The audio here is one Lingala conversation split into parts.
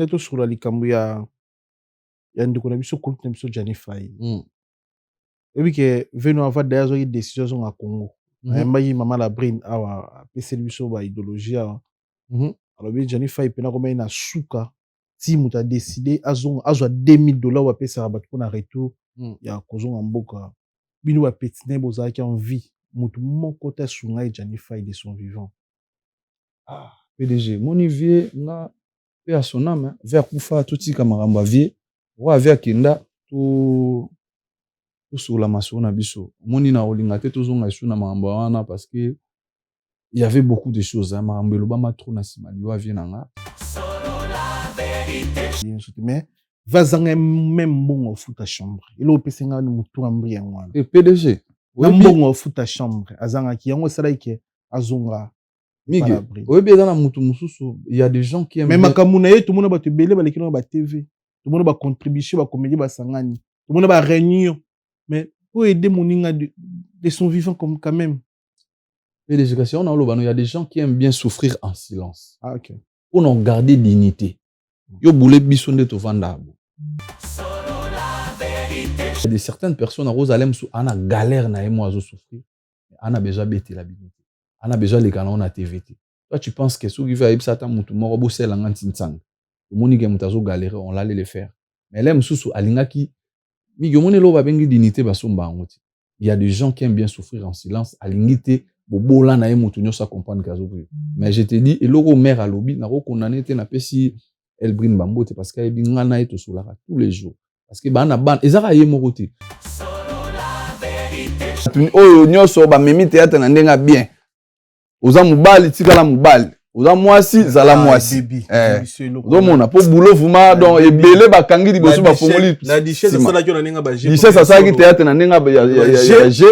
tolinga sur la likambo ya ndeko na biso kulte na biso Gianni Faye. Et que venu avoir d'ailleurs une décision à Congo. Ayambaki mama la brain awa apesi biso ba idéologie awa. Alors bien Gianni Faye pena comme na suka ti mutu a décidé azwa $2000 wa pesa ba pour na retour ya kozonga mboka. Bino ba petine bozaki en vie. Mutu moko ta sunga Gianni Faye de son vivant. Ah, PDG, mon vie na pe à son âme, vers kufa tuti kamaramba vie, wa vers kinda tout sur la maçon na biso. Moni na olinga te tozonga isu na maramba wana parce que il y avait beaucoup de choses hein, maramba lobama trop na sima liwa vie nanga. Mais vazanga même bon au foot à chambre. Il opesenga ni mutu ambri yango. Et PDG, na bon au foot à chambre. Azanga ki yango sala ke azonga. Miguel, oui, bien dans la mutu mususu, il y a des gens qui aiment. Même makamuna ye tout le monde ba te belé ba lekino ba TV. Tout le monde ba contribution ba comédie ba sangani. Tout le monde ba réunion. Mais pour aider Moninga de son vivant comme quand même. Et l'éducation, il y a des gens qui aiment bien souffrir en silence. Ah, ok. Pour en garder dignité. Yo boule bisonde to vandabo. Il y a des certaines personnes à Rosalem sous ana galère na emo azo souffrir. Ana besoin bêter la dignité. Ana besoin les canons na TVT. Toi tu penses que ceux qui veulent aider ça ta mutu moro bossé la ngantinsang. Le moni ke mutazo galérer on l'allait le faire. Mais là mususu alinga ki il y a des gens qui aiment bien souffrir en silence. Mais je te dis, et l'euro mère à lobby, n'a pas condamné na pesi Elbrine Bambote parce qu'elle est bien na tous les jours. Parce que bana ban, ezara ye morote. Oh nyoso ba memi théâtre na ndenga bien. Oza mubali tikala mubali. Oza mwasi zala mwasi. Domona po boulot vuma donc ebele bakangi liboso ba fongoli. Na dichesse ça la na nenga ba G. Dichesse ça ki théâtre na nenga ya G.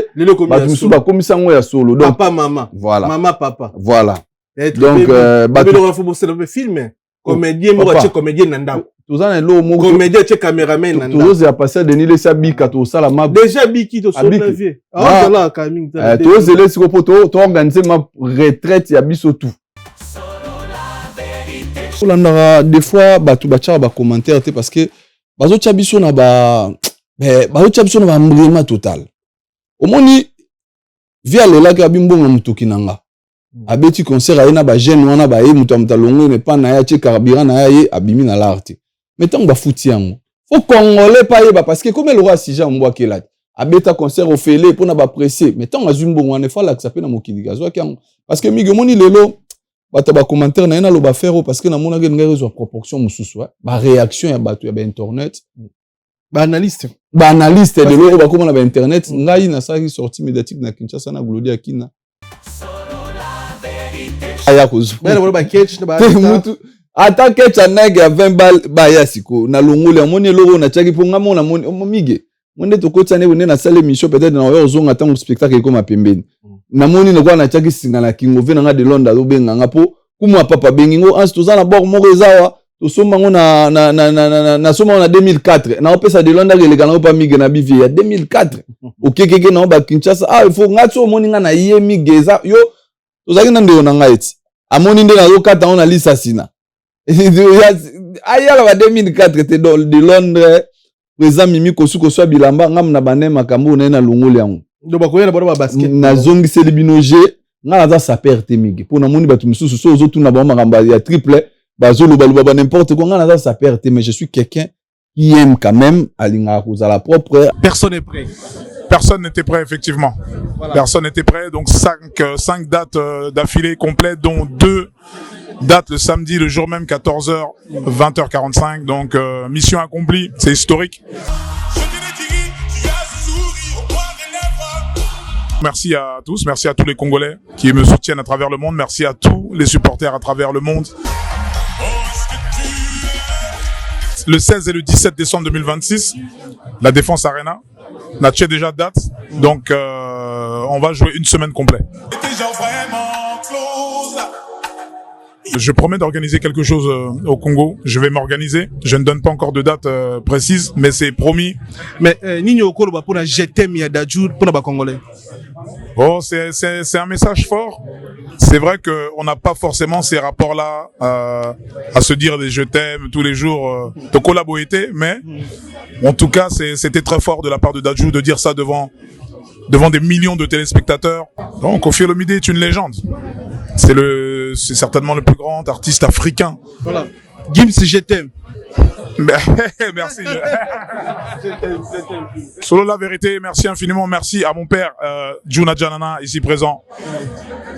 Ba bisu ba komisa ngo ya solo. Donc papa maman. Voilà. Maman papa. Voilà. Donc ba to faut bosser le film. Comédien mo ba comédien nanda. Tozana lo mo comédien che caméraman nanda. Tozo ya passer Denis le sabika to sala ma. Déjà biki to so na vie. Ah là Camille. Tozo le siko poto to organiser ma retraite ya biso tout. Des fois batu bacha ba commentaire parce que bazo chabiso na ba mbrema total omoni via lola ka bimbonga mutoki nanga abeti concert ayena ba jeune wana ba ye mutu amutalongo ne pa na ya che carburant na ya ye abimi na l'arte mettons ba fouti yango faut congolais pa ye ba parce que comme le roi Sija mbwa kelati abeta concert ofele pona ba presser mettons azumbongo wana fa la que ça peut na mokili gazo yango parce que migomoni lelo bata ba commentaire na ena lo ba faire parce que na mona ke ngere zo proportion mususu ba réaction ya bato ya ba internet ba analyste de lo ba komona ba internet ngai na sa sortie médiatique na Kinshasa na Gloria Kina aya ko mais ba catch ba mutu ata catch na ga 20 balles ba ya siko na longole amoni loro na chaki ponga mona mige monde to kotsa ne na salle émission peut-être na yo zonga tant spectacle comme pembeni namoni ne kwa na chaki singa na kingo vena nga de Londres do benga nga po kumwa papa bengingo ans tozana bord moko ezawa to soma ngo na soma na 2004 na opesa de Londres le kana pa mige na bivie ya 2004 okekeke na ba Kinshasa il faut ngatso moni nga na ye migeza yo tozaki na ndeo na ngaiti amoni nde na yo kata on ali sasina ayala ba 2004 te de Londres président Mimi Kosuko so bilamba ngam na bane makambo na lungole yango do bakoyela baro ba basket na zongi seli binoje nga za saper temige pona moni batu misusu so zo tuna ba makamba ya triple bazolo baluba n'importe quoi nga za saper mais je suis quelqu'un qui aime quand même alinga kozala propre. Personne n'est prêt. Personne n'était prêt, effectivement. Voilà. Personne n'était prêt. Donc, 5 dates d'affilée complètes, dont 2 dates le samedi, le jour même, 14h, 20h45. Donc, mission accomplie. C'est historique. Merci à tous. Merci à tous les Congolais qui me soutiennent à travers le monde. Merci à tous les supporters à travers le monde. Le 16 et le 17 décembre 2026, la Défense Arena. On a déjà date, donc on va jouer une semaine complète. Je promets d'organiser quelque chose au Congo. Je vais m'organiser. Je ne donne pas encore de date précise, mais c'est promis. Mais Nini Okolo pour la jetem ya Dadju pour la Congolais. Bon, c'est un message fort. C'est vrai qu'on n'a pas forcément ces rapports-là à se dire des je t'aime tous les jours de collaborer, mais en tout cas, c'était très fort de la part de Dadju de dire ça devant des millions de téléspectateurs. Donc, Koffi Olomide est une légende. C'est certainement le plus grand artiste africain. Voilà. Gims, je t'aime. Merci. Solo la vérité, merci infiniment. Merci à mon père, Juna Janana, ici présent,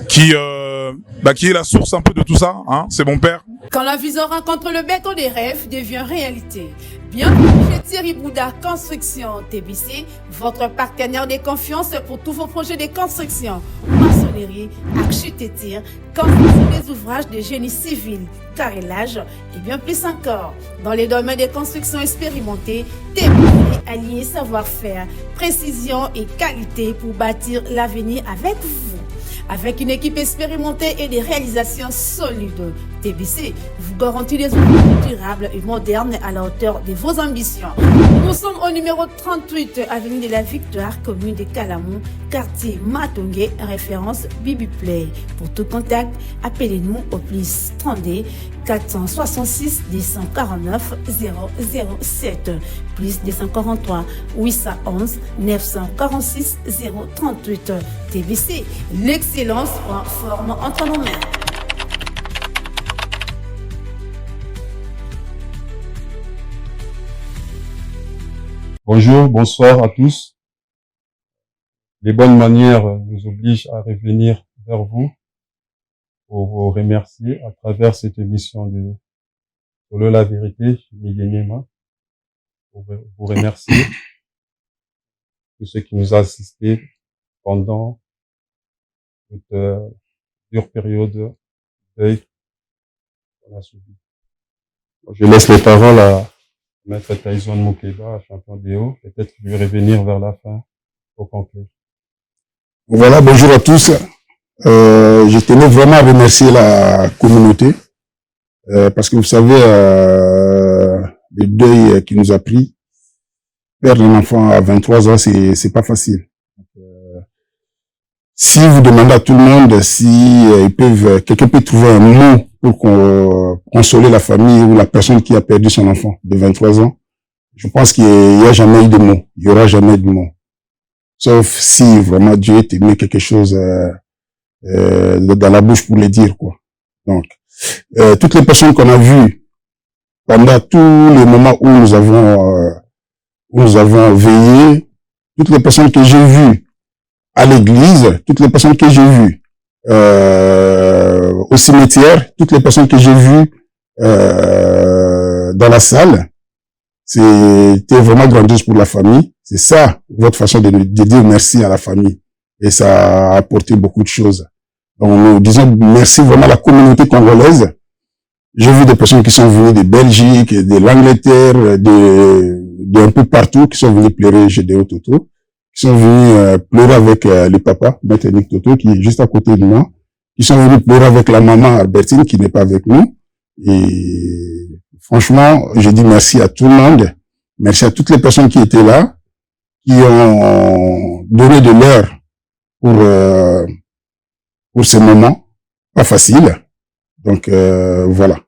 qui est la source un peu de tout ça. Hein, c'est mon père. Quand la vision rencontre le béton des rêves, devient réalité. Bienvenue chez Thierry Bouddha Construction TBC, votre partenaire de confiance pour tous vos projets de construction, maçonnerie, architecture, construction des ouvrages de génie civil, carrelage et bien plus encore. Dans les domaines de construction expérimentés, TBC allie savoir-faire, précision et qualité pour bâtir l'avenir avec vous. Avec une équipe expérimentée et des réalisations solides, TBC vous garantit des outils durables et modernes à la hauteur de vos ambitions. Nous sommes au numéro 38, avenue de la Victoire, commune de Calamou, quartier Matongé, référence Bibi Play. Pour tout contact, appelez-nous au plus 32 466 249 007 plus 243 811 946 038. TBC, l'excellence en forme entre nos mains. Bonjour, bonsoir à tous. Les bonnes manières nous obligent à revenir vers vous pour vous remercier à travers cette émission de Solo la vérité, Migenema, pour vous remercier tous ceux qui nous ont assistés pendant cette dure période de deuil qu'on a subi. Je laisse les paroles à Maître Tyson Moukeba, champion des hauts. Peut-être qu'il vais revenir vers la fin pour conclure. Voilà, bonjour à tous. Je tenais vraiment à remercier la communauté parce que vous savez, le deuil qui nous a pris, perdre un enfant à 23 ans, c'est pas facile. Si vous demandez à tout le monde si quelqu'un peut trouver un mot pour consoler la famille ou la personne qui a perdu son enfant de 23 ans, je pense qu'il n'y a jamais eu de mots. Il n'y aura jamais de mots. Sauf si vraiment Dieu t'a mis quelque chose dans la bouche pour le dire, quoi. Donc, toutes les personnes qu'on a vues pendant tous les moments où nous avons veillé, toutes les personnes que j'ai vues à l'église, toutes les personnes que j'ai vues au cimetière, toutes les personnes que j'ai vues dans la salle, c'était vraiment grandiose pour la famille. C'est ça, votre façon de dire merci à la famille. Et ça a apporté beaucoup de choses. Donc, nous disons merci vraiment à la communauté congolaise. J'ai vu des personnes qui sont venues de Belgique, de l'Angleterre, d'un peu partout, qui sont venues pleurer chez Deo Toto, qui sont venus pleurer avec le papa, Maître Nick Toto, qui est juste à côté de moi, qui sont venus pleurer avec la maman Albertine, qui n'est pas avec nous. Et franchement, je dis merci à tout le monde. Merci à toutes les personnes qui étaient là, qui ont donné de l'heure pour ces moments pas faciles. Donc voilà.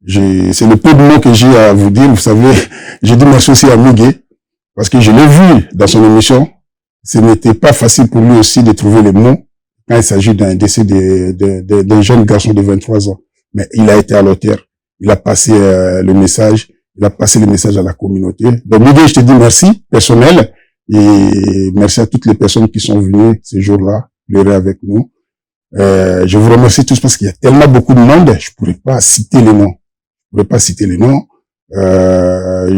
C'est le peu de mots que j'ai à vous dire. Vous savez, j'ai dit merci aussi à Miguel parce que je l'ai vu dans son émission. Ce n'était pas facile pour lui aussi de trouver les mots quand il s'agit d'un décès d'un jeune garçon de 23 ans. Mais il a été à l'auteur. Il a passé le message. Il a passé le message à la communauté. Donc Miguel, je te dis merci personnel et merci à toutes les personnes qui sont venues ces jours-là pleurer avec nous. Je vous remercie tous parce qu'il y a tellement beaucoup de monde, je pourrais pas citer les noms.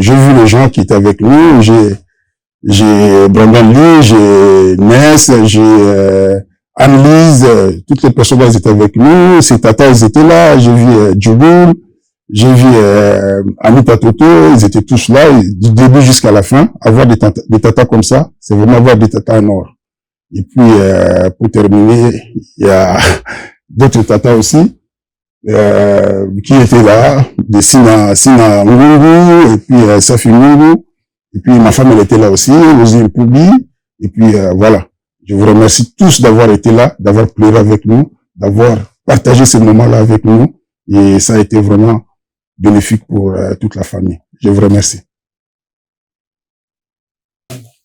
J'ai vu les gens qui étaient avec nous, j'ai Brandon Lee, j'ai Ness, j'ai Anne-Lise, toutes les personnes qui étaient avec nous, ces tatas, ils étaient là, j'ai vu Djuboul, j'ai vu Anita Toto, ils étaient tous là, du début jusqu'à la fin. Avoir des tatas comme ça, c'est vraiment avoir des tatas en or. Et puis, pour terminer, il y a d'autres tatas aussi. qui était là, de Sina Ngungu, et puis Safi Ngungu, et puis ma femme elle était là aussi, Ozine Poubi, et puis voilà. Je vous remercie tous d'avoir été là, d'avoir pleuré avec nous, d'avoir partagé ce moment-là avec nous, et ça a été vraiment bénéfique pour toute la famille. Je vous remercie.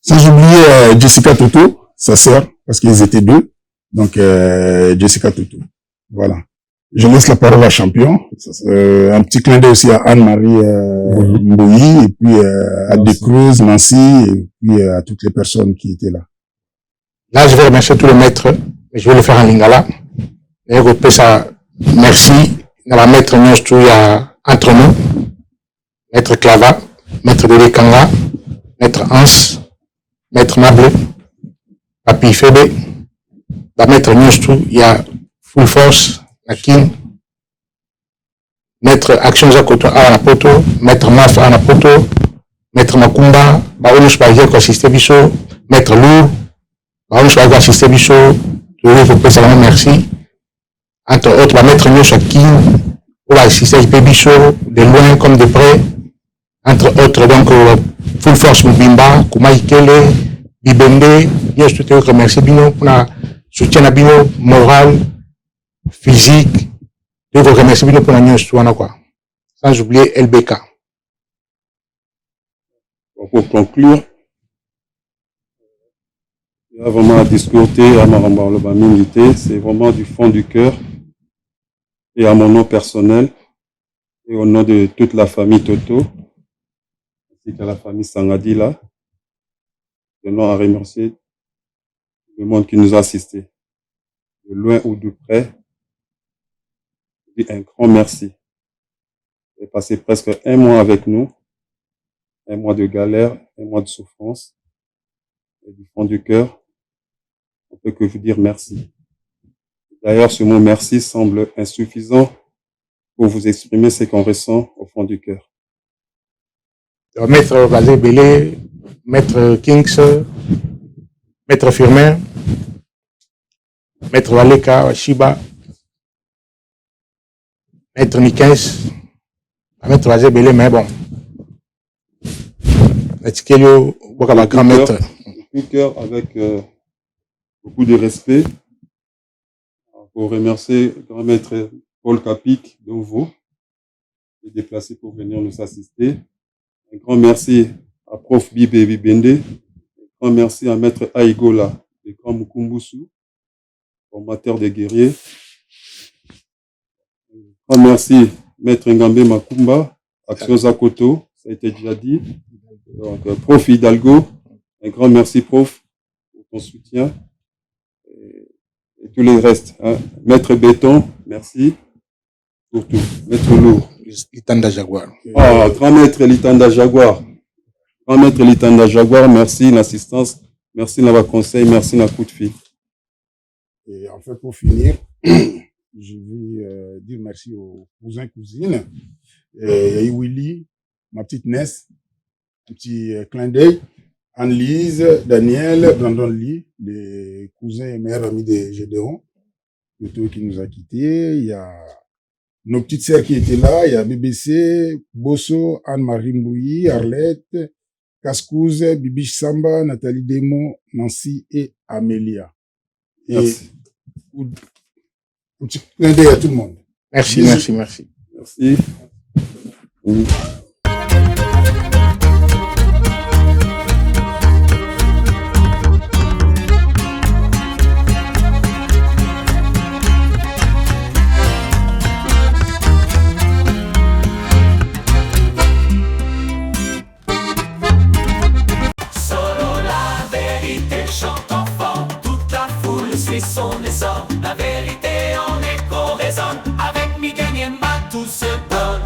Sans oublier Jessica Toto, sa sœur, parce qu'ils étaient deux. Donc, Jessica Toto. Voilà. Je laisse la parole à Champion. Un petit clin d'œil aussi à Anne-Marie Mbouyi, et puis à Decruz, Nancy, et puis à toutes les personnes qui étaient là. Là, je vais remercier tous les maîtres. Je vais le faire en lingala. Et repère ça, merci. Dans la maître Nyostu, il y a entre nous, maître Clava, maître Dede Kanga, maître Hans, maître Mable, Papi Febe. La maître Nyostu, il y a Full Force, Nakin, maître Action Zakoto Anapoto, maître Maf Anapoto, maître Makumba, Baronus Bayer qui assisté Bisso, maître Lourd, Baronus Bayer qui assisté Bisso, je vous pèse merci. Entre autres, la maître Nyostu Akin, pour l'assistance Bisso, de loin comme de près. Entre autres, donc, Full Force Mubimba, Kumai Kele, Bibende, je te remercie Bino pour le soutien à Bino, moral, physique. Je vous remercie Bino pour la Nyostu, quoi. Sans oublier LBK. Pour conclure, il y a vraiment à discuter, à ma milité, c'est vraiment du fond du cœur et à mon nom personnel et au nom de toute la famille Toto, ainsi qu'à la famille Sangadila, tenons à remercier le monde qui nous a assistés, de loin ou de près. Je dis un grand merci. Vous avez passé presque un mois avec nous, un mois de galère, un mois de souffrance, et du fond du cœur, on peut que vous dire merci. D'ailleurs, ce mot merci semble insuffisant pour vous exprimer ce qu'on ressent au fond du cœur. Maître Vazé Belé, Maître Kings, Maître Firmin, Maître Waleka Shiba, Maître Mikens, Maître Vazé Belé, mais bon. Grand maître. Tout cœur avec beaucoup de respect. Pour remercier grand maître Paul Capic d'Ovo, qui est déplacé pour venir nous assister. Un grand merci à Prof Bibé Bibende. Un grand merci à maître Aïgola de Grand Mukumbusu, formateur des guerriers. Un grand merci maître Ngambe Makumba, Action Zakoto, ça a été déjà dit. Donc, Prof Hidalgo, un grand merci Prof pour ton soutien. Et tous les restes. Hein. Maître Béton, merci pour tout. Maître Lourd. Litanda Jaguar. Ah, grand maître Litanda Jaguar. Grand maître Litanda Jaguar, merci l'assistance, merci le conseil, merci la coup de fil. Et en fait, pour finir, je vais dire merci aux cousins, cousines. Il y a eu Willy, ma petite Ness, un petit clin d'œil. Anne-Lise, Daniel, Brandon Lee, les cousins et meilleurs amis de Gédéon, Toto qui nous a quittés. Il y a nos petites sœurs qui étaient là. Il y a BBC, Bosso, Anne-Marie Mbouyi, Arlette, Cascouze, Bibiche Samba, Nathalie Démon, Nancy et Amélia. Et merci. Un petit clin d'œil à tout le monde. Merci, merci, merci. Merci. Son essor, la vérité en écho résonne, avec Miguel Niemba tout se donne.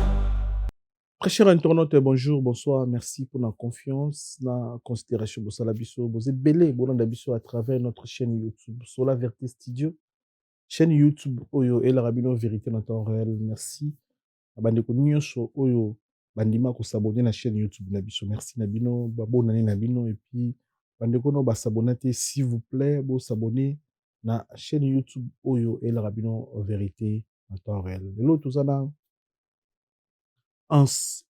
Très cher internaute, bonjour, bonsoir, merci pour la confiance, la considération de Salabiso. Vous êtes belé, bon d'abiso à travers notre chaîne YouTube, Sola Verté Studio, chaîne YouTube Oyo et la Rabino Vérité en temps réel. Merci. Abandeko nyonso Oyo, bandima ko s'abonner à la chaîne YouTube Nabiso. Merci Nabino, babo nani Nabino et puis bandeko no ba s'abonner s'il vous plaît, bo s'abonner na chaîne YouTube Oyo et la Rabino Vérité en temps réel. L'autre, tout ça, Hans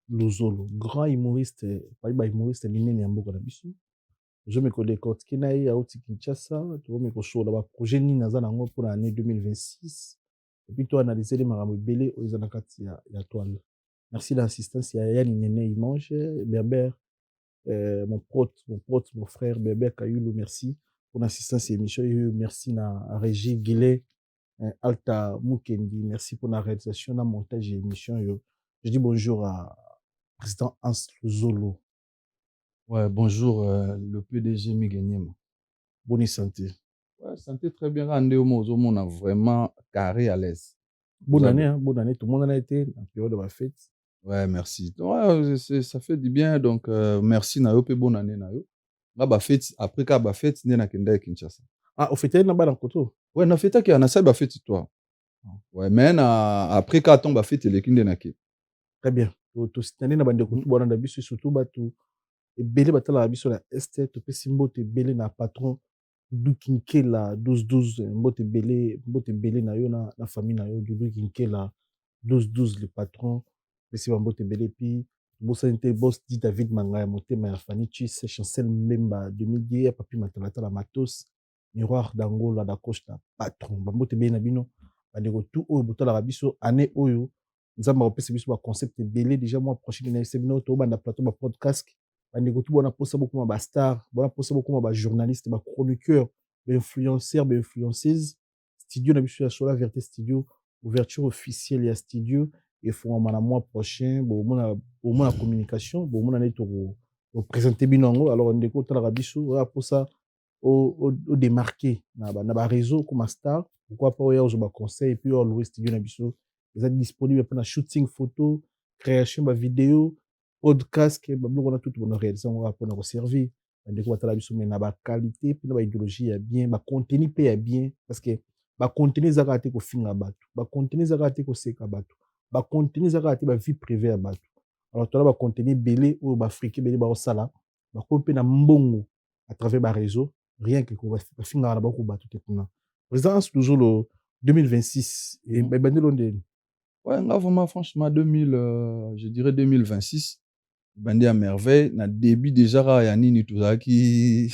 Luzolo, grand humoriste, pas humoriste, minene ya mboka na biso. Je me connais quand Kenaï a outi Kinshasa, tu vois, mais qu'on show là-bas, projet ni naza nango pour l'année 2026. Et puis, toi, analyser les marabouts belé, aux anakati ya toile. Merci d'assistance, il y a Yann Nene Imange, Berber, mon pote, mon frère, Berber Kayoulou, merci pour l'assistance et l'émission. Merci na Régie Guillet, Alta Mukendi, merci pour la réalisation, la montage et l'émission. Je dis bonjour à président Hans Luzolo. Ouais, bonjour, le PDG Miguenyema. Bonne santé. Ouais, santé très bien. Rendez on a vraiment carré à l'aise. Bonne année, hein, bonne année. Tout le monde en a été en période de ma fête. Ouais, merci. Ouais, ça fait du bien. Donc, merci Nayo, et bonne année Nayo. Là, fête, après qu'à fête, n'est na kenda Kinshasa. Ah, au fait, il y a un koto. Ouais, na fête qui a na ça fête toi. Ouais, mais après qu'à tombe fête les kinde na ke. Très bien. Tout cette année na bande koto bon na biso surtout batu et belé batala biso la este to pe simbo te belé na patron du kinkela 12 mbote belé na yo na famille na yo du kinkela 12 le patron pe si mbote belé puis bossa inte boss dit David Mangaya motema ya Fanny Chis chancel memba 2010 papi matalata la matos miroir d'Angola da costa patron mbote belé na bino bande ko tout o botala biso année oyo nzamba opesa biso ba concept belé déjà mois prochain na semino to banda plateau ba podcast bande ko tout bona posa beaucoup ba star bona posa beaucoup ba journaliste ba chroniqueur ba influenceur ba influenceuse studio na biso ya Sola Vérité Studio ouverture officielle ya studio et faut na mois prochain bon mona communication bon mona neto ko présenter binongo alors ndeko tala biso ra posa au démarquer na ba réseau comme star pourquoi pas oya ba conseil et puis au louer studio na biso ils sont disponibles pour la shooting photo, création de vidéo, podcast, on a tout pour nous réaliser, on va pour nous servir. On a la qualité, puis la idéologie est bien, le contenu est bien, parce que le contenu est raté au fin à battre, le contenu est raté au sec à battre, le contenu est raté à vie privée à battre. Alors, tu as le contenu belé ou africain, belé au sala, le contenu na mbongo à travers le réseau, rien que le fin à battre, tout est pour nous. Présidence toujours le 2026, et ben ouais, là, vraiment, franchement, je dirais 2026, bandé à merveille, na début déjà, il y a nini tout ça qui,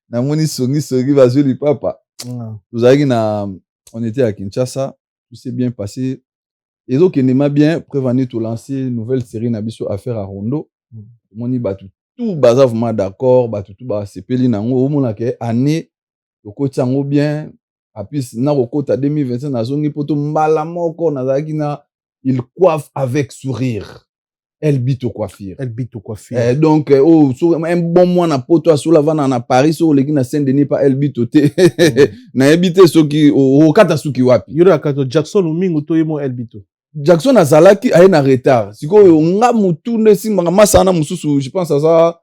na moni songi, va jouer le papa. Tout ça qui on était à Kinshasa, tout s'est bien passé. Et donc, il m'a bien prévenu de lancer une nouvelle série Nabiso Affaire à Rondo. Moni batu tout bazar vraiment d'accord, batu tout ba sepeli nango, au moins que année, le coach sango bien. Apis na kokota 2025 na zongi poto mbala moko na zaki na il coiffe avec sourire. Elle bite au coiffure. Donc sur un bon mois na poto sur la vana na Paris sur le na Saint-Denis pas elle bite te. Na ebite so ki o kata suki wapi. Yura kato Jackson Omingo to yemo elle bite. Jackson azalaki aye na retard. Siko nga mutu ne simba masana mususu je pense à ça.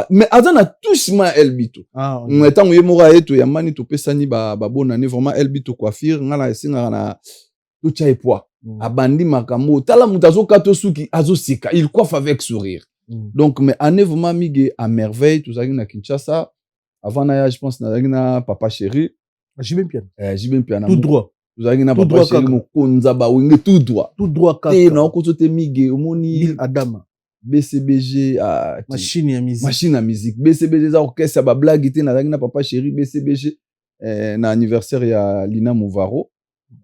Mais aza na touchement elbito ntango ye moko aye to ya mani to pesani ba bonne année vraiment elbito coiffure ngala esinga na to tcha poids abandi makambo tala mutu azokato suki azosika il coiffe avec sourire donc mais année vraiment mige à merveille tout ça na Kinshasa avant na je pense na papa chéri Jibem Piana tout droit tout ça na papa chéri mo konza ba wenge tout droit kaka na ko te mige omoni Adama BCBG machine à musique BCBG za orchestre ba blague te na papa chéri BCBG na anniversaire ya Lina Mouvaro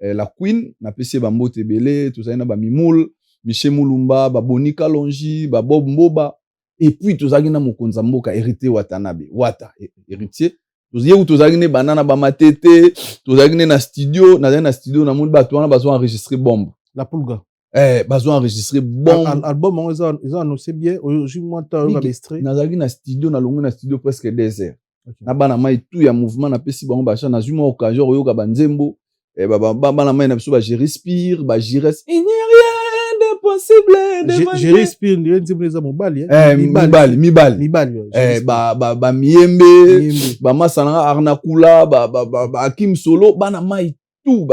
la queen na PC ba mbote belé tout ça na ba Mimoul Michel Mulumba ba Bonika Longi ba Bob Mboba et puis tout ça na mokonza mboka hérité Watanabe wata héritier tout ça ne banana ba matete tout ça na studio na monde ba to na ba enregistrer bombe la pulga besoin enregistrer bon album ils ont annoncé bien aujourd'hui moi temps va extrait nazaki na studio na longo na studio presque 2 heures na bana mai tout ya mouvement na pesi bango bacha na zuma occasion oyoka banzembo bana mai na biso ba je respire ba jires il n'y a rien de possible je respire ni nzembo za mobali mibali ba miembe ba masana arnakula ba Akim Solo bana mai tout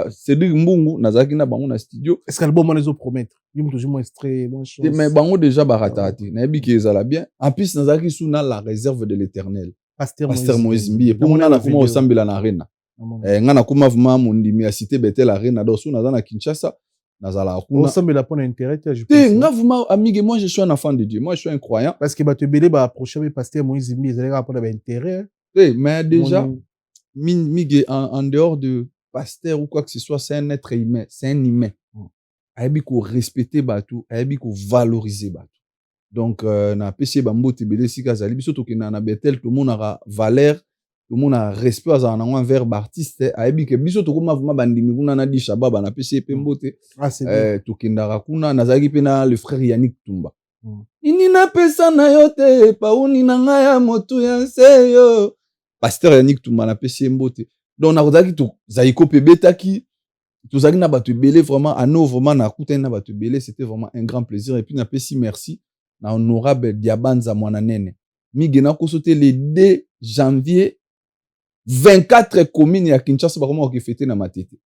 Cédric Mbungu nazaki na bango na studio est-ce que l'album on les promettre yum toujours extrait bon chose mais bango déjà baratati na bi ki ezala bien en plus nazaki sous na la réserve de l'Éternel Pasteur Moïse Mbi pour mona na kuma osambela na arena ngana kuma vraiment mondimi a cité Betel Arena donc na na Kinshasa nazala kuna ensemble la pour intérêt je pense nga vraiment amigue moi je suis un enfant de Dieu moi je suis un croyant parce que ba te belé ba approcher le pasteur Moïse Mbi ils allaient rapport intérêt mais déjà migue en dehors de pasteur ou quoi que ce soit c'est un être humain c'est un humain ayebi ko respecter batu ayebi ko valoriser batu donc na pesi bambote belé sika zali biso tokena na Betel tout le monde a valeur tout le monde a respect à un vers artiste ayebi ke biso tokoma vraiment bandimi kuna na di shababa na pesi pembote tokendaka kuna nazaki pena le frère Yannick Tumba nini na pesa na yote pauni na ngaya motu ya seyo pasteur Yannick Tumba na pesi mbote donc na kozaki to zaiko pe betaki tozaki na batu belé vraiment ano vraiment na kuta na batu belé c'était vraiment un grand plaisir et puis na pesi merci na honorable Diabanza mwana nene migena ko sauter le 2 janvier 24 communes ya Kinshasa ba comment fêter na matete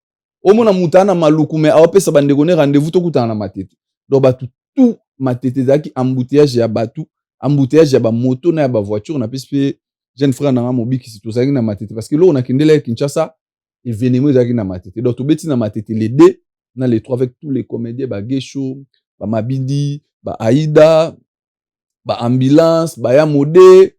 omona mutana maluku mais aopesa bandeko ne rendez-vous to kutana na matete donc batu tout matete zaki embouteillage ya batu embouteillage ya ba moto na ya ba voiture na pesi jeune frère na mobiki si tozaki na matete parce que là on a kindela Kinshasa événement zaki na matete donc to beti na matete les 2 na les 3 avec tous les comédiens ba Gesho ba Mabidi ba Aïda ba ambulance ba ya modé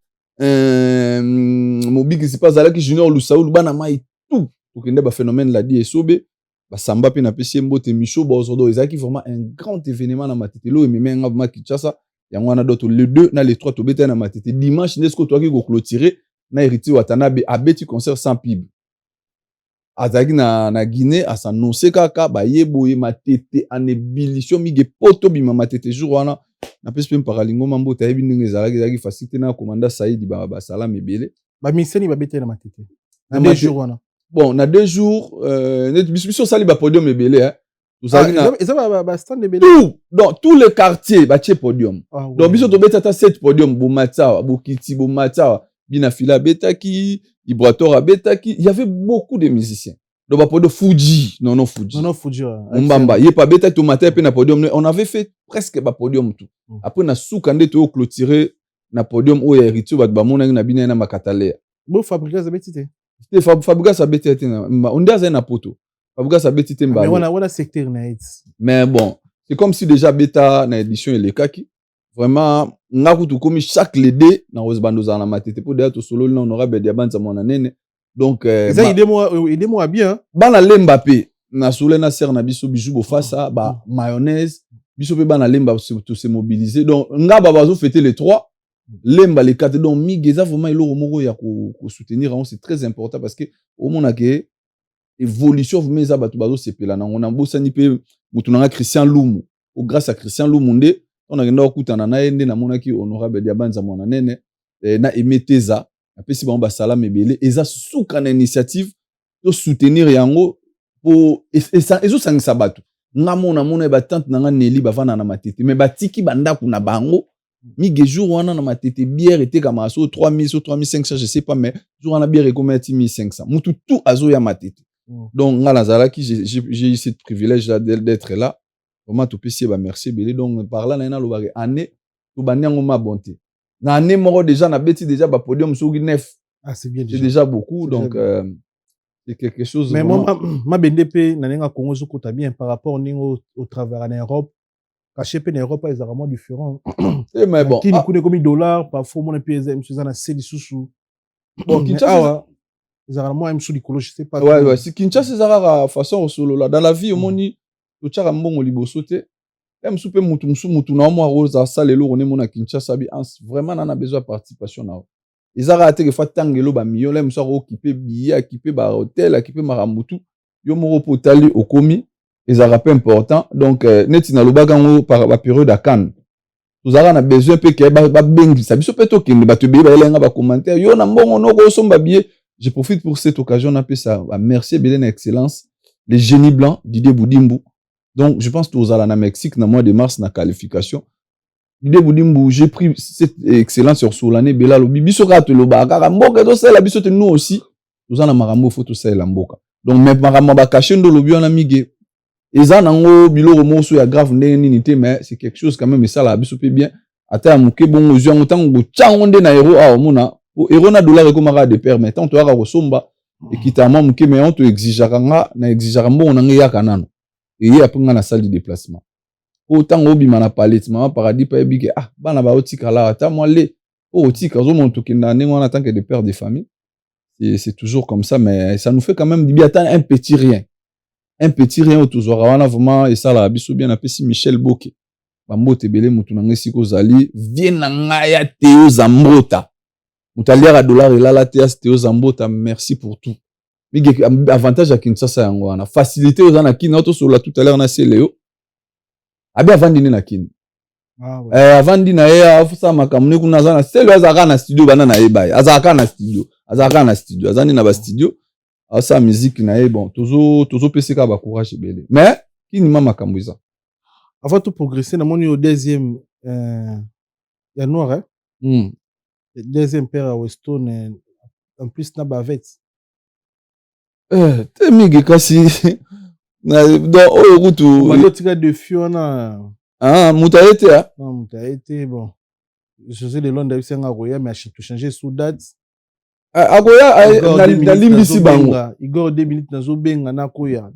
mobiki si pas zalaki junior Lusaoul bana mai tout okende ba phénomène la di esobe ba samba pe na pesi mbote micho ba ozodo ezaki vraiment un grand événement na matete lo ememenga ma Kinshasa yango na doto le 2 na les 3 to beta na matete dimanche nesko to aki go clôturer na Héritier Watanabe abeti concert sans pib azaki na Guinée asanoncer kaka ba yeboye matete en ébullition mige poto bima matete jour wana na pesi pe paralingo mambo tayebi ndenge ezalaki facilité na commandant Saïdi ba salam ebele ba miseni ba beta na matete na 2 jours wana bon na 2 jours net biso sali ba podium ebele hein tozali na eza ba stand ebele tout donc tous les quartiers ba tie podium donc biso to beta ta 7 podium bo Matsawa bo Kiti bo Matsawa bina fila betaki Ibrator betaki il y avait beaucoup de musiciens donc ba podium Fuji non Fuji Mbamba yepa betaki to matin pe na podium on avait fait presque ba podium tout après na souka nde to clôturer na podium o ya Héritier ba mona na bina na makatalea bo fabriquer za betite fabriquer sa betite na on dit na poto fabriquer sa betite mba mais on a secteur na mais bon c'est comme si déjà beta na édition et les kaki vraiment ngaku to komi chaque les 2 na osbando za na matete pour d'ailleurs to solo na honorable Diabanza mwana nene donc ça idée moi bien bana lemba pe na solo na ser na biso bijou bo face ba mayonnaise biso pe bana lemba to se mobiliser donc ngaba bazo fêter les 3 lemba les 4 donc migeza vraiment ilo moko ya ko soutenir c'est très important parce que au mona ke évolution vous meza batu bazo sepela na ngona bosani pe mutu na Christian Lumu au grâce à Christian Lumu nde on a genda kutana na ende na monaki honorable Diabanza mwana nene na emeteza apesi ba ba salam ebele eza souka na initiative to soutenir yango pour ezo sangisa batu ngamona mona ba tante na Neli bavana na matete mais batiki banda kuna bango mige jour wana na matete bière était comme aso 3000 ou 3500 je sais pas mais jour wana bière comme 1500 mutu tout azo ya matete donc ngala zalaki j'ai eu ce privilège là d'être là vraiment tout pesi ba merci belé donc par là na lo bare année to banyango ma bonté na année moko déjà na beti déjà ba podium soki 9 c'est bien c'est déjà beaucoup donc c'est quelque chose mais moi ma BNDP na nenga Congo zokota bien par rapport au travers en Europe caché pe en Europe ils sont vraiment différents mais bon qui connaît comme dollar parfois mon PSM monsieur na seli susu bon Kinshasa ils ont moi sous l'écolo je sais pas ouais si Kinshasa ezara façon solo là dans la vie omoni to tchaka mbongo liboso te même soupe mutu na moi rosa salelo on est mon Kinshasa bi vraiment on a besoin de participation na ezara ate ke fa tangelo ba million là musa occupé billet équipé ba hôtel équipé marambutu yo moko potali okomi ezara peu important donc neti na lobaka ngo par la période à Cannes nous avons besoin pe ke ba bengi sa biso pe to kende ba to be ba elenga ba commentaire yo na mbongo no ko somba billet. Je profite pour cette occasion d'appeler ça merci Belen Excellence les génies blancs Didier Boudimbu donc je pense que aux Alana Mexique dans le mois de mars na qualification Didier Boudimbu j'ai pris cette excellence sur l'année Bela lobi biso ka to lobaka mboka to sala biso te nous aussi nous en marambo faut to sala mboka donc même marambo ba cacher ndo lobi on a migé eza nango biloko moso ya grave ndeni nité mais c'est quelque chose quand même ça la biso pe bien ata muke bon aux yeux autant go tchango nde na héros a omona héros na dollar comme de permettant to ara kosomba équitamment muke mais on te exigeaka nga na exigeaka mbongo na ngai yaka nano eye après nga na salle de déplacement autant obima na palette mama paradis pa ebike bana ba otika la ata moi le otika zo mon tokinda ndenge wana tant que de père de famille c'est toujours comme ça mais ça nous fait quand même du bien un petit rien toujours wana vraiment et ça la biso bien appelé Michel Boke bambote belé mutu na ngesi ko zali vient na ngaya Théo Zambota mutaliara dollar elala Théo Zambota merci pour tout mige avantage à Kinshasa yango wana facilité aux ana kina to sur la tout à l'heure na Célio abi avandini na kini avandi na ya afusa makamune kuna zana Célio azaka na studio bana na ebaye azaka na studio azani na ba studio asa musique na e bon toujours peseka ba courage belé mais kini mama kambuza avant de progresser na moni au deuxième ya noir le deuxième père à Weston en plus na bavet te migi kasi na donc oyo kutu mando tika de fiona mutaete non mutaete bon José de Londres bisenga roya mais a changer sous date akoya na limbisi bango Igor 2 minutes nazo benga nakoya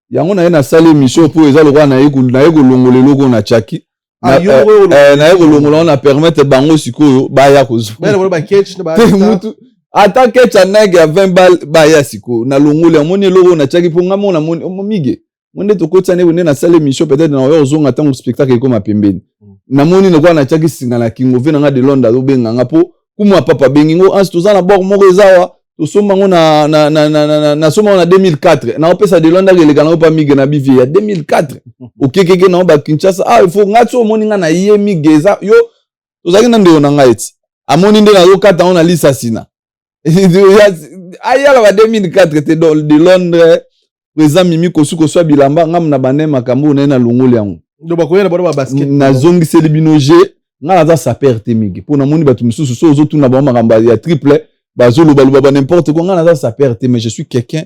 yango na ye na salle émission pour eza lokwa na yekolongola eloko na chaki na yekolongola na permettre bango sikoyo baya kozwa mutu ata kecha nage ya 20 balles baya sikoyo na longola amoni eloko na chaki mpo nga mona mige monde tokotisa ne na salle émission peut-être na oyo ozonga ntango spectacle ekoma pembeni namoni lokwa na chaki singa na kingo na nga de Londres azobenga nga po kuma papa bengingo ans tozana bord moko ezawa tosombango na soma na 2004 na opesa de Londres eleka na pa mige na bivie ya 2004 okekeke na ba Kinshasa il faut ngati omoni nga na ye migeza yo tozaki na ndeo na ngaiti amoni nde na lokata on na lisasina ayala ba 2004 te de Londres président Mimi Kosuko swa bilamba ngam na bane makambo na longole yango ndo bakoyela bado ba basket na zongi seli binoje nga za saper temigi pour na moni batu misusu so ozo tuna ba makamba ya triple bazolo ba n'importe quoi nga za saper te mais je suis quelqu'un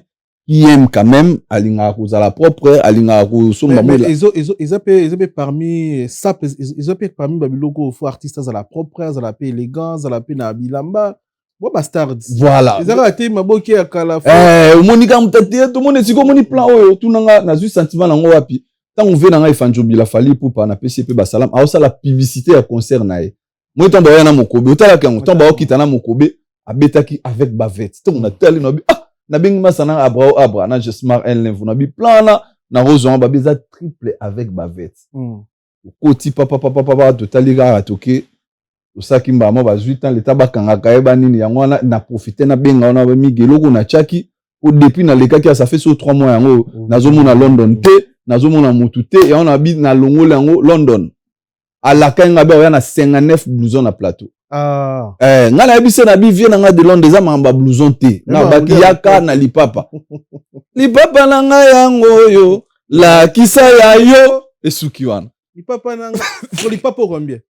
qui aime quand même alinga kozala propre alinga kozomba mela ils appellent parmi ça ils appellent parmi babiloko fo artistes za la propre za la pe élégance za la pe na bilamba bo bastards voilà ils avaient été maboki ya kala monika mutati to moni siko moni plan oyo tunanga na zu sentiment nango wapi tant on veut na ifanjo bila fali pour pa na PCP basalam a osa la publicité ya concert na ye moi tant ba na mokobe otala kango tant ba okita na mokobe abetaki avec bavette tant on a tellement na bi na bingi masana abra na je smart en vous na bi plan na roson ba beza triple avec bavette koti papa totaliga atoke osaki mbama ba 8 ans l'état bakanga kaeba nini yango na profiter na benga na ba migeloko na chaki au depuis na lekaki ça fait so 3 mois yango nazomona London te nazomona mutu te et on habite na longola yango London ala kanga ba ya na 59 blouson na plateau nga na bise na bi vie na nga de Londres za mamba blouson te na baki yaka na lipapa na nga yango yo la kisa ya yo esuki wana lipapa na nga lipapa combien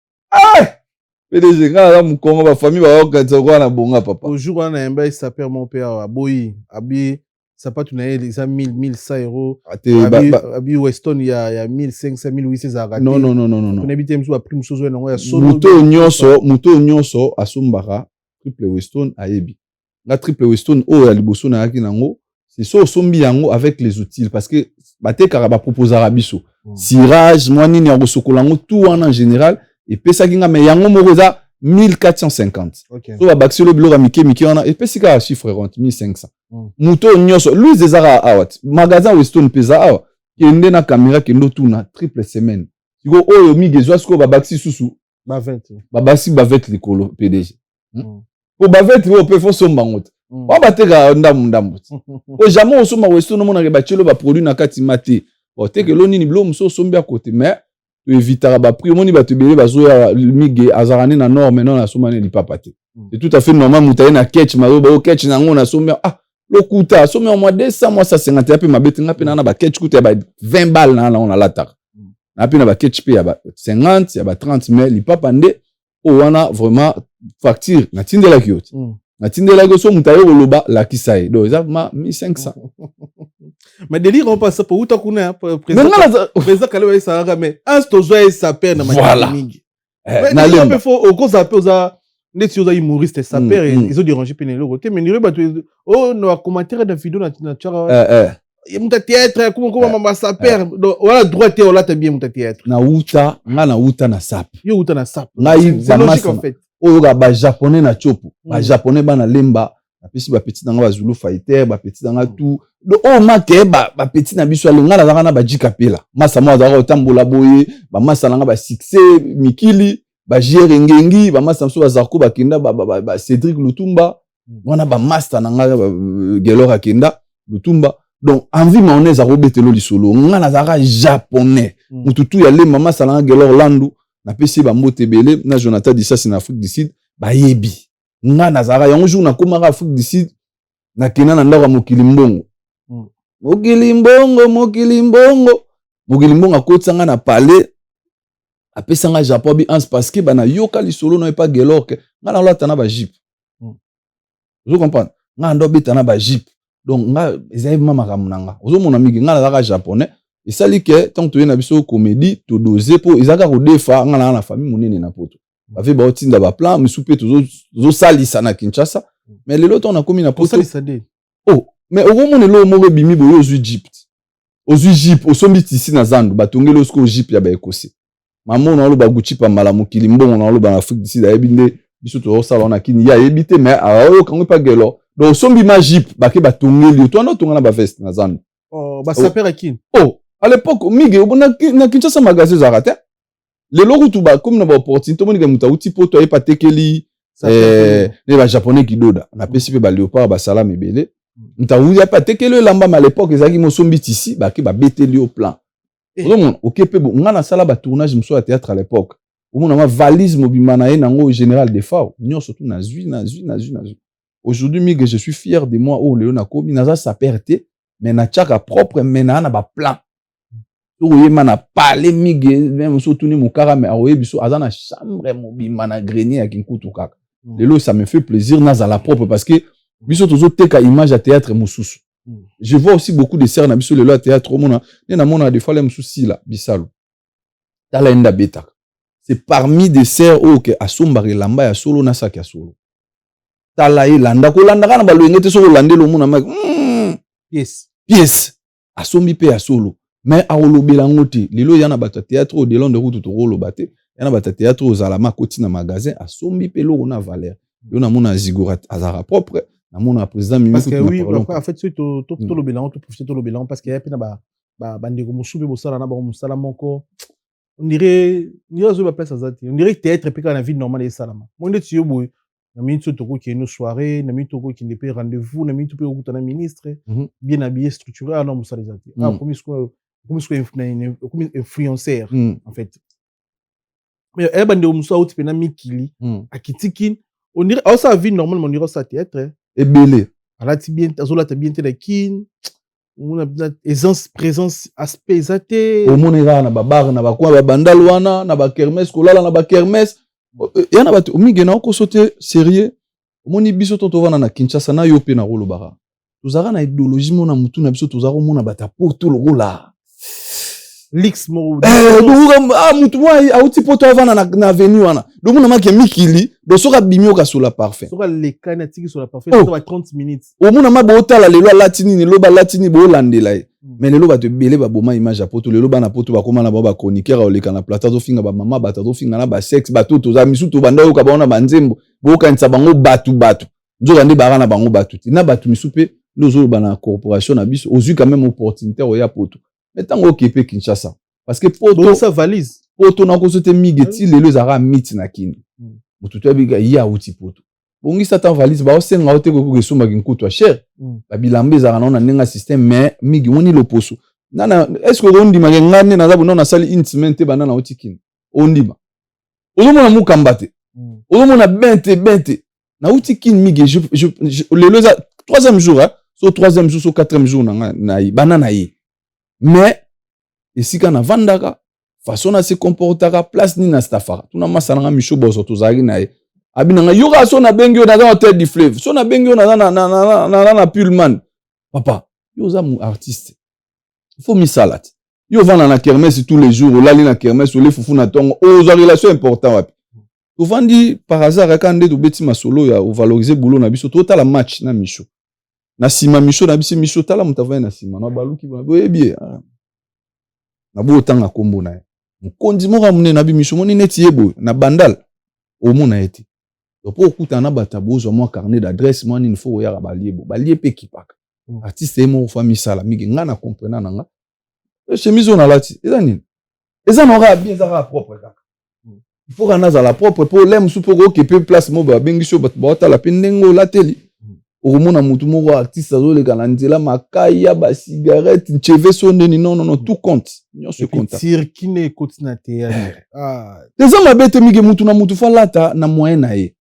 PDG nga mukongo ba famille ba okanza kwa na bonga papa au jour na yamba ça perd mon père aboyi abi ça pas tunaye les 1100 euros abi Weston ya 1500 1800 za raté non on habite mso a prime sozo na ya solo muto nyonso asumbaka triple Weston ayebi nga triple Weston o ya liboso na yaki nango c'est so sombi yango avec les outils parce que batekaka ba proposer biso cirage moi nini ya kosokolango tout en général et pesa kinga me yango moko za 1450 so ba baxelo biloko mike wana et pesa ka chiffre rond 1500 muto nyoso Louis Zezara awat magasin Weston pesa awa kende na caméra kendo tuna triple semaine siko oyo migezwa siko ba baxi susu ba 20 ba baxi ba 20 likolo PDG po ba 20 o pe fo somba ngota wa bateka ndambu o jamais osoma Weston mona ke bachelo ba produit na kati mate o teke lo nini blo muso sombi à côté mais évitera ba prix moni bato belé bazo ya mige azarane na norme non na somane li papate c'est tout à fait normal mutaye na catch mazo ba catch na ngona sombe lokuta sombe au mois de 100 mois ça 50 pe mabeti nga pe na ba catch kuta ba 20 balles na on a lata na pe na ba catch pe ya ba 50 ya ba 30 mais li papande o wana vraiment facture na tindela kioti na tindela go so mutaye oloba la kisaye do exactement 1500 mais délire on passe pour uta kuna président kale ça mais as tozo ça perd na voilà mingi na le faut au cause appel za Net si oza humoriste sa père ils ont dérangé Pénélope côté mais nire bato oh no commentaire de vidéo na tchara muta théâtre comment mama sa père voilà droit te là bien muta théâtre na uta na sap yo uta na sap ngai c'est logique en fait oyo ba japonais na chopo ba japonais bana lemba na pesi ba petit nanga ba Zulu fighter ba petit nanga tout o make ba petit na biso alinga na na ba jikapela masa mo azaka otambola boye ba masa nanga ba succès mikili ba jere ngengi ba masa mso ba zarko ba kenda ba Cédric Lutumba wana ba master nanga gelora kenda Lutumba donc envie mayonnaise a robetelo lisolo nga na zaka japonais mututu ya le mama salanga gelor landu na pesi ba motebele na Jonathan Dissasi na Afrique du Sud ba yebi nga na zaka yango jour na komaka Afrique du Sud na kena na ndako mokili mbongo mokili mbongo akotsanga na palais apesanga Japon bi ans parce que bana yoka lisolo na pas gelor que nga na lata na ba jeep vous comprenez nga ndo betana ba jeep donc nga ezali mama nanga ozo mona mingi nga na japonais et ça li que tant que tu na biso comédie to doser pour ezaka ko defa nga na famille monene na poto ba fait ba otinda ba plan mi soupe to salisa na Kinshasa mais le lot on a commis na poto oh mais au moment lo mo bimi boyo aux Egypte osombi tisi na zandu batongelo sko Egypte ya ba ekose maman na lo ba guchi pa mala mokili mbongo na lo ba Afrique du Sud ayebinde biso to sala na kini ya ebité mais ayo kango pa gelo donc sombi magip bake batongeli to na tonga ba veste na zandu oh ba saper akin oh à l'époque mige na Kinshasa magasin zarate le logo tu ba comme na ba opportunité moni ke mutauti poto ay patekeli ne ba japonais kidoda na pesi pe ba léopard ba salam ebele mutauti ay patekeli lamba à l'époque ezaki mo sombi tisi bake ba beteli au plan vraiment OK pe bon nga na sala ba tournage mso à théâtre à l'époque au mon ma valise mobima na ye nango général de Fao nyo surtout na zui aujourd'hui mige je suis fier de moi oh Léon Nakomi naza sa perte mais na tchaka propre mais na ba plan to yema na parler mige même surtout ni mukara mais aoye biso azana chambre mobima na grenier ya kinkutu kaka lelo ça me fait plaisir naza la propre parce que biso tozo teka image à théâtre mususu je vois aussi beaucoup de sœurs na biso lelo à théâtre mona na mona des fois les mususi là bisalo tala enda beta c'est parmi des sœurs oh que asomba relamba ya solo na saki ya solo tala ilanda ko landa kana balwengete soko landelo muna mak pièce asombi pe ya solo mais aolobela ngote lelo yana bata théâtre au delon de route to rolo baté yana bata théâtre aux alama koti na magasin asombi pe loko na valeur yo na mona zigorat azara propre na mona président mimi parce que oui en fait c'est to lobela to profiter to lobela parce que ya pe na ba ndeko musubi bosala na ba musala moko on dirait zo ba place azati on dirait théâtre pe kana vie normale et salama mon de tiyo boy na minute toko ki une soirée na minute toko ki ne peut rendez-vous na minute peut okutana ministre bien habillé structuré ah non musala azati comme influenceur en fait mais elle bande musa outi pena mikili akitikin on dirait ça vie normale on dirait ça théâtre et belé alati bien azola ta bien te la kin on a aisance présence aspect zaté au monera na babar na bakwa ba bandal wana na ba kermesse kolala na ba kermesse yana batu omige na ko sauter sérieux omoni biso to vana na Kinshasa na yo pe na rolo bara tozaka na idéologie mona mutu na biso tozaka mona bata poto lo rola lix mo mutu moi auti poto vana na avenue wana do mona make mikili do soka bimio ka sur la parfait soka le kanatiki sur la parfait ça va 30 minutes o mona ma botala lelo latini ni loba latini bo landela mais lelo ba te belé ba boma image à poto lelo bana poto ba koma na ba chroniqueur o leka na plateau finga ba mama ba tato finga na ba sexe ba toto za misuto banda yo ka ba ona banzembo bo kanisa bango batu nzoka ndi bara na bango batu na batu misupe lozo ba na corporation na biso ozu quand même opportunité o ya poto mais tango occupé Kinshasa parce que poto sa valise poto na ko sote migeti lelo zara mit na kini mututu abiga ya uti poto bongi satan valise ba osenga ote ko kesumba kinkutu cher ba bilambe zara na nenga système mais migi woni loposo nana est-ce que on ndima ngane na zabu na sali intimate banana otikini ondima ozomona mukambate ozomona bente na utikini migi lelo za troisième jour so troisième jour so quatrième jour na banana yi mais esika na vandaka façon na se comportaka place ni na stafara tuna masana misho boso tozali na ye abinanga yoka so na bengi na dans hotel du fleuve so na bengi na Pullman papa yo za mu artiste il faut mi salade yo vana na kermesse tous les jours olali na kermesse ole fufu na tongo oza relation important wapi tovandi par hasard aka nde tobeti masolo ya valoriser boulot na biso totala match na Micho na sima Micho na biso Micho tala mutavai na sima na baluki na boyebi na bo tanga kombo na ye mukonzi moko amune na bi Micho moni neti yebo na bandal omona ete po okuta na batabozo mwa carnet d'adresse moi il faut ya baliebo balie kipaka artiste emo fa misala migi nga na comprendre nanga chemise on alati eza nini eza nora bien eza propre kaka il faut qu'on a la propre pour l'aime sous pour que peu place mo ba bengi so ba la pendengo la teli o mona mutu moko artiste azo le kananzela makaya ba cigarette cheve sonne ni non tout compte nyo se compte cirki ne kotina théâtre des hommes abete migi mutu na mutu falata na moyen na ye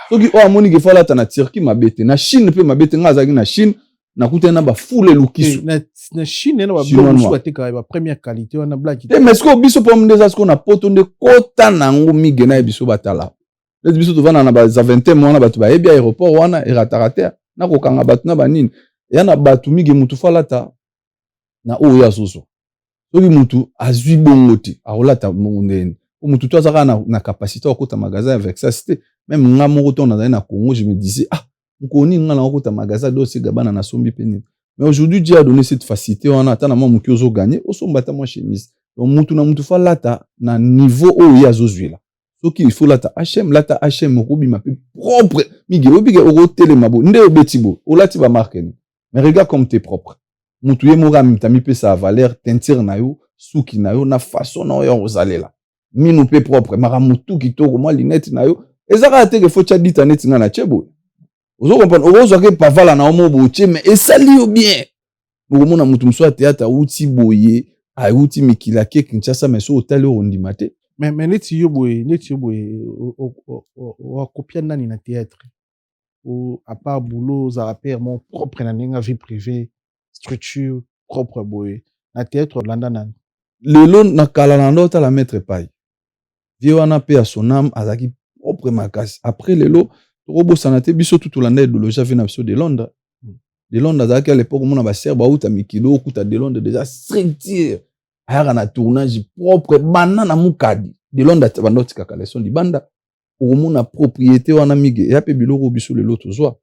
soki o amoni ke falata na cirki mabete na Chine pe mabete nga azaki na Chine na kutena ba foule lukisu na Chine na ba bongo bateka ba première qualité wana black mais est-ce que biso pom des asko na poto nde kota nango mige na biso batala les biso tovana na ba 20 mois na batu ba ebi aéroport wana eratarate na kokanga batu na banini ya na batu mige mutu falata na o ya soso soki mutu azui bongo ti aolata mongo ndeni o mutu to azaka na capacité okota magasin avec ça c'était même nga moko to na Congo je me disais mukoni nga na okota magasin dossier gabana na sombi peni. Mais aujourd'hui, Dieu a donné cette facilité. On attend à moi qui oso gagner. Oso mbata moi chemise. Donc mutu na mutu fa lata na niveau o ya zozui là. So qu'il faut lata HM mokobi ma propre. Migi obige oro tele mabo. Nde obetibo. O lati ba marque ni. Mais regarde comme t'es propre. Mutu ye mora mitami pe sa valeur teinture na yo, suki na yo na façon na yo ozale là. Minu pe propre. Mara mutu kitoko moi lunette na yo. Ezaka te ke faut cha dita net nga na chebo. Ozo comprendre ozo ke pavala na omo boche mais esali yo bien bokomona mutu mso théâtre outi boye a outi mikila ke Kinshasa mais so hôtel ondimate mais neti yo boye o copia nani na théâtre ou à part boulot za père mon propre na ninga vie privée structure propre boye na théâtre landa nani lelo na kala na ndota la maître pai vie wana pe a son âme azaki propre makasi après lelo Robo sanate biso tout Hollandais idéologie vient biso de Londres. De Londres à l'époque mon ba serba uta mikilo kuta de Londres déjà structure. Aya na tournage propre banana mukadi. De Londres bandoti kaka leçon di banda. Omona propriété wana mige ya pe biloko biso le lot ozwa.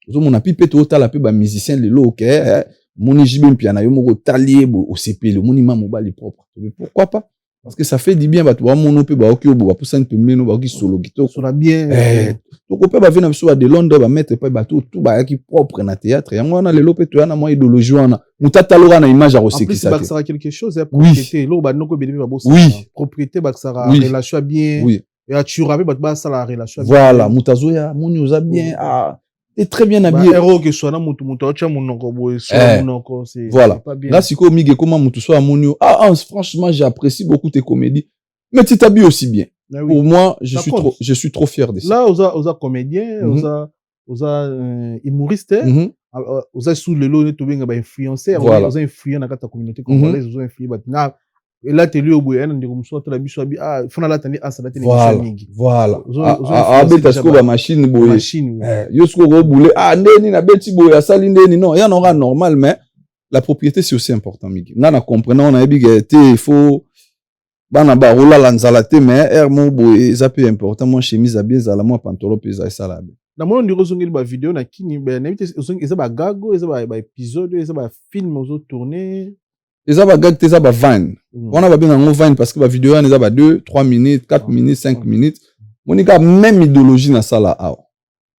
Ozomona pipe to tala pe ba musicien le lot ke moni jibe piano yo moko talier bo osepele moni mamu bali propre. Pourquoi pas? Parce que ça fait du bien batu ba mono pe ba oki obo pour ça pe meno ba oki solo gito sera bien donc on peut ba venir biso de Londres ba mettre pas batu tout ba ki propre na théâtre yango na lelo pe to yana mo idéologie wana mutata lora na image a resekisa ça sera quelque chose propriété lo ba noko bébé ba bossa propriété ba sera relation bien oui et tu rappelles ba ça la relation voilà mutazo ya moni oza bien est très bien habillé héros que soit na mutu acha munoko boy soit munoko c'est voilà là siko mige comment mutu soit amonio franchement j'apprécie beaucoup tes comédies mais tu t'habilles aussi bien pour moi je suis trop fier de ça là oza comédien oza humoriste oza sous le lot to benga ba influenceur oza influent na kata communauté congolaise oza influent na et là tu lui au bout ndeko mso la biso abi fona la tani asa la tani mingi voilà beta sko ba machine boye yo sko go boule ndeni na beti boye asali ndeni non ya n'aura normal mais la propriété c'est aussi important mingi nga na comprenant on a bien été il faut bana ba rola la nzala te mais mo boye ça peu important moi chemise bien za la moi pantalon pe za ça là na mona ndiko zongeli ba vidéo na kini ba na eza ba gago eza ba épisode eza ba film ozo tourner eza ba gag te eza ba van wana ba benga ngo van parce que ba vidéo wana eza ba 2 3 minutes 4 minutes 5 minutes monika même idéologie na sala awa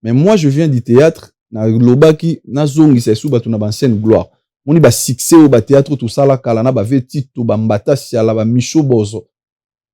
mais moi je viens du théâtre na lobaki na zongi c'est sous batu na ba ancienne gloire moni ba succès au ba théâtre tout sala kala na ba vetito ba mbata siala ba Micho Bozo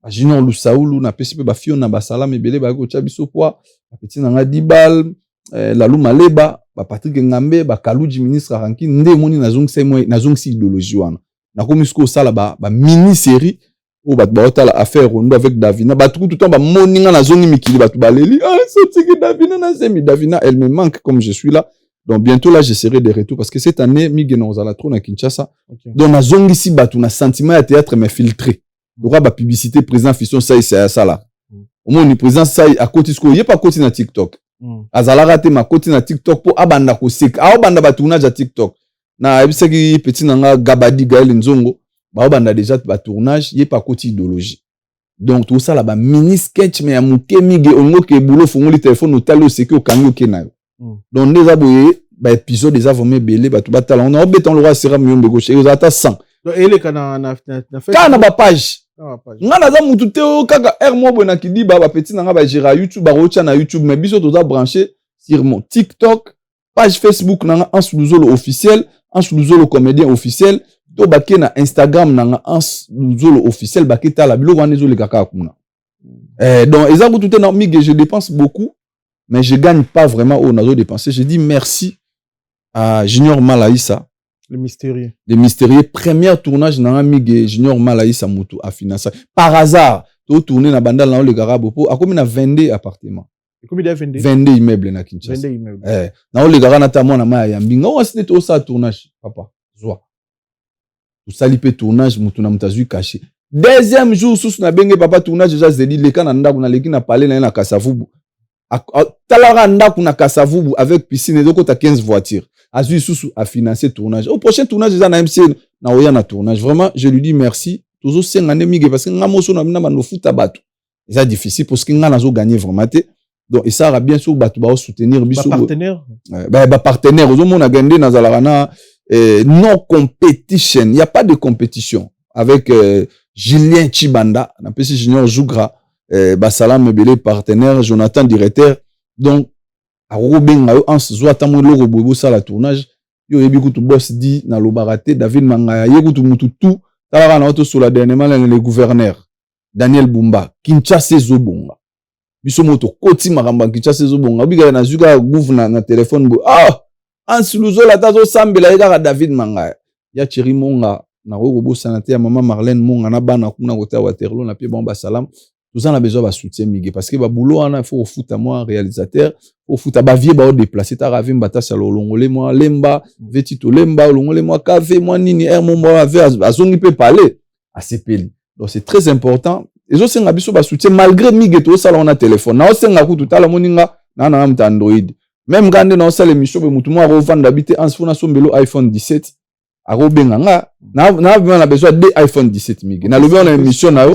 ba Junior Lusaulu na pesi pe ba fio na ba sala mebele ba ko chabiso kwa ba petit na nga Dibal la Luma Leba ba Patrick Ngambe ba Kaluji ministre ranki nde moni na zongi si idéologie wana na komi sko sala ba mini série o ba otala affaire rondo avec Davina ba tout temps ba moninga na zongi mikili ba baleli sotiki Davina na semi Davina elle me manque comme je suis là donc bientôt là je serai de retour parce que cette année migeno zala trop na Kinshasa donc na zongi si batu na sentiment ya théâtre mais filtré donc ba publicité président Fiston ça c'est ça là au moins ni président ça à côté sko yé pas côté na TikTok azala raté ma côté na TikTok pour abanda ko sek abanda batu na ja TikTok na ebisaki petit nanga Gabadi Gaël Nzongo ba banda déjà ba tournage yé pas côté idéologie Donc tout ça là-bas mini sketch mais amuke mige ongo ke boulot fongoli téléphone otali oseki okangi okena. Donc déjà boye ba épisode déjà vraiment belé ba tout batala on a beton le roi sera mieux gauche et ata 100. Donc ele kana na fait kana ba page. Nga na za mutu te o kaka r mo bona kidi ba petit nga ba gera YouTube ba rocha na YouTube mais biso toza branché sur mon TikTok, page Facebook nanga Ans Luzolo officiel, Ans Luzolo comédien officiel, to baké na Instagram nanga Ans Luzolo officiel baké ta la bilo wana ezole kaka kuna. Donc ezako tout na mige je dépense beaucoup mais je gagne pas vraiment au nazo dépenser. Je dis merci à Junior Malaïssa. Le mystérieux. Le mystérieux. Premier tournage dans un mige Junior Malaïssa Moutou à financer. Par hasard, tu tourné dans Bandal dans le Garabo pour à combien 22 appartements. Et combien de 22 immeubles na Kinshasa. 22 immeubles. Dans le Garana notamment na Maya Yambinga. On c'était tout ça tournage papa. Zoa. Tout ça lipé tournage Moutou na mutazu caché. Deuxième jour sous na benge papa tournage déjà zeli le kana nda kuna leki na parler na Kasavubu. Talara nda kuna Kasavubu avec piscine et donc tu as 15 voitures. Azui Soussou a financé le tournage. Au prochain tournage, ils ont MC na oya na tournage. Vraiment, je lui dis merci. Toujours 5 années mige parce que nga moso na mina no foot abatu. C'est difficile parce que nga nazo gagner vraiment. Donc et ça va bien sûr batu ba soutenir biso. Partenaire. Ba partenaire. Ozo mona gande na zalarana non competition. Il y a pas de compétition avec Julien Chibanda, na PC Junior Jougra, Salam Mebele partenaire, Jonathan directeur. Donc a Robin Ans Zoata mo logo bobo ça la tournage yo yebi kutu boss di na lobarate David Mangaya yekutu mutu tout tala na auto sur la dernièrement le gouverneur Daniel Bumba Kinshasa Zobonga biso moto koti maramba Kinshasa Zobonga biga na zuka gouverneur na téléphone bo Ans Luzola tazo sambela yeka David Mangaya ya Thierry Monga na robo sanate ya maman Marlène Monga na bana kuna kota Waterloo na pie bomba salam. Tout ça on a besoin de soutien migué parce que ba boulot on a faut foot à moi réalisateur au foot à ba vie ba déplacer ta ravim bata salo longole moi lemba vetito lemba longole moi café moi nini er mon moi azongi peut parler à CPL. Donc c'est très important et je senga biso ba soutien malgré migué to sala on a téléphone na senga ku tout à la moninga na mta Android même quand na sala émission be mutu moi revendre habiter en fona sombelo iPhone 17 a robenga na besoin de iPhone 17 migué na lobi on a émission na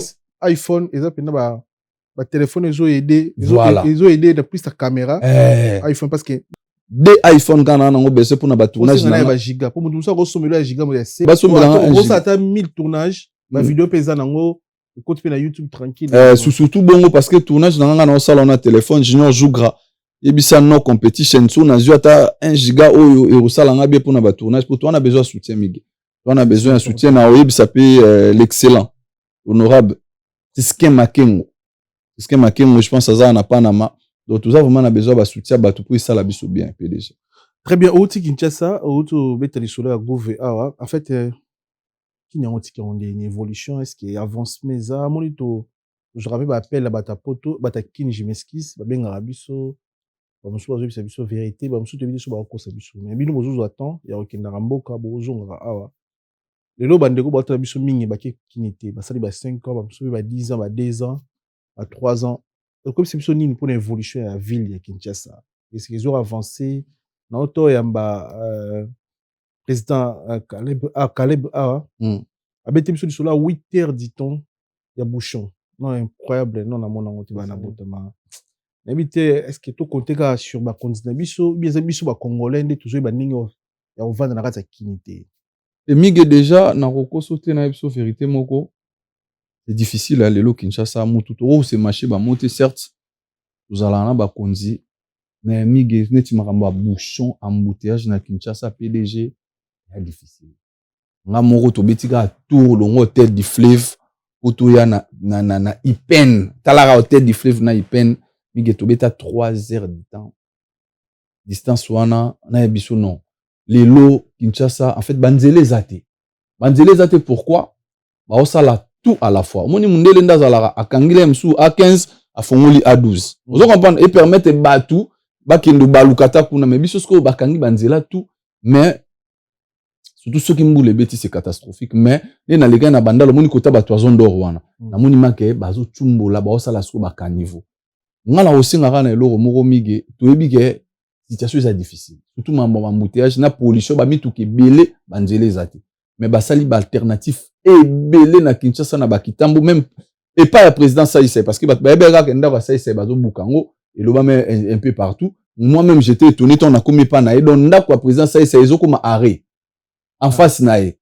iPhone ils ont pris ba téléphone ils ont aidé voilà. Ils ont aidé de plus ta caméra iPhone parce que des iPhone quand on a besoin pour na ba tournage na ba giga pour mutu ça ko somelo ya giga mo ya ba somelo on ça ta 1000 tournages ma vidéo pesa nango côté na YouTube tranquille surtout bongo parce que tournage na sala on a téléphone Junior Jougra et bisa no competition so na zuata 1 giga oyo et sala nga bien pour na ba tournage pour toi on a besoin de soutien migi on a besoin de soutien na oyo bisa pe l'excellent honorable Tiske Makengo, je pense à ça na Panama. Donc tout ça vraiment on a besoin de soutien batu pour ça la biso bien PDG. Très bien, outi Kinshasa, outi betali solo ya gouve awa. En fait qui n'a outi qui ont une évolution, est-ce qu'il avance mais ça monito je rappelle appel la bata poto, bata kin je m'excuse, ba benga biso. Ba musu bazo bisa biso vérité, ba musu te biso ba ko sa biso. Mais bino bozo attend, ya okenda mboka bozo ngara awa. Les lots bandeko ba tala biso mingi ba kinité ba sali ba 5 ans ba biso ba 10 ans ba 2 ans ba 3 ans donc comme c'est biso nini pour l'évolution ya ville ya Kinshasa est-ce qu'ils ont avancé na auto ya mba président Caleb abete biso sur la 8h dit-on ya bouchon non incroyable non na mona ngoti bana botama nabite est-ce que to compter sur ba continent biso bien biso ba congolais ndé toujours ba ningi ya ovanda na kati ya kinité. Et mige déjà na roko sauter na ipso vérité moko c'est difficile à lelo Kinshasa mutu to c'est marché ba monter certes nous allons ba konzi mais mige neti makamba bouchon embouteillage na Kinshasa PDG c'est difficile nga moko to betika tour longo tête du fleuve auto ya na Ipen talara tête du fleuve na Ipen mige to beta 3 heures de temps distance wana na biso non les lots Kinshasa en fait banzele zate pourquoi ba osala tout à la fois moni mundele ndazala akangile msu A15 afongoli A12 vous comprendre et permettre batu bakendo balukata kuna mais biso sko bakangi banzela tout mais surtout ceux qui mboule beti c'est catastrophique mais na lega na bandalo moni kota ba toison d'or wana na moni make bazo tumbola ba osala sko bakanivo ngala osinga kana eloko moko mige toyebi ke situation est difficile surtout mambo embouteillage na pollution ba mituki belé banzele zate mais basali ba alternatif et belé na Kinshasa na ba kitambo même et pas le président Saïsé parce que Baébéra Kendaka Saïsé Bazo Bukango et l'Oba met un peu partout. Moi-même j'étais étonné ton a commis pas naé donc ndako le président Saïsé Ezo comme arrêt en face naé.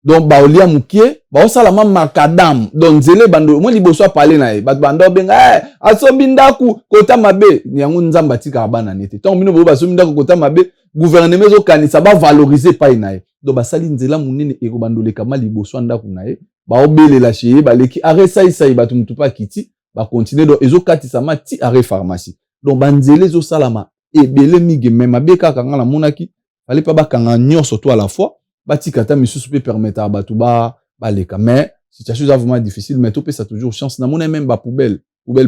Donc baolia mukie ba osala ma makadam donc zele bando moi liboso parler naé ba bando benga asombi ndaku kota mabe nyango nzamba tika bana nete tant bino bo basombi ndaku kota mabe gouvernement zo kanisa ba valoriser pa naé donc ba sali nzela munene e ko bando le kama liboso ndaku naé ba obelela cheye ba leki arrêt Saïsé ba tumutu pa kiti ba continuer donc ezo katisa ma ti arrêt pharmacie donc banzele zo salama e bele mige même abeka kanga la monaki fallait pas ba kanga nyor surtout à la fois bati kata misusu peut permettre à batuba baleka mais situation est vraiment difficile mais tout peut ça toujours chance na mona même ba poubelle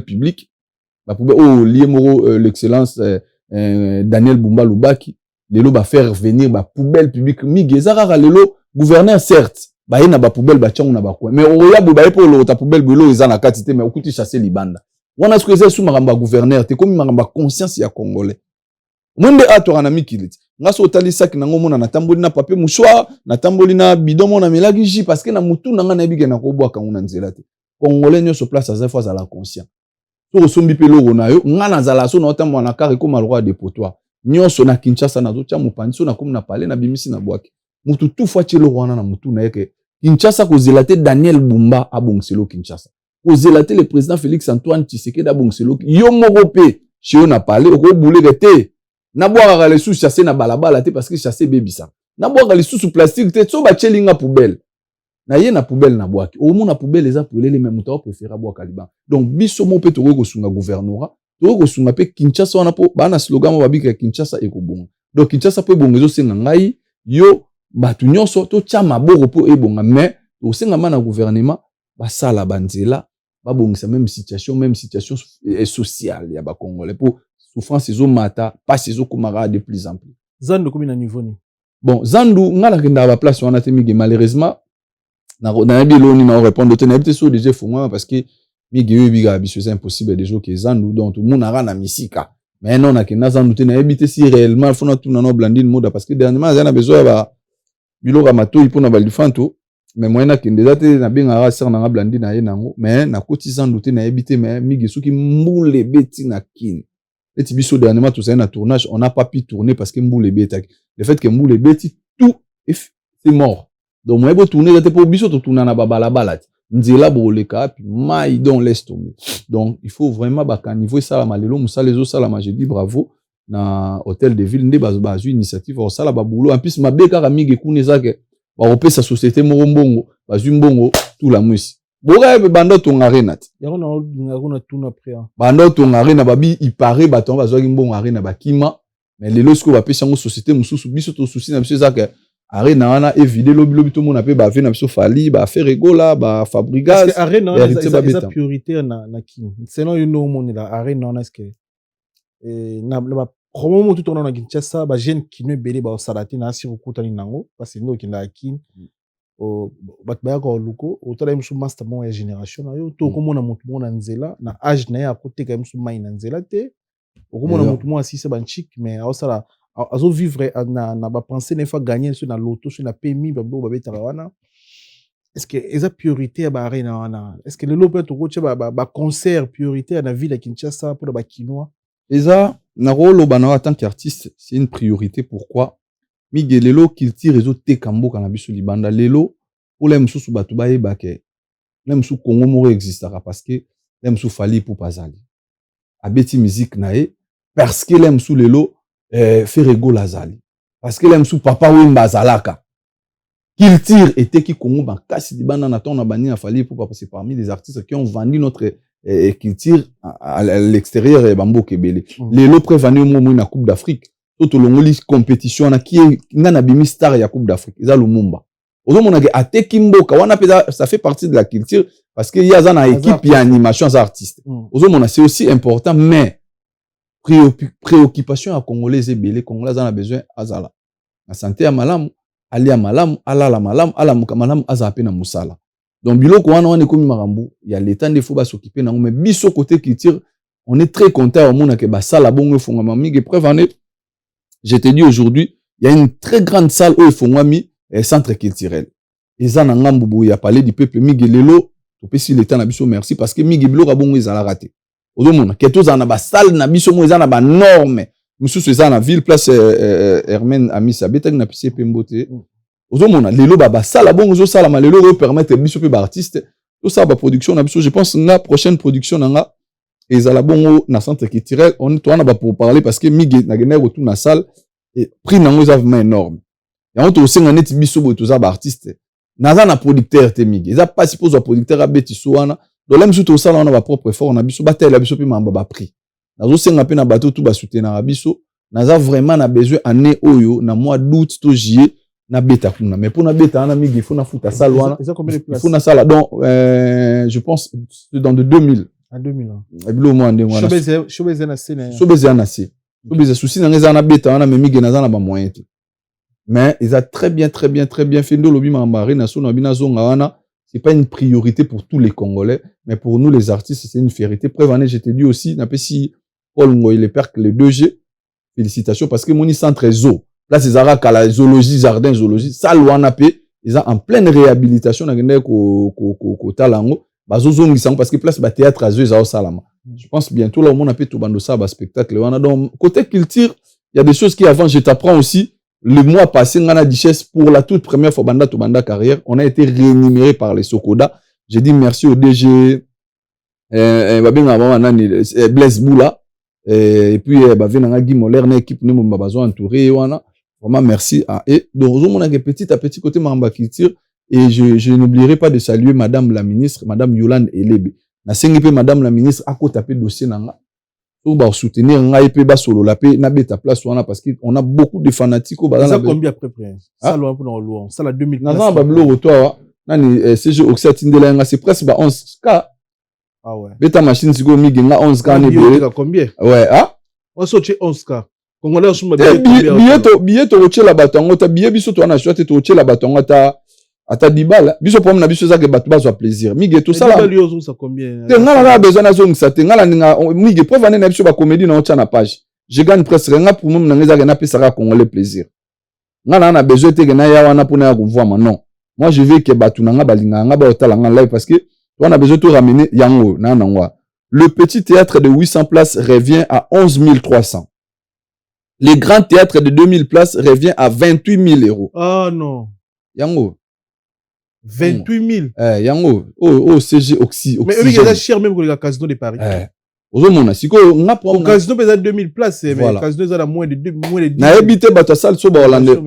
publique ba poubelle oh lié moro l'excellence Daniel Bumba Lubaki lelo ba faire venir ba poubelle publique migezara lelo gouverneur certes ba yena ba poubelle ba tchangu na ba coin mais oya bo ba pour le ta poubelle belo ezana katité mais okuti chasser libanda wana ce que c'est sous maramba gouverneur te comme maramba conscience ya congolais monde atora na mikiliti ngaso otalisa kinango mona na tamboli na papier mouchoir na tamboli na bidon mona melagi ji parce que na mutu nanga na bige na ko bwa kangu na nzela te congolais nyo so place à fois à la conscient to sombi pe loro na yo ngana zala so na otambo na kare ko malroi de potoir nyo so na Kinshasa na zo tia mupandi so na comme na parler na bimisi na bwaki mutu tout fois ti loro wana na mutu na yeke Kinshasa ko zelate Daniel Bumba abongiselo Kinshasa ko zelate le président Félix Antoine Tshisekedi abongiselo yo moko pe chez na parler ko boulé te na boire les sous chasser na balabala te parce que chasser bébisa na boire les sous plastique te so ba chelinga poubelle na ye na poubelle na boaki au monde na poubelle les a pour les mêmes mutao préférer boire kaliban donc biso mo pe to ko sunga gouvernorat to ko sunga pe Kinshasa wana po bana slogan mo babika Kinshasa ekobonga donc Kinshasa pe bongezo senga ngai yo batu nyonso to tia maboko po ebonga mais to senga mana gouvernement ba sala banzela ba bongisa même situation sociale ya ba congolais po souffrance ezo mata pas ezo komara de plus en plus Zandu komi na niveau ni bon Zandu ngala kenda ba place wana te mige malheureusement na bi loni na répondre te na bi so déjà fuma parce que mige biga biso c'est impossible déjà que Zandu donc tout le monde ara na misika mais non na kenda Zandu te na habiter si réellement fona tout na no blandine moda parce que dernièrement on a besoin ba biloko mato ipona ba lifanto mais moi na kende date na binga ara ser na blandine na ye nango mais na koti Zandu te na habiter mais mige soki mbule beti na kin. Et biso dernièrement tout ça na tournage on n'a pas pu tourner parce que Mboule Beti le fait que Mboule Beti tout c'est mort donc moi beau tourner c'était pour biso to tourner na balabala nzela boleka puis mai don laisse tomber donc il faut vraiment ba niveau ça la lelo musala les ça la je dis bravo na hôtel de ville nde ba initiative au sala ba boulot en plus mabeka ramige kuneza ke ba opesa société mbongo ba mbongo tout la mwisi boga be bando tonga renat yako na tuna après bando tonga rena babi il paraît baton bazwaki mbongo arena bakima mais lelo siko ba pesa ngo société mususu biso to souci na biso zaka arena wana éviter lobi to mona pe ba ve na biso fali ba faire rigola ba fabrigas parce que arena est prioritaire na ki sinon you know mon la arena on est que na ba promo tout on a Kinshasa ba jeune qui ne belé ba salati na si okutani nango parce que ndo kinda kin bat ba ko luko otala msu master mon génération na yo to komona mutu mona nzela na âge na ya côté ka msu mai na nzela te okomona mutu mo asise banchik mais osala azo vivre na ba penser ne fa gagner sur na loto sur na PMI ba bo ba betara wana est-ce que eza priorité ba arena wana est-ce que le lope to ko ba concert prioritaire na ville ya Kinshasa pour ba kinois eza na rolo bana en tant qu'artiste c'est une priorité pourquoi Miguelelo qu'il tire réseau te kambo kana biso libanda lelo pour les msusu batu ba yeba ke les msusu Congo moro existera parce que les msusu fali pour pasali abeti musique nae parce que les msusu lelo ferego lazali parce que les msusu papa wimba zalaka qu'il tire était qui Congo ba kasi libanda na ton na bani na fali pour parce que parmi les artistes qui ont vendu notre qu'il tire à l'extérieur et bambo kebele lelo prévenu mo na Coupe d'Afrique tout longoli compétition na qui ngana bimi star ya Coupe d'Afrique eza Lumumba ozomona ke ateki mboka wana peza ça fait partie de la culture parce que y a za na équipe ya animation za artiste ozomona c'est aussi important mais préoccupation à congolais ebele congolais za na besoin azala na santé ya malamu ali ya malamu alala malamu ala malamu aza pe na musala donc biloko wana wana komi marambu ya l'état ndefo ba s'occuper na mais biso côté culture on est très content au monde que ba sala bongo fonga mamige preuve en est. Je te dis aujourd'hui, il y a une très grande salle où ils font un centre culturel. Et ça, il y a parlé du peuple Miguelelo, topesi l'état na biso merci parce que mingi biloko abongo ezala raté ozomona ke tozala na basale na biso mo eza na banorme mosusu eza na ville place Hermène Amisa abetaki na pisi epe mbote ozomona lelo basala bongo ozosalama lelo oyo permettre biso mpe baartiste tosala baproduction na biso je pense na prochaine production na nga ezala bongo na centre culturel on toana ba pour parler parce que mingi nagenda retour na salle et prix nango eza vraiment énorme yango tosenga neti biso boye toza baartiste naza na producteur te mingi eza pas suppose producteur abeti so wana donc là biso tosala wana ba propre effort na biso batela biso pe mamba ba prix nazosenga pe na bato tout ba soutenir biso naza vraiment na besoin année oyo na mois d'août to juillet na beta kuna mais pour na beta na mingi il faut na futa salle wana il faut na salle donc je pense dans de 2000 en 2000 ans ebilo mo ande wana showbiz na scène showbiz na scène showbiz souci na ngeza na beta wana mais mingi naza na ba moyen te mais ils a très bien fait ndo lobi mambari na so na bina zonga wana c'est pas une priorité pour tous les Congolais mais pour nous les artistes c'est une fierté preuve année je t'ai dit aussi na pesi Paul Ngoy le père les 2G félicitations parce que moni centre zoo là c'est zara kala zoologie jardin zoologie ça wana pe ils ont en pleine réhabilitation na ngende ko talango bazozongisa parce que place ba théâtre azou za salama je pense bientôt là au monde peut tout bando ça ba spectacle wana donc côté culture il y a des choses qui avant je t'apprends aussi. Le mois passé, on a la Duchesse pour la toute première fois banda to banda carrière. On a été rémunéré par les Sokoda. J'ai dit merci au DG Blaise Boula et puis Guy Moller, une équipe nous m'a besoin entouré wana. Vraiment merci à et donc on a petit à petit côté Mamba Culture et je n'oublierai pas de saluer madame la ministre, madame Yolande Elebe. Na sengipe madame la ministre à côté tapé dossier nanga. Pour soutenir ngai pe ba solo la pe na beta place wana parce que on a beaucoup de fanatiques au bazar. Ça combien après près ça loin pour louer ça la 2000 na na ba bloro toi nani CG Oxatindela nga c'est presque ba 11k ah ouais beta machine siko mi genga 11k ne be combien ouais ah on sorti 11k congolais on suma billet to ochela batongo ta billet biso to na choite to ochela batongo ta ata dibala biso pom na biso za ke bato bazwa plaisir mige tout ça là ça combien te ngala na besoin na zong ça te ngala ninga mige preuve na biso ba comédie na ocha na page je gagne presque nga pour même na ngeza ke na pesa ka congolais plaisir ngala na besoin te ke na ya wana pour na voir non moi je veux que bato na nga balinga nga ba otala nga live parce que on a besoin de ramener yango na nangwa le petit théâtre de 800 places revient à 11 300 le grand théâtre de 2000 places revient à 28 000 euros ah non yango 28 000. Yango, CG Oxy. Mais oui, il y a cher même que le casino de Paris. Ozomona, siko nga pour le casino pesa 2000 places, mais le casino ça a moins de 10. Na habité bato salle so ba hollandais.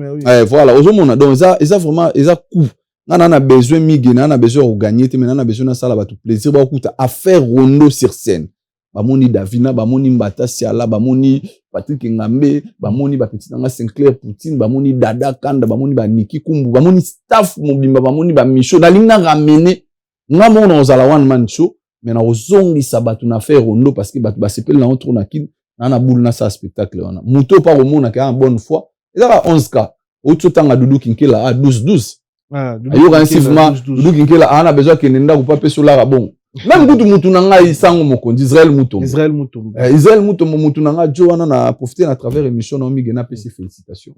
Voilà, ozomona donc ça vraiment ça coup. Nana na besoin migi, nana besoin de gagner, mais nana besoin na sala bato plaisir ba kuta à faire rondo sur scène. Bamoni Davina, bamoni Mbata Siala, bamoni Patrick Ngambe, bamoni ba petit nanga Sinclair Poutine, bamoni Dada Kanda, bamoni ba Niki Kumbu, bamoni staff mobimba, bamoni ba Micho. Na linga ramener nga mona ozala one man show, mais na ozongi sabatu na faire rondo parce que batu ba sepel na ontro na kin na boule na sa spectacle wana. Muto pa romona ka en bonne foi. Ezaka 11k. Oto tanga Dudu Kinkela a 12. Ah, Dudu Kinkela ana besoin que nenda ko pa peso la bon. Même kutu mutu nanga isango mokonzi Israël Mutombo. Israël Mutombo mutu nanga Joana na profiter à travers émission na migena PC félicitations.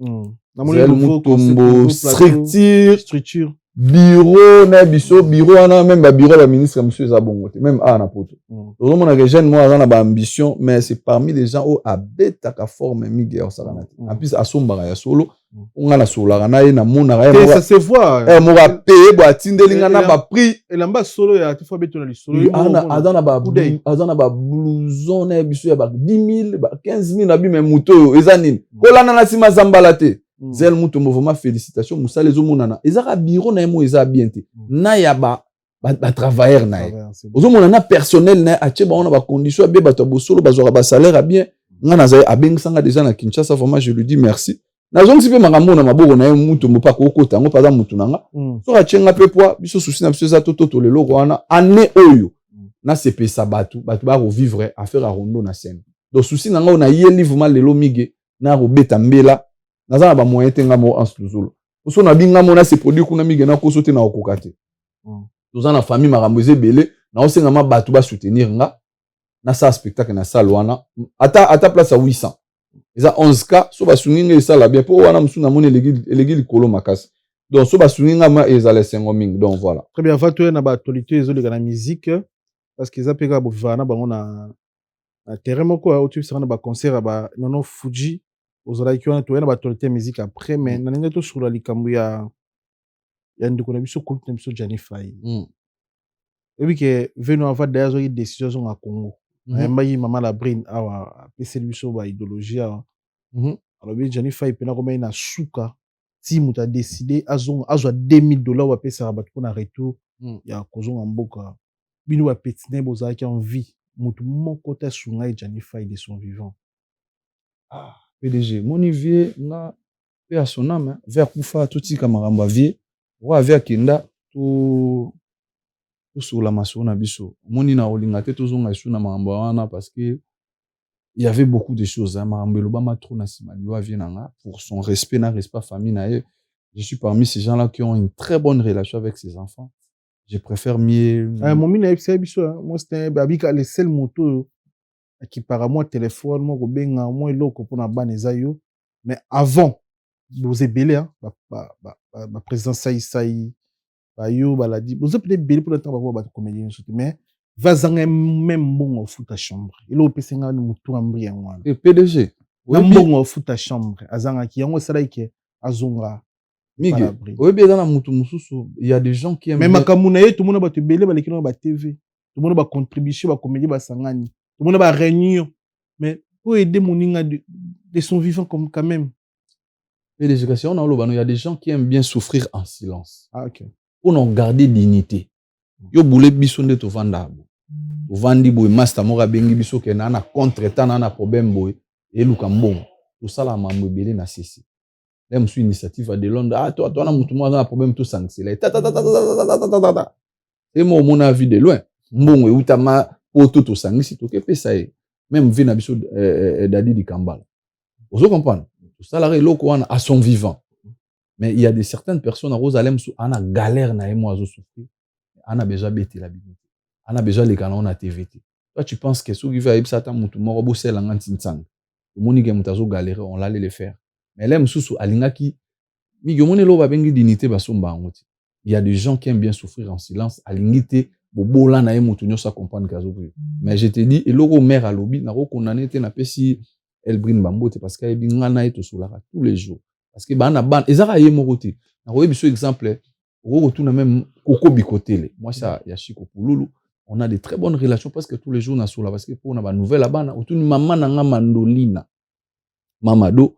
Israël Mutombo structure bureau na biso bureau ana même ba bureau la ministre monsieur Zabongote même na poto. Tout le monde a jeune moi na ba ambition mais c'est parmi les gens au abeta ka forme migé au salana. En plus asombara ya solo on a la sola na ye na mona ya ça se voit mo va payer bo atindelinga na ba prix et lamba solo ya te fois beto na solo adana ba blouson na biso ya ba 10 000 ba 15 000 na bi même moto ezanini kolana na sima zambala te Zel Mutombo vraiment félicitations Moussa les omonana ezaka bureau na mo eza bien te na ya ba travailleur na ye ozomona na personnel na ache ba ona ba condition bien ba to bosolo bazora ba salaire bien ngana za abengisanga déjà na Kinshasa vraiment je lui dis merci na zongi sipe makambo na maboko na ye Mutombo pa ko kota ngo paza mutu nanga so achenga pe poa biso souci na biso za toto lelo wana année oyo na sepesa batu ba revivre affaire a rondo na scène donc souci nanga na ye livre lelo mige na robeta mbela naza ba moyen tenga mo en suzulu so na binga mo na se produit kuna mige na ko sote na okokate toza na famille makambo ezebele na osenga ma batu ba soutenir nga na sa spectacle na salle wana ata place à 800 eza 11k so ba suninga sala bien po wana musuna moni elegi likolo makasi donc so basunginga ma ezala sengo mingi donc voilà très bien avant toi na ba actualité ezoleka na musique parce que zapeka bovana bango na terrain moko au tu sera na ba concert ba nono Fuji ozala ki wana to na ba actualité musique après mais na ninga to sur la likambu ya ndiko na biso kulte na biso Janifai et puis que venu avoir d'ailleurs une décision à Congo ayamba mama la Brine awa pese biso ba idéologie alors bien Janifai pena comme na suka si muta décidé azwa $2000 wa pesa ba pour na retour ya kozonga mboka bino ba petine bozala ki en vie mutu moko ta sunga Janifai de son vivant PDG moni vie nga pe à son âme vers kufa tuti kamaramba vie wa vers kinda to sur la maso na biso moni na olinga te tozonga isu na maramba wana parce que il y avait beaucoup de choses maramba lobama trop na simali wa vie nanga pour son respect na respect famille na ye je suis parmi ces gens là qui ont une très bonne relation avec ses enfants je préfère mieux mon mina epsa biso moi c'était babika le seul moto qui par moi téléphone moi ko benga moi eloko pona bana zayo mais avant vous ebele ba président sai bayo baladi vous avez peut-être belé pour le temps ba comédien mais vazanga même bon futa chambre ilo pesenga no mutu ambri yango et PDG na mbongo futa chambre azanga ki yango sala ke azonga migi oui bien dans la mutu mususu il y a des gens qui aiment même makamuna ye tout monde ba te belé ba lekino ba TV tout monde ba contribution ba comédie ba sangani tout monde ba réunion mais pour aider moninga de son vivant comme quand même l'éducation on a il y a des gens qui aiment bien souffrir en silence OK pour nous garder dignité yo boule biso nde to vanda bo to vandi boy master moko bengi biso ke na contre temps na problème boy et luka mbongo to sala mambo belé na ceci même sous initiative de Londres ah toi na mutu mo na problème to sanctionner et moi mon avis de loin mbongo e utama poto to sangisi to ke pesa e même vie na biso dadi di Kambala vous comprenez to sala loko wana à son vivant mais il y a des certaines personnes à Rosalem sous ana galère na emo azo souffrir ana déjà bêté la Bible ana déjà les canons na TVT toi tu penses que sous qui va ibsa ta mutu moko bo sela ngantsi ntsang moni ke mutazo galérer on allait le faire mais là msusu alingaki mi yomone lo ba bengi dignité basomba ngoti il y a des gens qui aiment bien souffrir en silence alingité bobola na mutu nyosa comprendre kazo mais je te dis eloko mère à lobby na ko condamner te na pesi Elbrine Bambote parce qu'elle bingana et to solara tous les jours parce que bana ban ezaka ye mokoti na ko biso exemple retourne même Koko Bikotele moi ça ya Chiko Pululu on a de très bonnes relations parce que tous les jours na sola parce que pour na ba nouvelle bana autour maman na nga Mandolina Mamado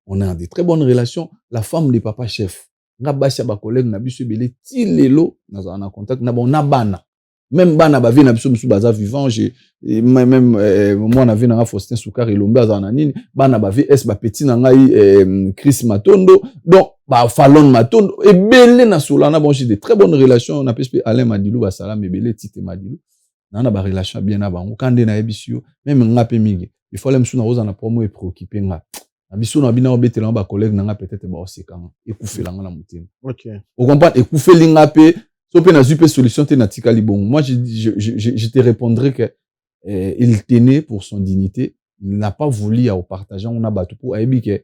on a de très bonnes relations la femme de papa chef nga basi ba collègue na biso belé ti lelo na contact na bon na bana même bana ba vie na biso musu baza vivant j'ai même moi na vie na Faustin Soukar Elombe azana nini bana ba vie ba petit na ngai Chris Matondo donc ba Fallon Matondo et belé na solana bon j'ai de très bonnes relations on a PSP Alain Madilou ba salam et belé Tite Madilou na ba relation bien na bango kande na ebisio même nga pe mingi il faut les musu na roza na promo et préoccupé nga na biso na bina obetela ba collègue na nga peut-être ba osekanga ekufela nga na mutima OK on comprend ekufeli nga pe so pe na zupe solution te na tikali bon moi je te répondrai que il tenait pour son dignité il n'a pas voulu à partager on a battu pour aibi que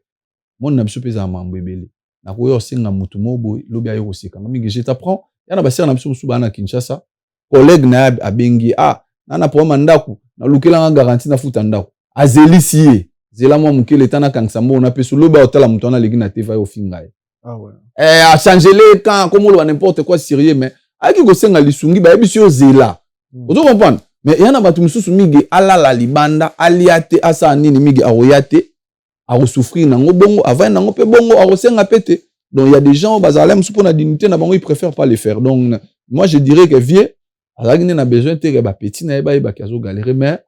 mon na biso pesa mambo ebele na ko yo singa mutu mobo lobi ayo osekanga mingi je t'apprends yana basira na biso musu bana Kinshasa collègue na abengi na problème ndako na lukela nga garantie na futa ndako azelisie zela moi mukele tana kansambo on a peso loba otala mutu na legi na TV au fingaye ah ouais a changé les quand comme on n'importe quoi sérieux mais aki ko senga lisungi ba ebisio zela vous comprenez mais yana batu mususu migi ala la libanda aliate asa nini migi aroyate a souffrir nango bongo avant nango pe bongo a senga pété donc il y a des gens bazalem sous pour la dignité na bango ils préfèrent pas les faire donc moi je dirais que vieux alagine na besoin te ba petit na ba kazo galérer mais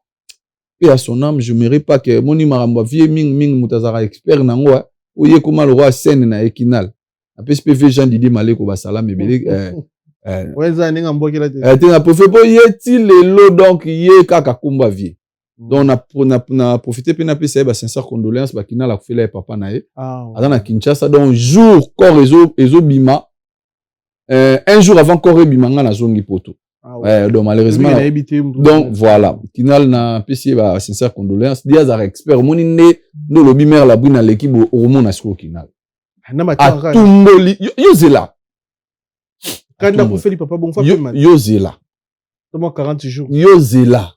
et à son âme je mérite pas que moni maramba vieux ming mutazara expert nango oye comment le roi scène na Ekinal a PSPV Jean Didier Maleko basala mebele ouais ça ninga mbokela te te na profiter po yeti lelo donc ye kaka kumba vie donc na profiter pe na pesa ba sincère condoléances ba Kinal a fait papa na ye azana Kinshasa donc jour corps ezo bima un jour avant corps bimanga na zongi poto donc malheureusement donc voilà Kinal na pesa ba sincère condoléances dia za expert moni ne no lobi mère la brina l'équipe au monde na Kinal Na matanga. Atumboli yo zela. Kanda kufeli papa bon fa yo zela. Toma 40 jours. Yo zela.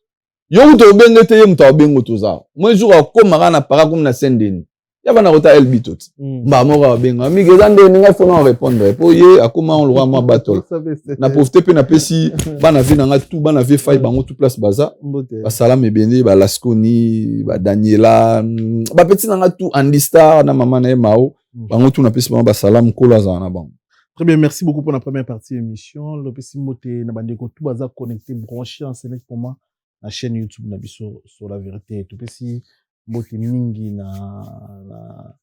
Yo to bengete ye mta bengo toza. Moi jour akoma na para comme na sendeni. Ya bana kota el bitot. Ba mora benga. Mi gezande ninga fona répondre. Po ye akoma on loi ma battle. Na profiter pe na pesi bana vi nanga tout bana vi fay bango tout place baza. Ba salam ebene ba Lasconi, ba Daniela, ba petit nanga tout Andistar na maman na mao. Bango tout na pesi ba salam kola za na bango. Très bien, merci beaucoup pour la première partie de l'émission. Le petit moté na bandeko tout baza connecté branché en scène pour moi la chaîne YouTube na biso sur la vérité. Tout petit moté mingi na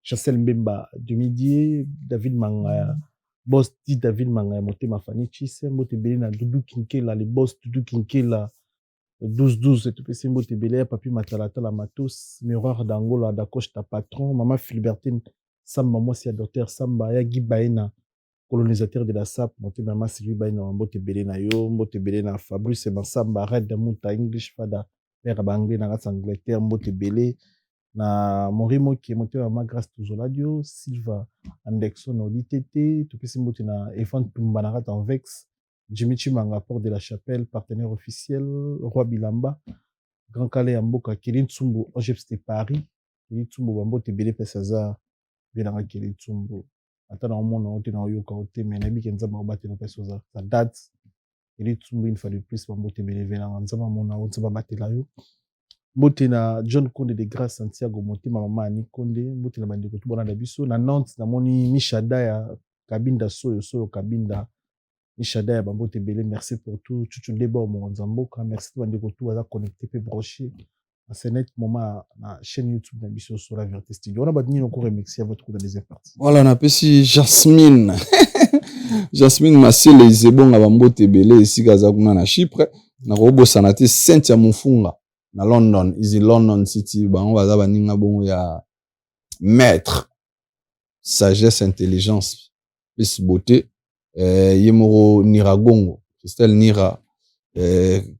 Chassel Mbemba de midi David Manga boss dit David Manga moté ma famille Chise moté belé na Doudou Kinkela les boss Doudou Kinkela 12 tout petit moté belé papi Matalata la Matos miroir d'Angola d'acoche ta patron maman Philbertine Samba moi si docteur Samba ya Gibaina colonisateur de la SAP, monté maman Sylvie Baina, mbote belé na yo, mbote belé na Fabrice Mansamba, Red de Mouta English Fada, père Banglé na Ras Angleterre, mbote belé na Morimo qui est monté maman grâce Tuzoladio, Silva Andexon ODTT, tout petit mbote na Efan Tumbanarat en Vex, Jimmy Chimanga Port de la Chapelle, partenaire officiel, Roi Bilamba, Grand Calais Amboka, Kéline Tsumbo, OGFST Paris, Kéline Tsumbo, mbote belé Pesaza, Vénanga Kéline Tsumbo. Attends, au monde, on est dans le côté, mais n'abi qu'un zama battre nos personnes. Ça date. Il est tout une fois de plus pour monter bénévolant. On zama mon on zama battre là yo. Monter na John Konde de Grâce Santiago, monter ma maman Ani Konde, monter na bande ko tout bona biso na Nantes na moni Mishada ya Kabinda soyo Kabinda Mishada ya bambote belé. Merci pour tout. Tu débord mon nzamboka. Merci bande ko tout à connecter pe branché. C'est net moment na chaîne YouTube na biso sur la vérité studio. On a battu encore remixé à votre coup dans les parties. Voilà, on a pesi Jasmine. Jasmine Massé les ebon na bambote belé ici gazakuna na Chypre. Na robo sanate Cynthia Mufunga na London, is in London City. Ba on va baninga bon ya maître sagesse intelligence plus beauté yemoro Niragongo. Christelle Nira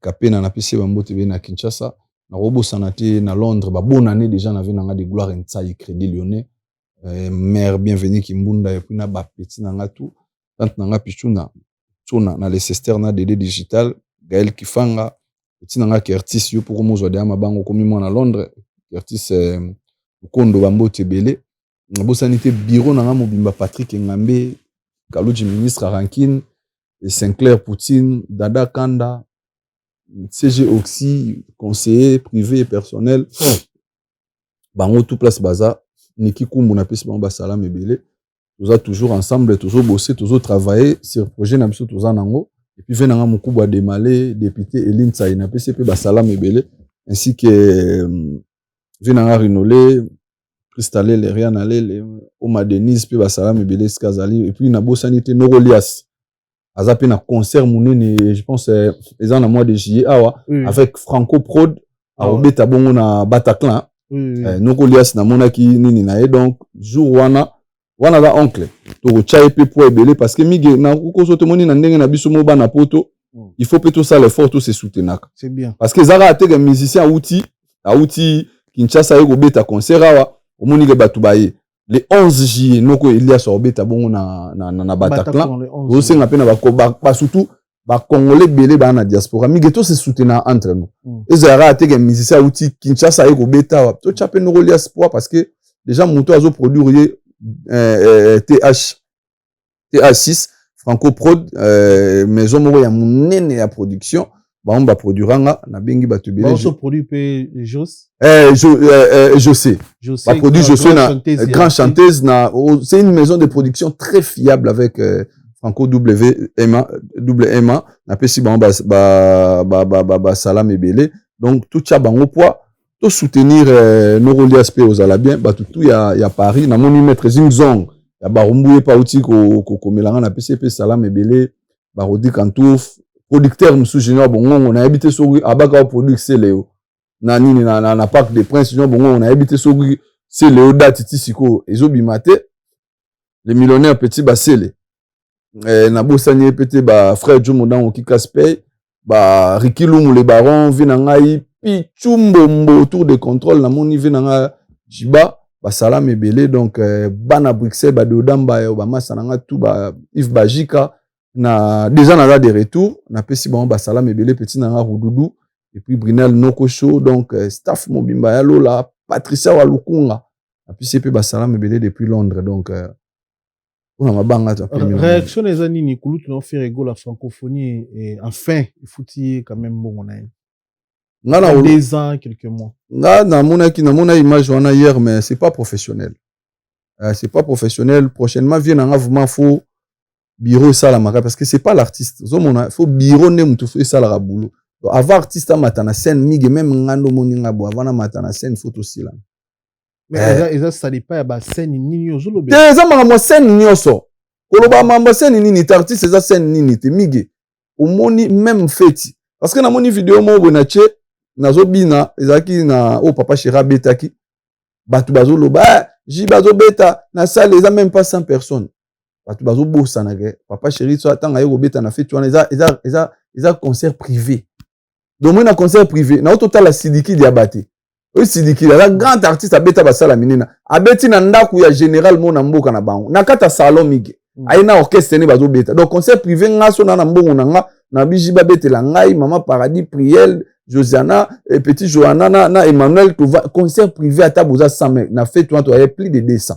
kapena na pesi bambote belé na Kinshasa. Na robo sanate na Londres ba bonne année déjà na venanga de gloire Ntsai Crédit Lyonnais mère bienvenue Kimbunda et puis na ba petit nanga tout tant nanga pichuna tuna na Leicester na DD digital Gaël Kifanga petit nanga Curtis yo pour mo zo de mabango komi mo na Londres Curtis kondo bambote belé na bo sanité bureau nanga mobimba Patrick Ngambe Kaluji ministre Rankin et Sinclair Poutine Dada Kanda CG Oxy, conseiller privé et personnel. Bango tout place baza. Niki Kumbu na pesi bamba salam ebele. Nous a toujours ensemble, toujours bossé, toujours travaillé sur projet na biso tous nango. Et puis venanga mukubwa de Malé, député Eline Tsai na pesi pe ba salam ebele ainsi que venanga Rinolé, Cristale le Rianale, le Oma Denise pe ba salam ebele skazali et puis na bosanité Norolias. Azapi na concert mounene je pense les ans na mois de juillet avec Franco Prod a obeta bongo na Bataclan noko lias na monaki nini na donc jour wana da oncle to chaye pe po ebele parce que mige na ko so te moni na ndenge na biso mo bana poto il faut plutôt ça l'effort to se soutenir c'est bien parce que zara atega musicien outi Kinshasa yego beta concert awa omoni ke batu baye le 11 juillet noko Elias obeta bongo na Bataclan aussi nga pena ba surtout ba congolais belé ba na diaspora migeto se soutenir entre nous ezara atega musicien outi Kinshasa yego beta to chape no Elias parce que déjà moto azo produire TH6 Franco Prod maison moko ya munene ya production ba on ba produiranga na bengi batu belé ba so produit pe Jos je sais ba produit je sais na grand chanteuse na c'est une maison de production très fiable avec Franco WMA na pesi ba salam ebele donc tout ça bango poa to soutenir Norolias pe ozala bien ba tout ya Paris na moni maître Zingzong ya barumbuye pa outi ko melanga na PCP salam ebele ba Rodi Kantouf producteur Msou Junior bongo na habité so abaka produire c'est Léo na nini na Parc des Princes bongo on a habité so c'est Léo Datiti siko ezobimate les millionnaires petit basele na bosanye pété ba frère Jomo dans qui Caspey ba Ricky Lumu le baron vinanga Pichumbombo autour de contrôle na moni vinanga Jiba basalam ebele donc bana Bruxelles ba Dodamba ba masananga tout ba Yves Bajika na déjà naza de retour na pesi bon basalam ebele petit nanga Rududu et puis Brunel Nokosho donc staff mobimba ya Lola Patricia Walukunga et puis c'est pe basalam ebele depuis Londres donc on a mabanga ta réaction les anini kulutu na faire ego la francophonie et enfin il faut quand même bon na ngana 2 ans quelques mois na mona image wana hier mais c'est pas professionnel c'est pas professionnel prochainement vient en vraiment faut bureau ça la maka parce que c'est pas l'artiste zomona faut bureau ne mutu faut ça la boulot avant artiste matana scène mige même ngando moninga bo avant matana scène faut aussi là mais ça dépend ya ba scène nini ozolobe ça ma scène nyoso koloba mamba scène nini artiste ça scène nini te mige omoni même feti parce que na moni vidéo mo bonache nazobina ezaki na o papa Chira betaki batu bazoloba ji bazobeta na salle eza même pas 100 personnes batu bazobosa na ke papa Chéri so atanga yeko beta na feti wana eza concert privé donc moi na concert privé na total la Sidiki Diabaté o Sidiki la grand artiste abeta basala minina abeti na ndaku ya général mo na mboka na bango na kata salon mige aina orchestre ne bazobeta donc concert privé ngaso na mbongo na nga na biji babetela ngai mama Paradis Priel Josiana et petit Johanna na Emmanuel concert privé à Taboza 100 mec na fait toi il y a plus de 200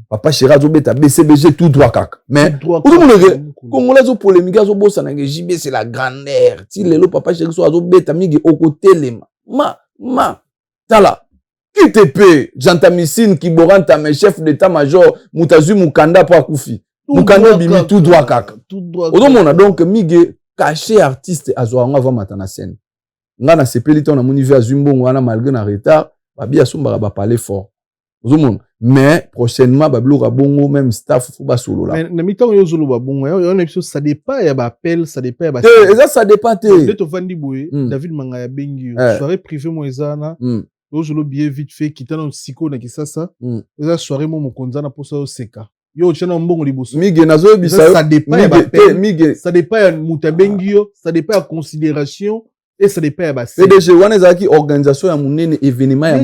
papa Chira zo beta BCBG tout droit kaka mais tout le monde congolais zo polémique zo bossa na JB c'est la grandeur ti lelo papa Chira zo beta migi au côté lema ma tala qui te paie Jantamisine qui boranta mes chef d'état-major Mutazu Mukanda pour akufi Mukanda bimi tout droit kaka au monde donc migi caché artiste azwanga va matana scène nga na sepeli ton na moni via Zumbongo wana malgré na retard ba bia somba ba parler fort ozomona mais prochainement ba bloka bongo même staff faut ba solo là mais na mitango yo zolo ba bongo yo na biso ça dépend ya ba appel ça dépend ya ba ça dépend te de to vandi boye David Mangaya bengi soirée privée mo ezana yo zolo bien vite fait kitana siko na kisasa eza soirée mo mokonzana pour ça seka yo chana mbongo liboso mige nazo bisa ça dépend ya ba appel ça dépend ya mutabengi yo ça dépend ya considération et ça dépend à bassin. PDG wana ezaki organisation ya munene événement ya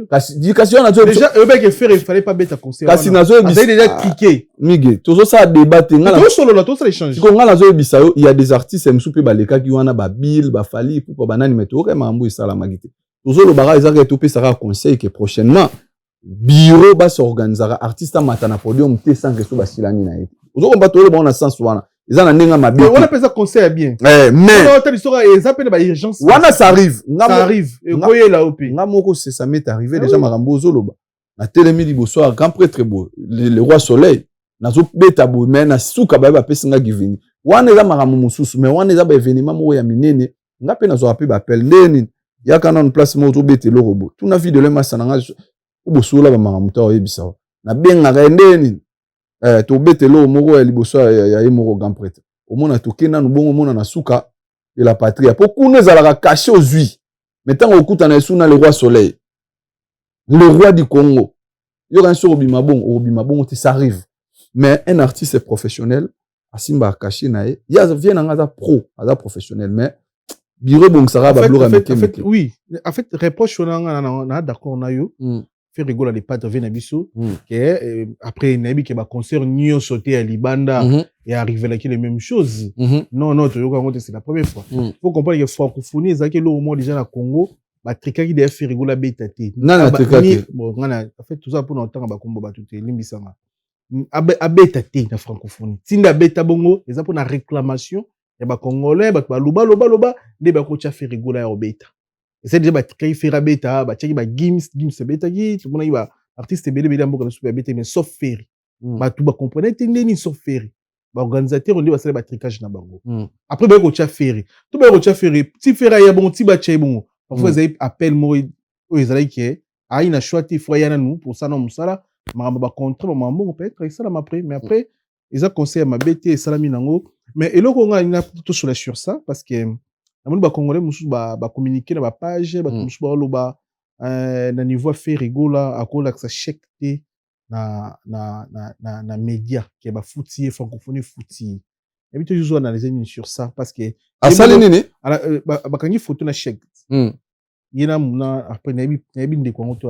kasi dikasi wana déjà ebe faire il fallait pas bête concert kasi nazo bisa déjà cliquer mige tozo ça débat ngala to solo là to ça échange ko ngala zo bisa il y a des artistes msupe baleka ki wana ba Bill ba Fali pour banani meto ka mambo isala magite tozo lo bara ezaka to pe sera conseil que prochainement bureau ba s'organisera artiste matana podium te sans que so basilani na ye ozo komba to le bon na sens wana ils en nenga mabe on appelle ça concert bien mais on telle histoire ils appellent ba urgence wana ça arrive et koye la op nga moko c'est ça m'est arrivé déjà marambo zoloba na telemi liboso à grand prêtre beau le roi soleil nazo beta bo mais na suka ba pesinga givini wana za marambo mususu mais wana za ba événement mo ya minene nga pe nazo appeler ba appel ndeni ya kana une place mo to bete le robot tout na vie de le masananga obosola ba marambo ta oyebisa na benga ga ndeni to betelo moko ya liboso ya moko grand prêtre omona tokena no bongo mona na suka de la patrie pour kuna zalaka caché aux huit maintenant okuta na suna le roi soleil le roi du Congo yo kan so obima bon ça arrive mais un artiste professionnel asimba caché na ye ya vient nga pro aza professionnel mais bureau bon ça va bloquer avec oui en fait reproche on a d'accord na yo fait rigoler les pattes vient biso que après nabi que ba concert nyo sauter à Libanda et arriver là qui les mêmes choses non to yoka ngote c'est la première fois faut comprendre que francophonie ezaki lo moins déjà na Congo ba trika qui des fait rigoler betati bon en fait tout ça pour longtemps ba kombo ba tout limbisanga abetati na francophonie tinda beta bongo eza pour na réclamation ya ba congolais ba loba nde ba ko tia fait rigoler ya obeta. C'est déjà qui fait rabeta ba tchaki ba gims beta gi tout monde ba artiste belé mboka na super beta mais sauf ferry ba tout ba comprenait tendeni sauf ferry ba organisateur on dit ba sala ba tricage na bango après ba ko tia ferry tout ba ko tia ferry petit ferry ya bon petit ba tchai bon parfois ils appellent moi o ezali ke ai na choisi fois yana nous pour ça non musala ba contrat ba mambo peut-être ça la après mais après ils a conseillé ma bete salami nango mais eloko nga ina tout sur ça parce que amoni ba congolais mususu ba communiquer na ba page ba mususu ba loba na niveau fait rigola akola que ça chèque na média qui ba fouti francophonie fouti et puis toujours analyser sur ça parce que asali nini ba kangi photo na chèque yena muna après nabi ndeko ngo to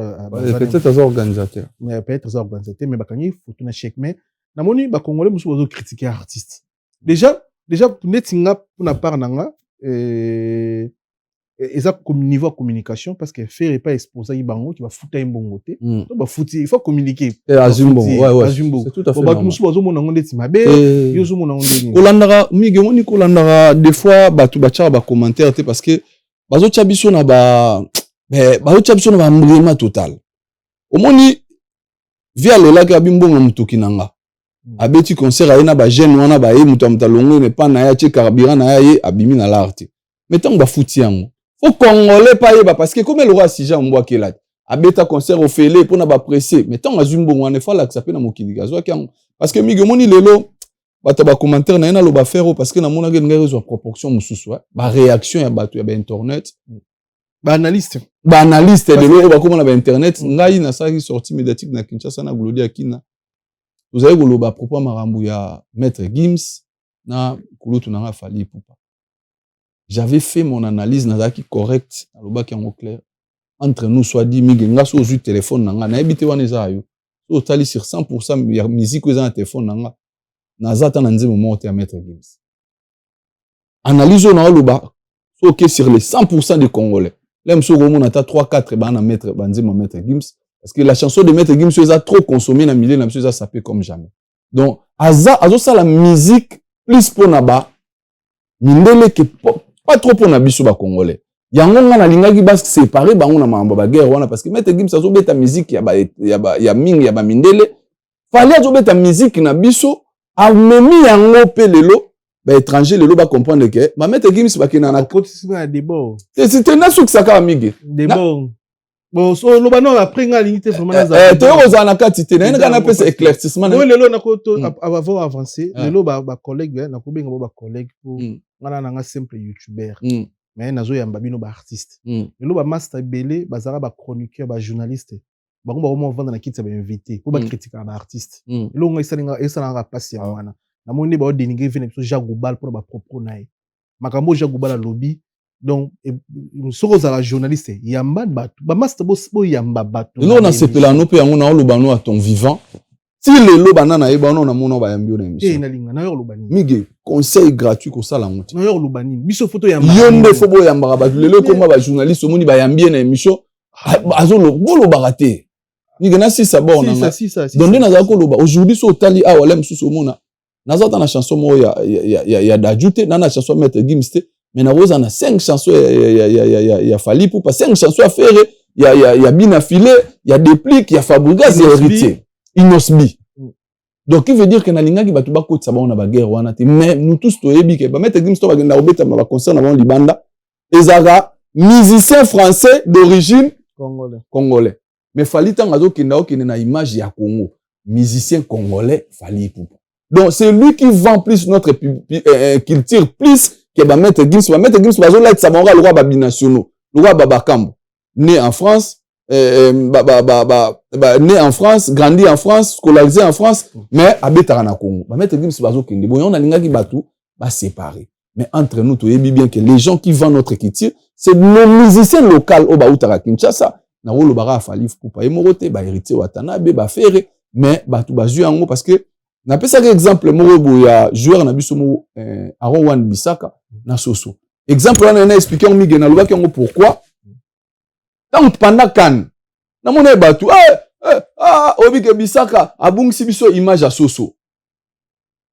peut-être az organisateur mais peut-être ça organisateur mais bakangi photo na chèque mais na moni ba congolais musu bazo critiquer artiste déjà netinga pour na part nanga eza niveau communication parce que faire pas exposer bango qui va foutre un bon côté donc ba fouti il faut communiquer azumbo ouais c'est tout à fait ba musu bazo mona ngondeti mabe yo zo mona ngondeni kolandaka mige ngoni kolandaka des fois batu bacha ba commentaire te parce que bazo chabiso na bazo chabiso na ba mbrema total omoni via le lac abimbonga mutuki nanga abeti concert ayena ba jeune wana ba ye mutamta longo ne pa na ya che carburant na ya ye abimi na l'art mais tant ba fouti yango faut congolais pa yeba parce que comme le roi Sija mbwa kela abeta concert au fele pour na ba presser mais tant azumbo wana fa la que ça pe na mokili gazo yango parce que mige moni lelo bata ba commentaire na ena lo ba faire parce que na mona ke ngai rezo proportion mususu ba réaction ya bato ya ba internet ba analyste de lo ba comme na ba internet ngai na ça qui sorti médiatique na Kinshasa na Glody Akina vous avez goloba propos marambu ya maître Gims na kulutu na Fally Ipupa. J'avais fait mon analyse nazaki correct aloba ki en clair entre nous soit dit mige nga so zu téléphone nanga na ebité wana za yo so tali sur 100% ya musique za téléphone nanga nazata na nzimo monte ya maître Gims analyse na aloba so que sur les 100% des congolais l'aime so gomo na ta 3-4 ba na maître banzimo maître Gims parce que la chanson de maître Gims est trop consommée na milieu na ça sapé comme jamais donc azo ça la musique plus pour naba mindele que pas trop pour na biso ba congolais yango nga na lingaki bas séparer bango na mamba ba guerre wana parce que maître Gims azo beta musique ya mingi ya ba mindele fallait azo beta musique na biso amemi yango pe lelo ba étranger lelo ba comprendre que ba maître Gims ba kina na continue des bords c'était na suk saka migi des bords bon so lo bano après nga limité vraiment to oza na katité na nga na pesa éclaircissement oui lelo na ko to avant avancer lelo ba collègue na ko benga ba collègue pour ngana na nga simple youtuber mais nazo yamba bino ba artiste lelo ba master belé bazara ba chroniqueur ba journaliste ba ko ba mo vendre na kiti ba invité pour ba critiquer ba artiste lelo nga isala nga passe ya wana na moni ba dénigrer vene so Jagubal pour ba propos nae makambo Jagubal lobby donc soko za la journaliste yamba batu ba master bo yamba batu lelo na sepela no pe yango na lobano à ton vivant si lelo banana e bano na mona ba yambio na émission na linga na yo lobani mige conseil gratuit ko sala ngoti na yo lobani biso photo yamba yonde fo bo yamba ba lelo ko ma ba journaliste omoni ba yambie na émission azo lo bo barate mige na si ça bon na donc na za ko loba aujourd'hui so tali a wala msusu omona na za ta na chanson mo ya d'ajouter na chanson maître Gims mais na rosa na 5 chansons ya Fally Ipupa 5 chansons à faire ya Bina Filé ya Déplique ya Fabregas ya Héritier Inosbi donc il veut dire que na linga ki batu ba kotsa ba on na ba guerre wana te mais nous tous to yebi ke ba maître Gims to ba genda obeta ba concert na ba libanda ezaka musicien français d'origine congolais mais Fally tanga zo kenda okene na image ya Congo musicien congolais Fally Ipupa donc c'est lui qui vend plus notre culture plus que ba maître Gims bazo like ça bango le roi ba binationaux le roi Babakambo né en France né en France grandi en France scolarisé en France mais abetara na Congo ba maître Gims bazo kende bon on a linga ki batu ba séparer mais entre nous to yebi bien que les gens qui vendent notre culture c'est nos musiciens locaux au ba utara Kinshasa na rolo bara Fally Ipupa e morote ba Héritier Watanabe ba Ferré mais batu bazu yango parce que na pesa que exemple moko ya joueur na biso mo Aaron Wan Bissaka na Soso exemple là na expliquer on mige na loba ki pourquoi tant pendant kan na mona batu obi ke Bissaka abungisi biso image ya Soso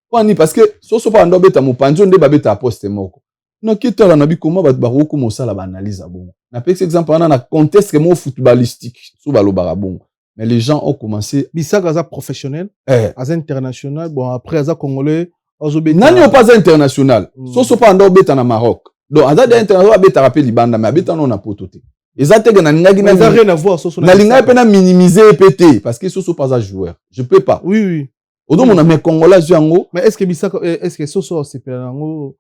pani parce que Soso pa ndo beta mo panzo nde babeta poste moko na kitala na bikoma batu ba ko mo sala ba analyse bon na pesa exemple na contexte mo footballistique so ba lobara bon. Mais les gens ont commencé. Bissaka aza professionnel, aza international. Bon après aza congolais, nani o pas international. So pas ando beta na Maroc. Donc aza de international beta rappel libanda mais beta non na pototé. Ezate que na ngaki na rien à voir so na linga pe na minimiser PT parce que so pas un joueur. Je peux pas. Oui. Odo mon ami congolais yango. Mais est-ce que Bissaka est-ce que Soso c'est pelango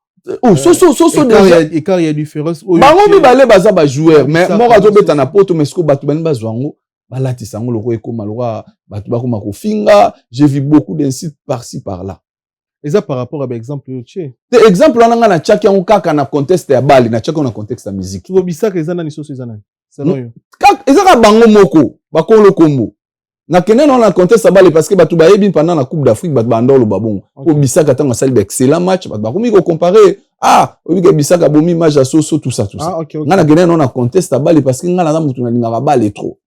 Soso déjà et quand il y a différence. Bango mi balé baza ba joueur mais mo azo beta na poto mais sko batu bani bazwango. Balati sango loko ekoma loko batu bakoma ko finga j'ai vu beaucoup d'insites par-ci par-là et ça par rapport à exemple tché exemple on nga na tchaki on kaka na contexte ya bali na tchaki on na contexte ya musique to Bissaka ezana ni Soso ezana ezaka bango moko bakolo kombo na kene non la conteste bale parce que batu bayebi pendant la Coupe d'Afrique batu bandolo babongo ko Bissaka tanga sali excellent match batu bakomi ko comparer obi ke Bissaka bomi match à soso tout ça ngana kene non la conteste bale parce que ngana mutu na linga bale trop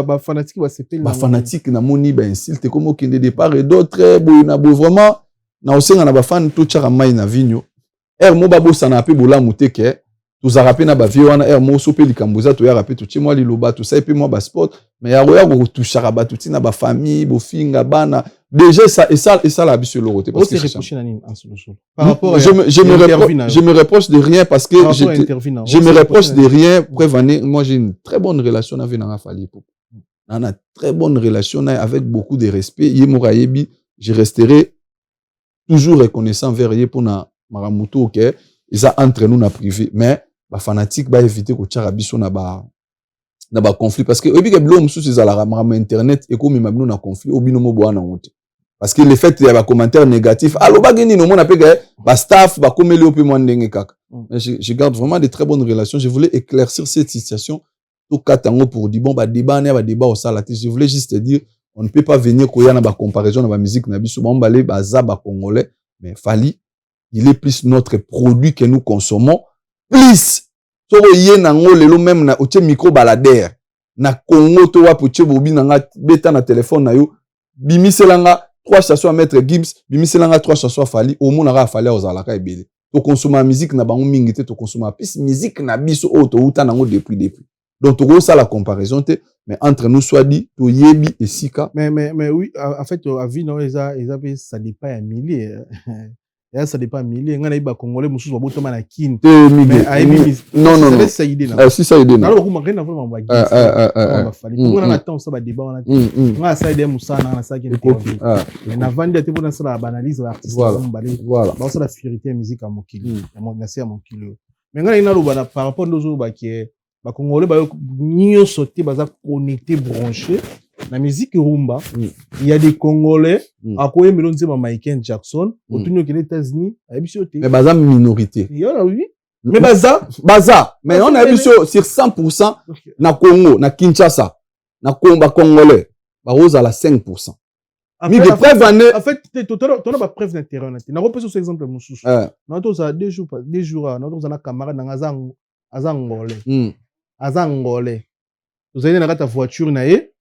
ba fanatique ba sepel ba fanatique na moni ba insulte comme aucun de départ et d'autres na bo vraiment na osenga na ba fan tout chara mai na vinyo mo babo sana pe bola muteke tous arape na ba vie wana mo so pe likamboza to ya rape to chimwa liloba to ça et puis moi ba sport mais ya roya ko touchara ba tout na ba famille bo finga bana déjà ça et ça la biso loroté parce que par rapport je me reproche de rien parce que je me reproche de rien prévenir moi j'ai une très bonne relation avec Nanga Fally on a très bonne relation avec beaucoup de respect Yemo Rayebi je resterai toujours reconnaissant vers ye pour na maramuto OK et ça entre nous na privé mais ba fanatique ba éviter ko tchara biso na ba conflit parce que obi ke blo musu c'est la ramama internet et comme mabino na conflit obino mo boana ngote parce que le fait il y a ba commentaires négatifs allo ba geni no mona pe ba staff ba komeli opi mo ndenge kaka mais je garde vraiment de très bonnes relations je voulais éclaircir cette situation tout katango pour dire bon ba débat au salati je voulais juste te dire on ne peut pas venir koya na ba comparaison na ba musique na biso ba mbalé ba za ba congolais mais Fally il est plus notre produit que nous consommons plus soko ye nango lelo même na otie micro baladère na Congo to wa poche bobi nanga beta na téléphone na yo bimiselanga 3 chansons à mettre Gibbs bimiselanga 3 chansons à Fally au monde na Fally ozalaka ebele to consommer musique na bango mingi te to consommer plus musique na biso auto uta nango depuis donc to ça la comparaison te mais entre nous soit dit to yebi et sika mais oui en fait à vie non ça dépend à milliers ça dépend milliers ngana iba congolais mususu babotama na kin mais aibi non ça idée na si ça idée na alors comment rien vraiment ba ba Fally pour na temps ça ba débat on a ngana ça idée musana na ça qui mais na vandi te bona ça la analyse l'artiste voilà ba ça la fierté musique à mokili na c'est à mokili mais ngana ina loba par rapport aux ba qui ba congolais ba nyo sauter baza connecté branché la musique rumba il y a des congolais à quoi melonze ma Michael Jackson autour des États-Unis mais baza minorité il y a oui mais baza mais on a vu sur 100% na Congo na Kinshasa na combat congolais ba rose à la 5% mais de preuve en fait tu as pas preuve d'intérêt na repose sur exemple mususu na to ça 2 jours na to na camarade na azangolais vous allez na ta voiture na ye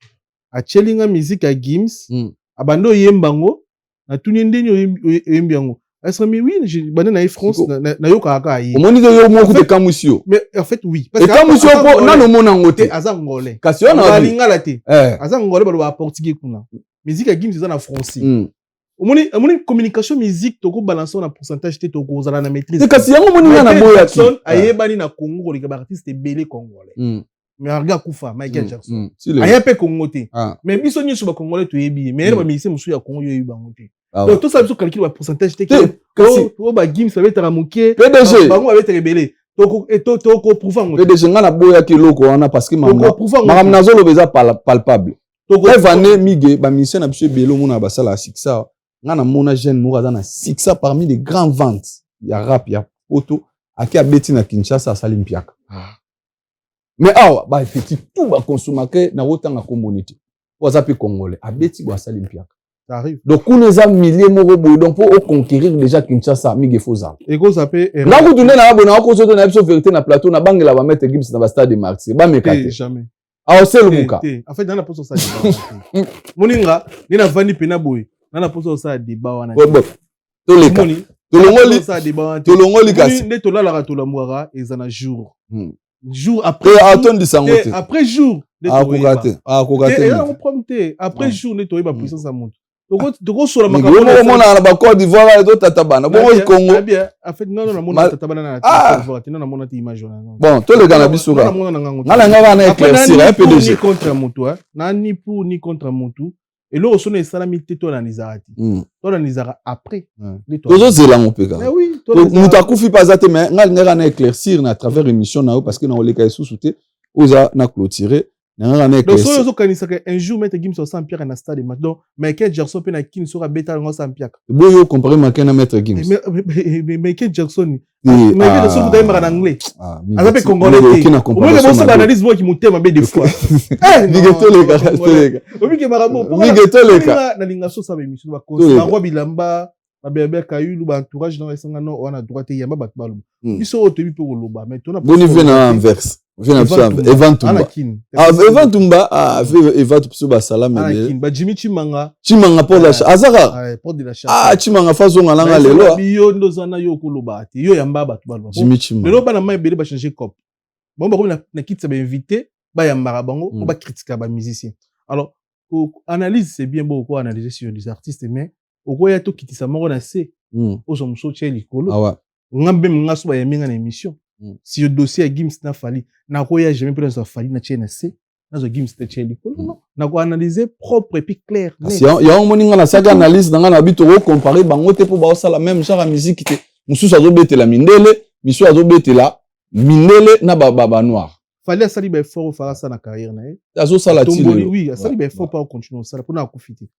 a chelinga musique à Gims abando yembango na tuni ndeni yembango est-ce que oui bana na France na yoka aka yi omoni de yo moko de kamusio mais en fait oui parce que kamusio po na no mona ngote azangolais kasi on a linga la te azangolais ba portugais kuna musique à Gims na français omoni communication musique toko balancer na pourcentage te toko zala na maîtrise kasi yango moni na boya personne ayebani na Congo les artistes belé congolais mais regarde Koufa Michael Jackson aya pe Congo te mais biso nyoso ba congolais to yebi mais ba musicien musu ya Congo yo yebi bango te donc tout ça biso calcul ba pourcentage te ko ba Gims ça va être ramuké bango va être rebellé toko prouver ngo PDG ngana boya ki loko wana parce que maram nazolo beza palpable evane mige ba musicien na biso belo mona ba sala siksa ngana mona jeune mouraza na siksa parmi les grands ventes ya rap ya auto aki abeti na Kinshasa salimpiaka mais ba effectif tout ba consommateur na otanga communauté oza pe congolais abeti ba salimpiaka ça arrive donc on les a milliers moko boy donc pour conquérir déjà Kinshasa mige foza et go ça peut na ku tunde na bona ko so to na biso vérité na plateau na bangela ba mettre Gibbs na ba stade de Martyrs ba mekate jamais c'est le muka en fait dans la poste ça moninga ni na vandi pena boy dans la poste ça débat wana to leka tolongoli kasi nde tolalaka tolamwaka ezana jour après après jour après jour ne toyeba puissance ya moto toko sola makambo mona na ba Côte d'Ivoire et d'autres tatabana bon Congo en fait non na mona tatabana na Côte d'Ivoire na mona ti image bon to le gana bisura ngala ngaba na éclaircir un PDG ni contre moto na ni pour ni contre moto et là on est salami to na nizarati to na nizara après tozo zela ngopeka mais oui mutakufi pas zate mais ngala na éclaircir na travers émission na parce que na oleka sous-souté oza na clôturer Donc so kanisa que un jour Maître Gims au Saint-Pierre na stade match. Donc Michael Jackson pe na kin sera beta ngo Saint-Pierre. Boyo comparer Michael na Maître Gims. Mais Michael Jackson Michael Jackson peut en anglais. Ah pe congolais. Moi que bon analyse moi qui monte ma be des fois. Bigeto les gars. Obi ke marabo. Bigeto les gars. Na linga so sa be mission ba cause. Na roi bilamba ba bebe kayulu ba entourage dans esanga no on a droite yamba bat balu. Biso otebi pe ko loba mais tona boni vena inverse. Evan Tumba. Evan Tumba Evan Tumba salam Anakin ba Jimmy Chimanga pour la Azara. Pour de la chasse. Chimanga façon ngala lelo. Yo ndozana yo koloba te. Yo yamba bat balu. Jimmy Chimanga. Lelo bana mai bele ba changer cop. Bon ba comme na kitsa ba invité ba yamba bango on ba critiquer ba musicien. Alors analyse c'est bien beau quoi analyser sur des artistes mais au quoi ya to kitisa mongo na se. O so mso che likolo. Ah ouais. Ngambe ngaso ba yeminga na émission. Si le dossier à Gims n'a fallu, n'a quoi jamais pu dans fallu n'a tient assez, n'a zo Gims te tient non, n'a quoi analyser propre et puis clair. Si y a un moninga na saga analyse dans la bito comparer bango te pour ba la même genre musique te musu sa zo bete la mindele, misu azo bete la mindele na baba noir. Fallait sali ba fort faire ça na carrière na. Azo sala ti. Oui, sali ba fort pas continuer ça pour na kufiti.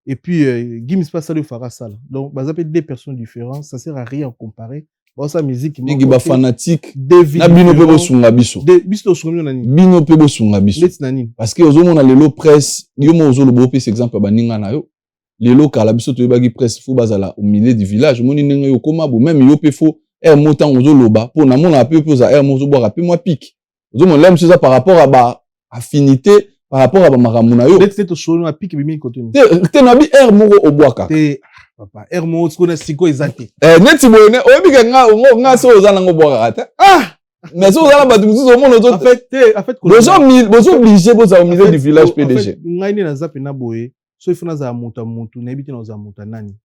Et puis Gims pas sali faire ça. Donc bah ça peut deux personnes différentes, ça sert à rien à comparer. Bon sa musique ngi ba fanatique na bino pe bosunga biso biso sunga nani bino pe bosunga biso parce que ozo mona lelo presse yo mo ozo lobo pe exemple ba ninga na yo lelo kala biso to yebagi presse fo bazala au milieu du village moni ninga yo koma bo même yo pe fo motan ozo loba pour na mona pe poza ozo boira pe moi pique ozo mon l'aime ça par rapport à ba affinité par rapport à ba maramuna yo c'est to solo na pique bimi côté te na bi moko obwaka papa Hermo skona siko ezate neti boyene oyebike nga so ozala ngo bwaka mais so ozala batu mususu omona en fait bozo obligé boza au milieu du village PDG ngai ne naza pena boye so ifuna za muta mutu na ebiti na za muta nani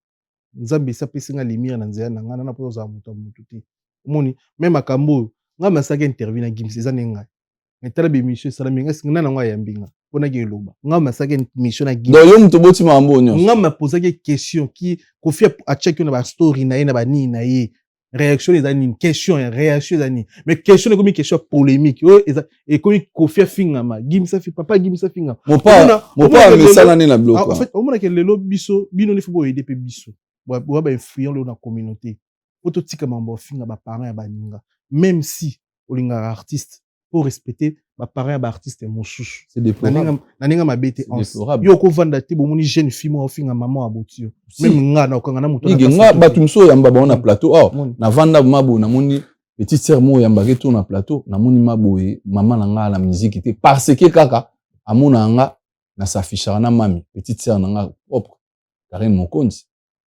nzambe sapesi nga limire na nzela na nga na po za muta mutu te omoni même makambo nga masaka interview na Gims eza nenga mais tala be mission sala minga singa na nga yambinga pona ke loba nga masaka mission na Gims donc yo muto boti mambo nyo nga ma poser des questions qui confie à check na ba story na ye na ba ni na ye réaction les ani question réaction les ani mais question comme question polémique et comme confie finga ma Gims sa fi papa Gims sa finga mon pas mais ça na na bloc en fait on mona que le lo biso bino ne faut pas aider pe biso ba influent le na communauté auto tika mambo finga ba parents ya ba ninga même si olinga artiste pour respecter ba parents ba artiste mosusu c'est déplorable na ninga mabete yo ko vanda te bomoni jeune fille mo finga maman abotio même nga na okanga na muto na nga batumso yamba ba na plateau na vanda mabo na moni petite sœur mo yamba ke to na plateau na moni mabo maman na nga la musique te parce que kaka amona nga na s'affichera na mami petite sœur na nga propre Karen Mokonzi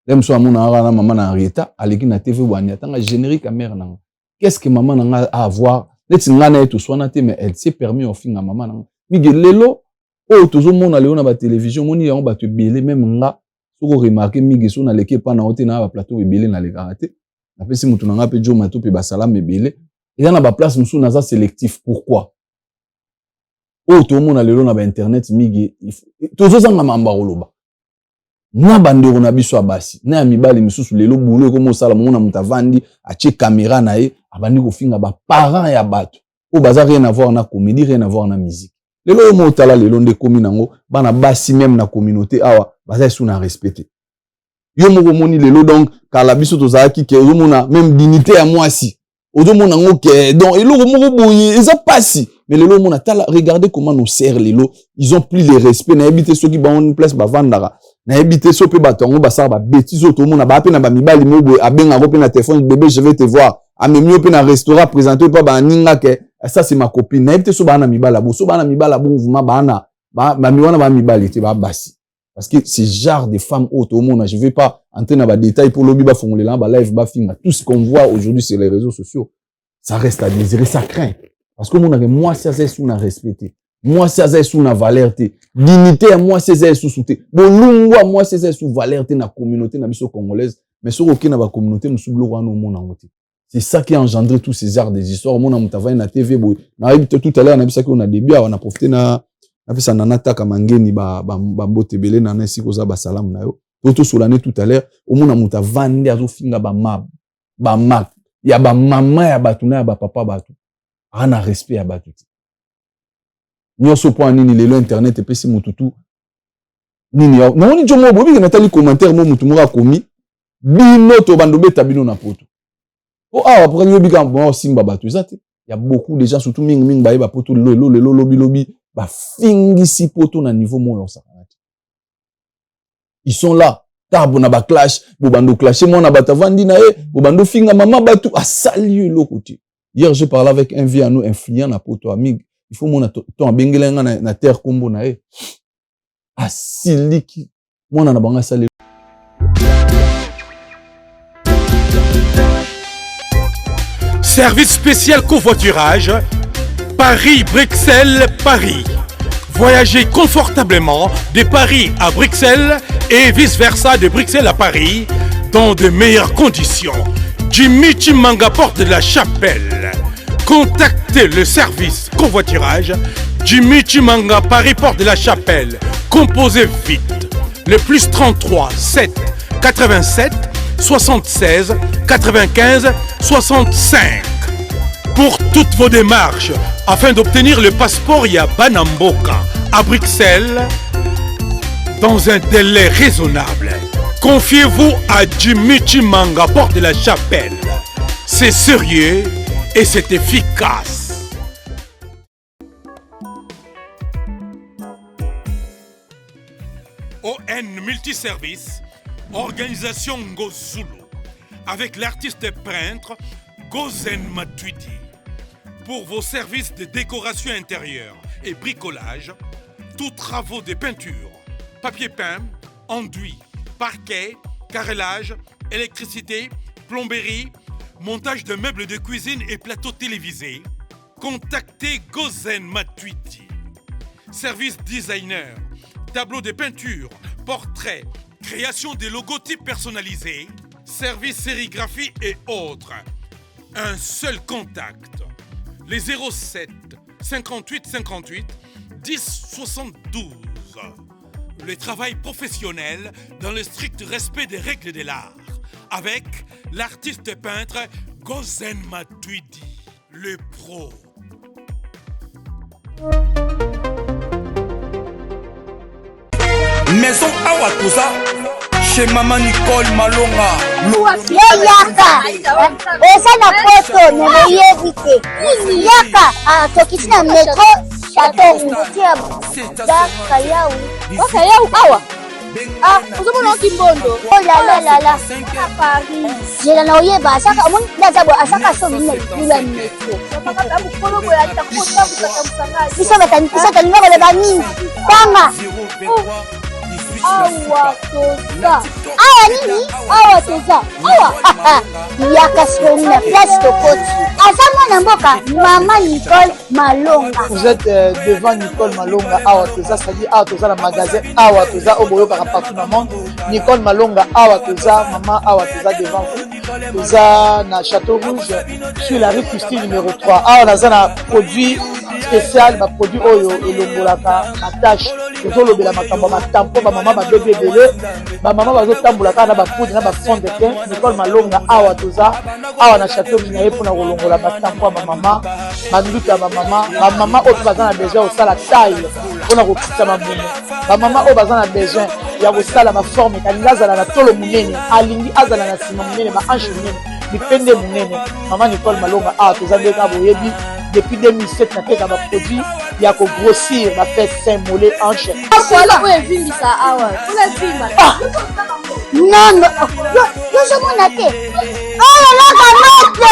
Lem so amona nga na maman na Rita aleki na TV wani atanga générique à mère na nga qu'est-ce que maman na nga a à voir neti ngana eto swana te mais elle s'est permis ofinga maman nanga mige lelo o tozo mona leo na ba télévision moni yango ba te belé même nga soko remarquer mige so na leke pa na ote na ba plateau belé na le karaté na pesi mutu nanga pe jo mato pe ba salam belé et na ba place musu na za sélectif pourquoi o to mona lelo na ba internet mige tozo zanga mamba roloba na bandeko na biso abasi na ya mibali misusu lelo bulo ko mosala mona mutavandi ache caméra na ye abandi ko finga ba parents ya bato o baza rien à voir na comédie rien à voir na musique lelo mo tala lelo nde komi nango bana basi même na communauté awa baza sous na respecter yo moko moni lelo donc kala biso tozaki ke yo mona même dignité ya mwasi ozo mona ngo ke donc eloko moko boye eza pasi mais lelo mona tala regardez comment nos sœurs lelo ils ont plus le respect na habité ceux qui ba une place ba vandara na habité so pe batongo ba sa ba bêtise to mona ba pe na ba mibali mo boye abenga ko pe na téléphone bébé je vais te voir a même yo pe na restaurant présenter pas ba ninga ke ça c'est ma copine na habité so ba na mibala bo so ba na mibala bo mouvement ba na ba miwana ba mibali te ba basi parce que ce genre de femmes hautes au monde je vais pas entrer dans les détails pour lobby ba fongoler là ba live ba finga tout ce qu'on voit aujourd'hui sur les réseaux sociaux ça reste à désirer ça craint parce que moi c'est sous na respecter moi c'est sous na valeur te dignité moi c'est sous souté bolungwa moi c'est sous valeur te na communauté na biso congolaise mais sur aucun na ba communauté nous sublo no monde en côté c'est ça qui a engendré tous ces arts des histoires mon amutava na TV boy na habite tout à l'heure na bisaki on a début on a profité na pesa na nataka mangeni ba mbote belé na nesi koza ba salam na yo toto solane tout à l'heure au mona muta vande azo finga ba map ya ba mama ya batu na ya ba papa batu ana respect ya batu nyonso po nini lelo internet epesi mututu nini ya na oni jomo bobi natali commentaire mo mutu moko akomi bino to bando beta bino na poto o awa pour yo bika bon simba bato ezate il y a beaucoup de gens surtout mingi baye ba poto lelo lobi ba fingisi poto na niveau moyo sakanati ils sont là tabo na ba clash bo bando clasher mo na batavandi na bando finga mama batu a sali lo côté. Hier je parlais avec un vieux à nous influent na poto amigo il faut mon ton bengelenga na terre kombo na asiliki mwana na banga sali. Service spécial covoiturage Paris-Bruxelles, Paris. Voyagez confortablement de Paris à Bruxelles et vice-versa de Bruxelles à Paris dans de meilleures conditions. Jimmy Chimanga, porte de la Chapelle. Contactez le service covoiturage Jimmy Chimanga, Paris, porte de la Chapelle. Composez vite. Le plus 33 7 87 76 95 65. Pour toutes vos démarches, afin d'obtenir le passeport Yabanamboka à Bruxelles, dans un délai raisonnable, confiez-vous à Jimmy Chimanga, porte de la Chapelle. C'est sérieux et c'est efficace. ON Multiservice, organisation Ngozulu, avec l'artiste peintre Gozen Matuidi. Pour vos services de décoration intérieure et bricolage, tous travaux de peinture, papier peint, enduit, parquet, carrelage, électricité, plomberie, montage de meubles de cuisine et plateaux télévisés, contactez Gozen Matuidi. Service designer, tableau de peinture, portrait, création de logotypes personnalisés, service sérigraphie et autres. Un seul contact, les 07 58 58 10 72. Le travail professionnel dans le strict respect des règles de l'art, avec l'artiste peintre Gozen Matuidi, le pro. Maison Awatusa, chez Maman Nicole Malonga. Yaka, esa na poto nemoyebite. Yaka, tokisi na metro Château Kayau. Oh Kayau awa. Uzomona Kimbondo. Oh la. À Paris. Jela na oyeba saka omoni ndazabo asaka so mina kula metro. Bisa batalinga bale bani. Tanga. Awa toza. Awa nini? Awa toza. Awa. Yaka sona place de côte. Avant mon mboka, Maman Nicole Malonga. Vous êtes devant Nicole Malonga. Awa toza, c'est-à-dire Awa toza la magasin. Awa toza au boyo partout dans le monde. Nicole Malonga. Awa toza, Maman Awa toza devant vous. Toza na Château Rouge sur la rue Custine numéro 3. Awa naza na produit spécial, ba produit oyo elongolaka na tâche. Tozolobela makambo matampo ba mama ba bébé belé. Ba mama bazotambolaka na ba poudre na ba fond de teint. Nicole Malonga Awa toza. Awa na Château Rouge na yepona kolongola batampo ba mama. Banduka ba mama oyo bazana besoin osala taille pona kokisa mamuno. Ba mama oyo bazana besoin ya kosala ma forme kalinga azala na tolo munene, alingi azala na sima munene, ma hanche munene, bipende munene. Maman Nicole Malonga Awa toza ndeka boyebi depuis 2007 na teka ba produit ya ko grossir ba fait sein mollet hanche. Voilà où est venu ça awa. Où est venu? Non, yo je m'en atte. Oh la kamate.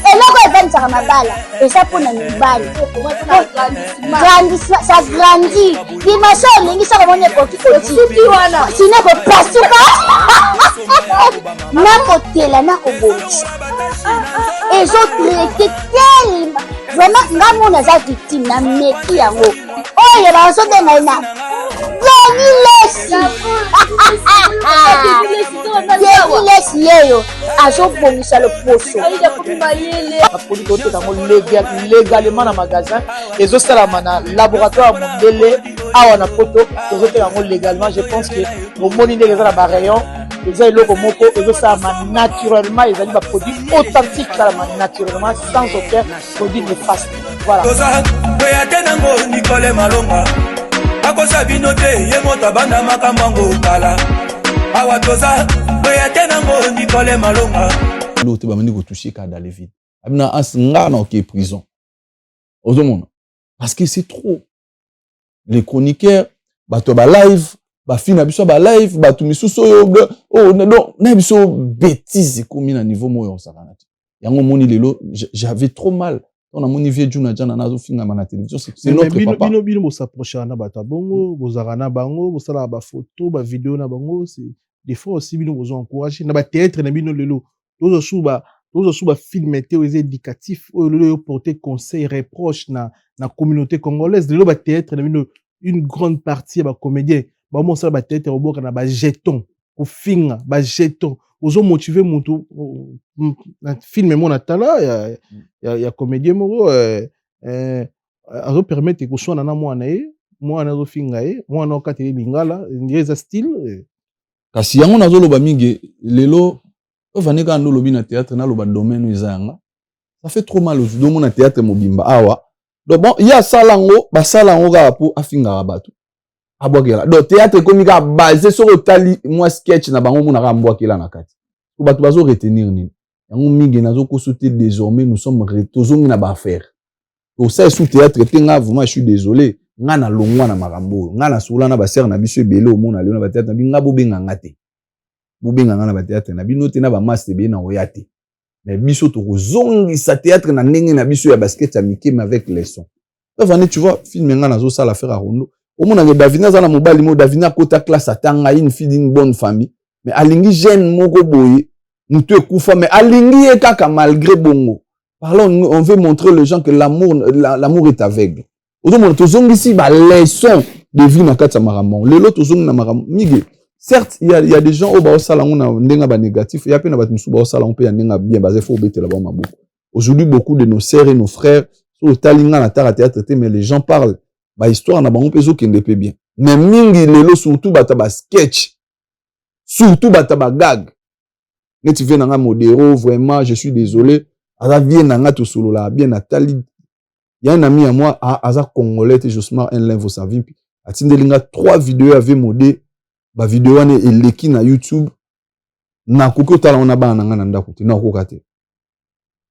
Eloko evanisaka mabala eza mpona mibali ça grandit dimension olingi soko moni ekoki kosuki wana sino kopasuka nakotela nakobongisa ezotraite telema vraiment nga mona aza victime na meki yango oyo bazobenga ye na Lesi yeyo azobongisa loposo apoli koteka ngo légalement na magasin ezosalama na laboratoire mondele awa na poto ezoteka ngo légalement. Je pense que bomoni ndenge eza na barayon eza eloko moko ezosalama naturellement, ezali baproduit authentique salama naturellement sans aucun produit néfaste. Voilà. Nicole Malonga akosa bino te ye moto banda makambo kala awa toza boya nango Nicole Malonga l'autre bamani ko toucher ka dans les vides amina asnga na ok prison ozomona parce que c'est trop les chroniqueurs bato ba live ba fina biso ba live bato misuso oh non na biso bêtise comme na niveau moyo sakana yango moni lelo j'avais trop mal on a moni vieux juna jana nazo finga na télévision c'est notre papa bino bo s'approcher na bato bongo bozarana bango bosala ba photo ba vidéo na bango c'est des fois aussi bino bozo encourager na ba théâtre na bino lelo tozo suba film té éducatif o lelo porter conseil reproche na communauté congolaise lelo ba théâtre na bino une grande partie ba comédien ba mo sala ba théâtre oboka na ba jeton ko finga ba jeton ozo motiver mutu na film mon atala ya comédien moko azo permettre ko sona na mwana zo finga mwana okateli lingala ngeza style kasi yango nazo loba mingi lelo ovaneka ndo lobi na théâtre na loba domaine ezanga ça fait trop mal aux domo na théâtre mobimba awa donc bon il y a salango ba salango ka po afinga bato abwakela donc théâtre komika basé sur otali moi sketch na bango mona ka mbwakela na kati ko bato bazo retenir nini yango mingi nazo ko sauter désormais nous sommes retozongi na ba affaire au ça sous théâtre tenga vraiment je suis désolé nga na longwa na makambo nga na sola na ba sœur na biso ebele o mona leo na ba théâtre na binga bo benga ngate bo benga nga na ba théâtre na bino te na ba master be na oyate mais biso to zongi sa théâtre na ndenge na biso ya basket ya Mickey mais avec les sons avant tu vois film nga na zo sala faire à Rondo au mona nge Davina za na mobali mo Davina kota classe atanga une fille d'une bonne famille mais alingi jeune moko boye mutu ekufa mais alingi e kaka malgré bongo parlons on veut montrer les gens que l'amour est aveugle ozomona tozongisi ba leçon de vie na kati ya makambo lelo tozongi na makambo mige certes il y a des gens au ba osala ngona ndenga ba négatif il y a pe na batu musu ba osala on pe ya ndenga bien basé faut betela ba maboko aujourd'hui beaucoup de nos sœurs et nos frères so talinga na théâtre mais les gens parlent ba histoire na bango pezo kende pe bien mais mingi lelo surtout bata ba sketch surtout bata ba gag neti vient na modéro vraiment je suis désolé ala bien na to solo la bien natali. Il y a un ami à moi, Aza Congolais, Josmar Enlin, vous savez, Atindelinga 3 vidéos avec modé, ba vidéo ane eleki na YouTube, na koko tala on a ba nanga nanda kote, na kokate.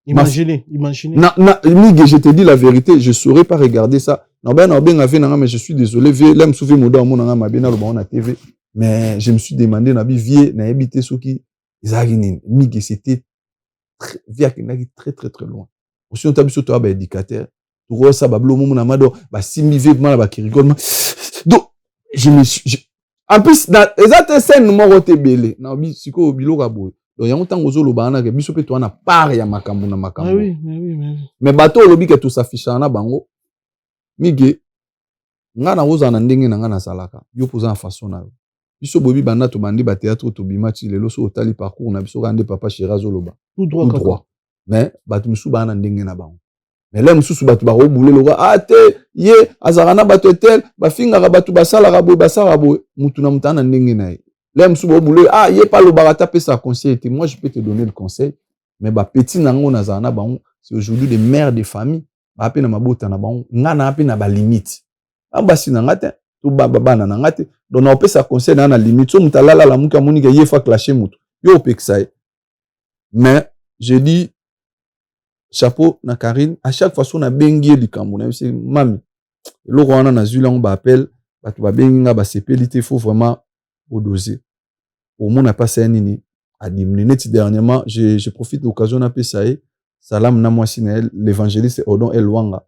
Imaginez. Mige, je te dis la vérité, je saurais pas regarder ça. Na ben avait nanga, mais je suis désolé, là me souviens moda mon nanga ma bena on a TV, mais je me suis demandé na bi vie na habité soki izaginin. Mige c'était très très loin. Aussi on t'a biso to ba éducateur. Tout ça bablo momo na mado ba simbi vêtement ba kirikol donc je me suis en plus dans exacte scène numéro tebele na bi siko bilo ka boy donc yango tango zo loba na ke biso pe to na part ya makambo na makambo oui mais bato lobi ke to s'affiche na bango mige nga na roza na ndenge na nga na salaka yo poza en façon na biso bobi banda to bandi ba théâtre to bimati lelo so otali parcours na biso kande papa Chirazo loba tout droit mais bato musu ba na ndenge na bango mais là mususu batu ba robule loka ate ye azarana batu etel ba finga ka batu basala ka boy basala boy mutu na mutana ndenge na ye là mususu ba robule ye pa lo barata pe sa conseil et moi je peux te donner le conseil mais ba petit nango na zana ba c'est aujourd'hui des mères de famille ba pe na mabota na ba ngana pe na ba limite abasi na ngate to baba na ngate donc na pe sa conseil na limite so mutalala la muka monika ye fa clasher mutu yo peksaye mais je dis chapeau na Karine à chaque fois son a bengi du Cameroun c'est mami le roi na zula on ba appel batu ba benga ba sepelité faut vraiment au doser au monde n'a pas ça nini a diminué net dernièrement je profite de l'occasion na pesaé salam na moi sinel l'évangéliste Odon Elwanga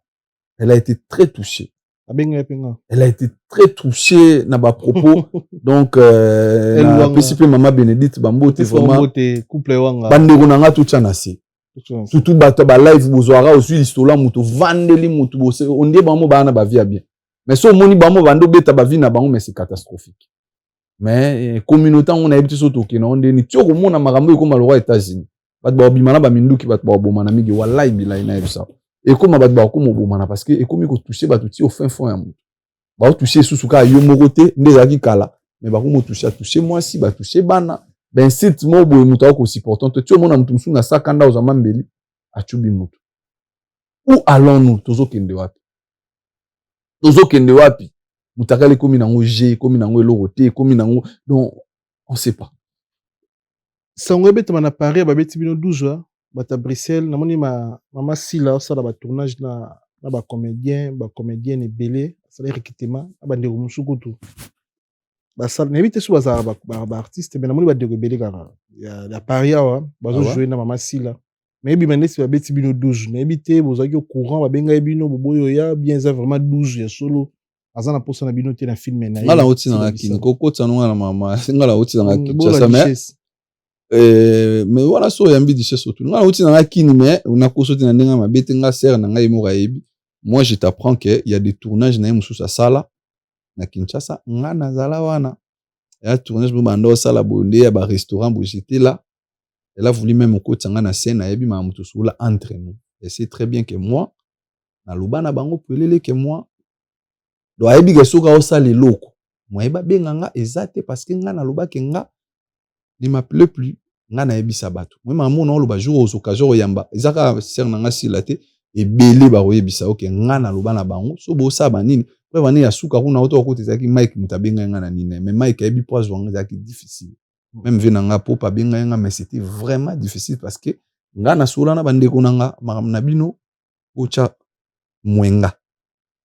elle a été très touchée elle a été très touchée na ba propos donc na principe maman Bénédicte Bambote vraiment couple wanga bandeko na nga tout chanasi surtout bato ba live bozwara aussi l'histoire mutu vandeli mutu bose onde bamo bana ba via bien mais so moni bamo bando beta ba vie na bango mais c'est catastrophique mais communauté on a habité so toki na onde ni tioko mona makambo ko malwa États-Unis bato ba bimana ba minduki bato ba bomana migi wallahi bilahi na ebisa et comme bato ba ko mo bomana parce que et comme ko toucher bato ti au fin fond ya mutu ba toucher susuka yo mokote ndezaki kala mais ba ko mo toucher moi si ba toucher bana ben site mo boye mutu ako supportant tu o mona mutu musu na sakanda oza mambeli achubi mutu où allons-nous tozo kende wapi Tozo kende wapi. Mutakale komi nango G, komi nango elorote, komi nango. Donc, on sait pas. Sango bete mana Paris ba beti bino 12 bata Bruxelles namoni mama Sila ça ba tournage na ba comédienne belé ça les recrutement ba ndeko musukutu ba ça n'évite sous ba artiste mais namoni ba ndeko belé kaka ya Paris wa bazo jouer na mama Sila mais bi manesi ba beti bino 12 n'évite bozaki au courant ba benga bino boboyo ya bien ça vraiment 12 ya solo azana posa na bino te na film na ngala oti na kini koko tsano na mama ngala oti na Kinshasa mais voilà so yambi di cheso tout ngala oti na kini mais una kosoti na ndenga mabete nga ser na ngai moka yebi moi je t'apprends que il y a des tournages na mususa sala na Kinshasa nga na zala wana ya tournage bo bando sala bonde ya ba restaurant bo j'étais là elle a voulu même ko tsanga na scène yebi ma mutu sula entre nous et c'est très bien que moi na lubana bango pelele que moi do ayebi ke soka osala loko moi eba benga nga ezate parce que nga na lobaki nga ne m'appelait plus nga na yebisa bato moi maman na loba jour aux occasions yamba ezaka ser na nga silate et belé ba yebisa OK nga na loba na bango so bo sa ba nini po ba ni ya suka kuna auto ko tezaki Mike mutabenga nga na nini mais Mike yebi poise wanga ezaki difficile même vena nga po pa benga nga mais c'était vraiment difficile parce que nga na sola na bande ko nga na bino ocha mwenga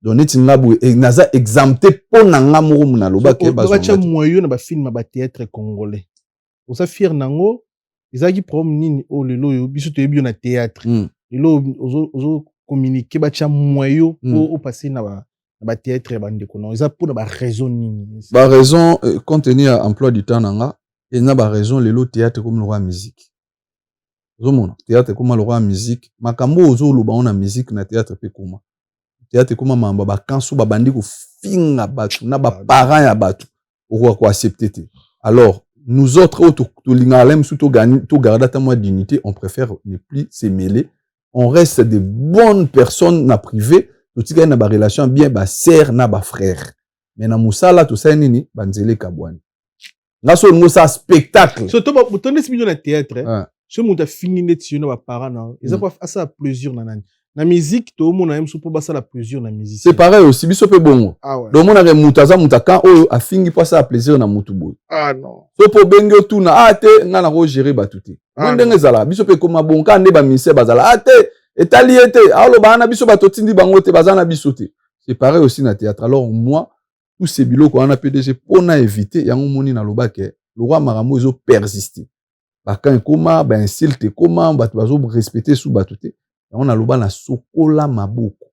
donc neti ngabu naza exempté po na nga moko muna loba ke ba bacha moyo na ba film ba théâtre congolais osa fier nango ezaki problème nini o lelo yo biso to yebi na théâtre lelo ozo communiquer bacha moyo o passer na ba théâtre bande ko non eza pour na ba raison nini ba raison compte tenu à emploi du temps nanga et na ba raison lelo théâtre comme le roi musique zomona théâtre comme le roi musique makambo ozo loba na musique na théâtre pe kuma théâtre comme mamba ba kansu ba bandi ko finga batu na ba parents ya batu o ko accepter te alors nous autres auto lingalem surtout to garder ta moi dignité on préfère ne plus se mêler on reste de bonnes personnes na privé to tika na ba relation bien ba sœur na ba frère mais na musala to sa nini banzele kabwani na so ngo sa spectacle so to ba tonne si na théâtre ce muta fini net na ba parents na ils pas ça plaisir na nani na musique to mona yem supo basa la plaisir na musique c'est pareil aussi biso pe bongo do mona re mutaza mutaka oyo afingi pas ça plaisir na mutu boy non so po bengo tuna ate nga na ko gérer batuti ndenge zala biso pe koma bonka nde ba mise bazala ate etali ete alo bana biso batotindi bango te bazana biso te c'est pareil aussi na théâtre alors moi tous ces biloko on a PDG pona éviter yango moni na lobake le roi maramo zo persister ba kan koma ba insulte koma batu bazo respecter sous batuti on a loba na sokola maboko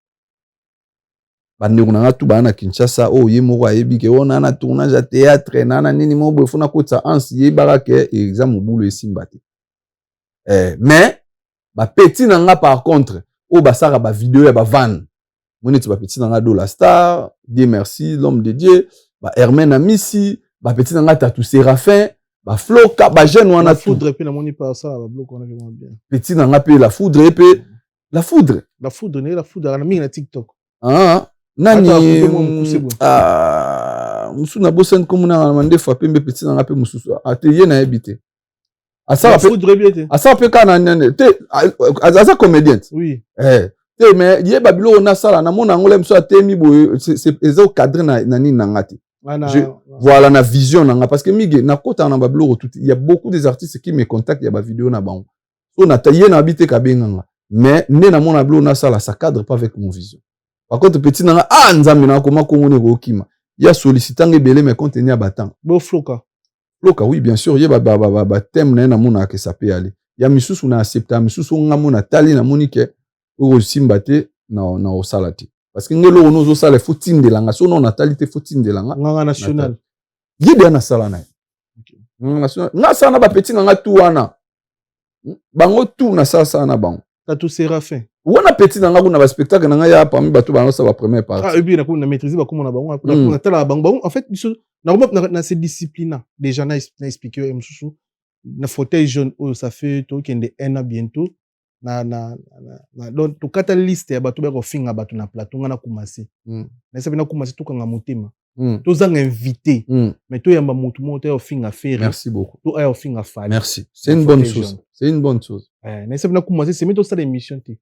bandeko na ngatu bana Kinshasa o ye moko ayebi ke ona na tournage à théâtre nana nini mo bo funa kotsa ans ye barake exam boulot esimba te mais ba petit na nga par contre o basaka ba vidéo ya ba van moneti ba petit na nga do la star Dieu merci l'homme de Dieu ba Hermen Amisi ba petit na nga Tatou Séraphin ba Floka ba jeune wana foudre pe na moni pas ça ba bloc on a vraiment bien petit na nga pe la foudre pe la foudre na mingi na TikTok nani musu na bosen comme na mande fa pembe petit na pe musu atelier na habité asa pe kana nane te asa comédienne oui te mais ye babilo na sala na mona ngole mso atemi boye c'est ezo cadre na nani na ngati voilà na vision na nga parce que mige na kota na babilo tout il y a beaucoup des artistes qui me contactent ya ba vidéo na bango so na taye na habité ka benga mais né na mona blo na sala ça cadre pas avec mon vision par contre petit na nzambe na koma kongone ko kima ya sollicitant ebele mais contenu abatan bo floka oui bien sûr ye ba thème na mona que ça peut aller ya misusu na accepta misusu nga mona tali na monike o simbate na osalati parce que ngelo ono zo sala footing de langa so non natalité footing de langa nga national ye bien na sala na national nga sana ba petit nga tu wana bango tu na sala na bango Tatou Séraphin wana petit na nga kuna ba spectacle na nga ya parmi bato ba sa ba première partie et puis na maîtriser ba comment na bango na tala bango en fait na ces disciplines déjà na expliquer msusu na fauteuil jaune ça fait to kende 1 an bientôt na donc to kata liste ya bato ba ko finga bato na plateau nga na kumasi na sabi na kumasi to kanga motema to zanga invité mais to yamba mutu mo to finga faire merci beaucoup to ayo finga fali merci c'est une bonne chose na sabi na kumasi c'est meto ça l'émission te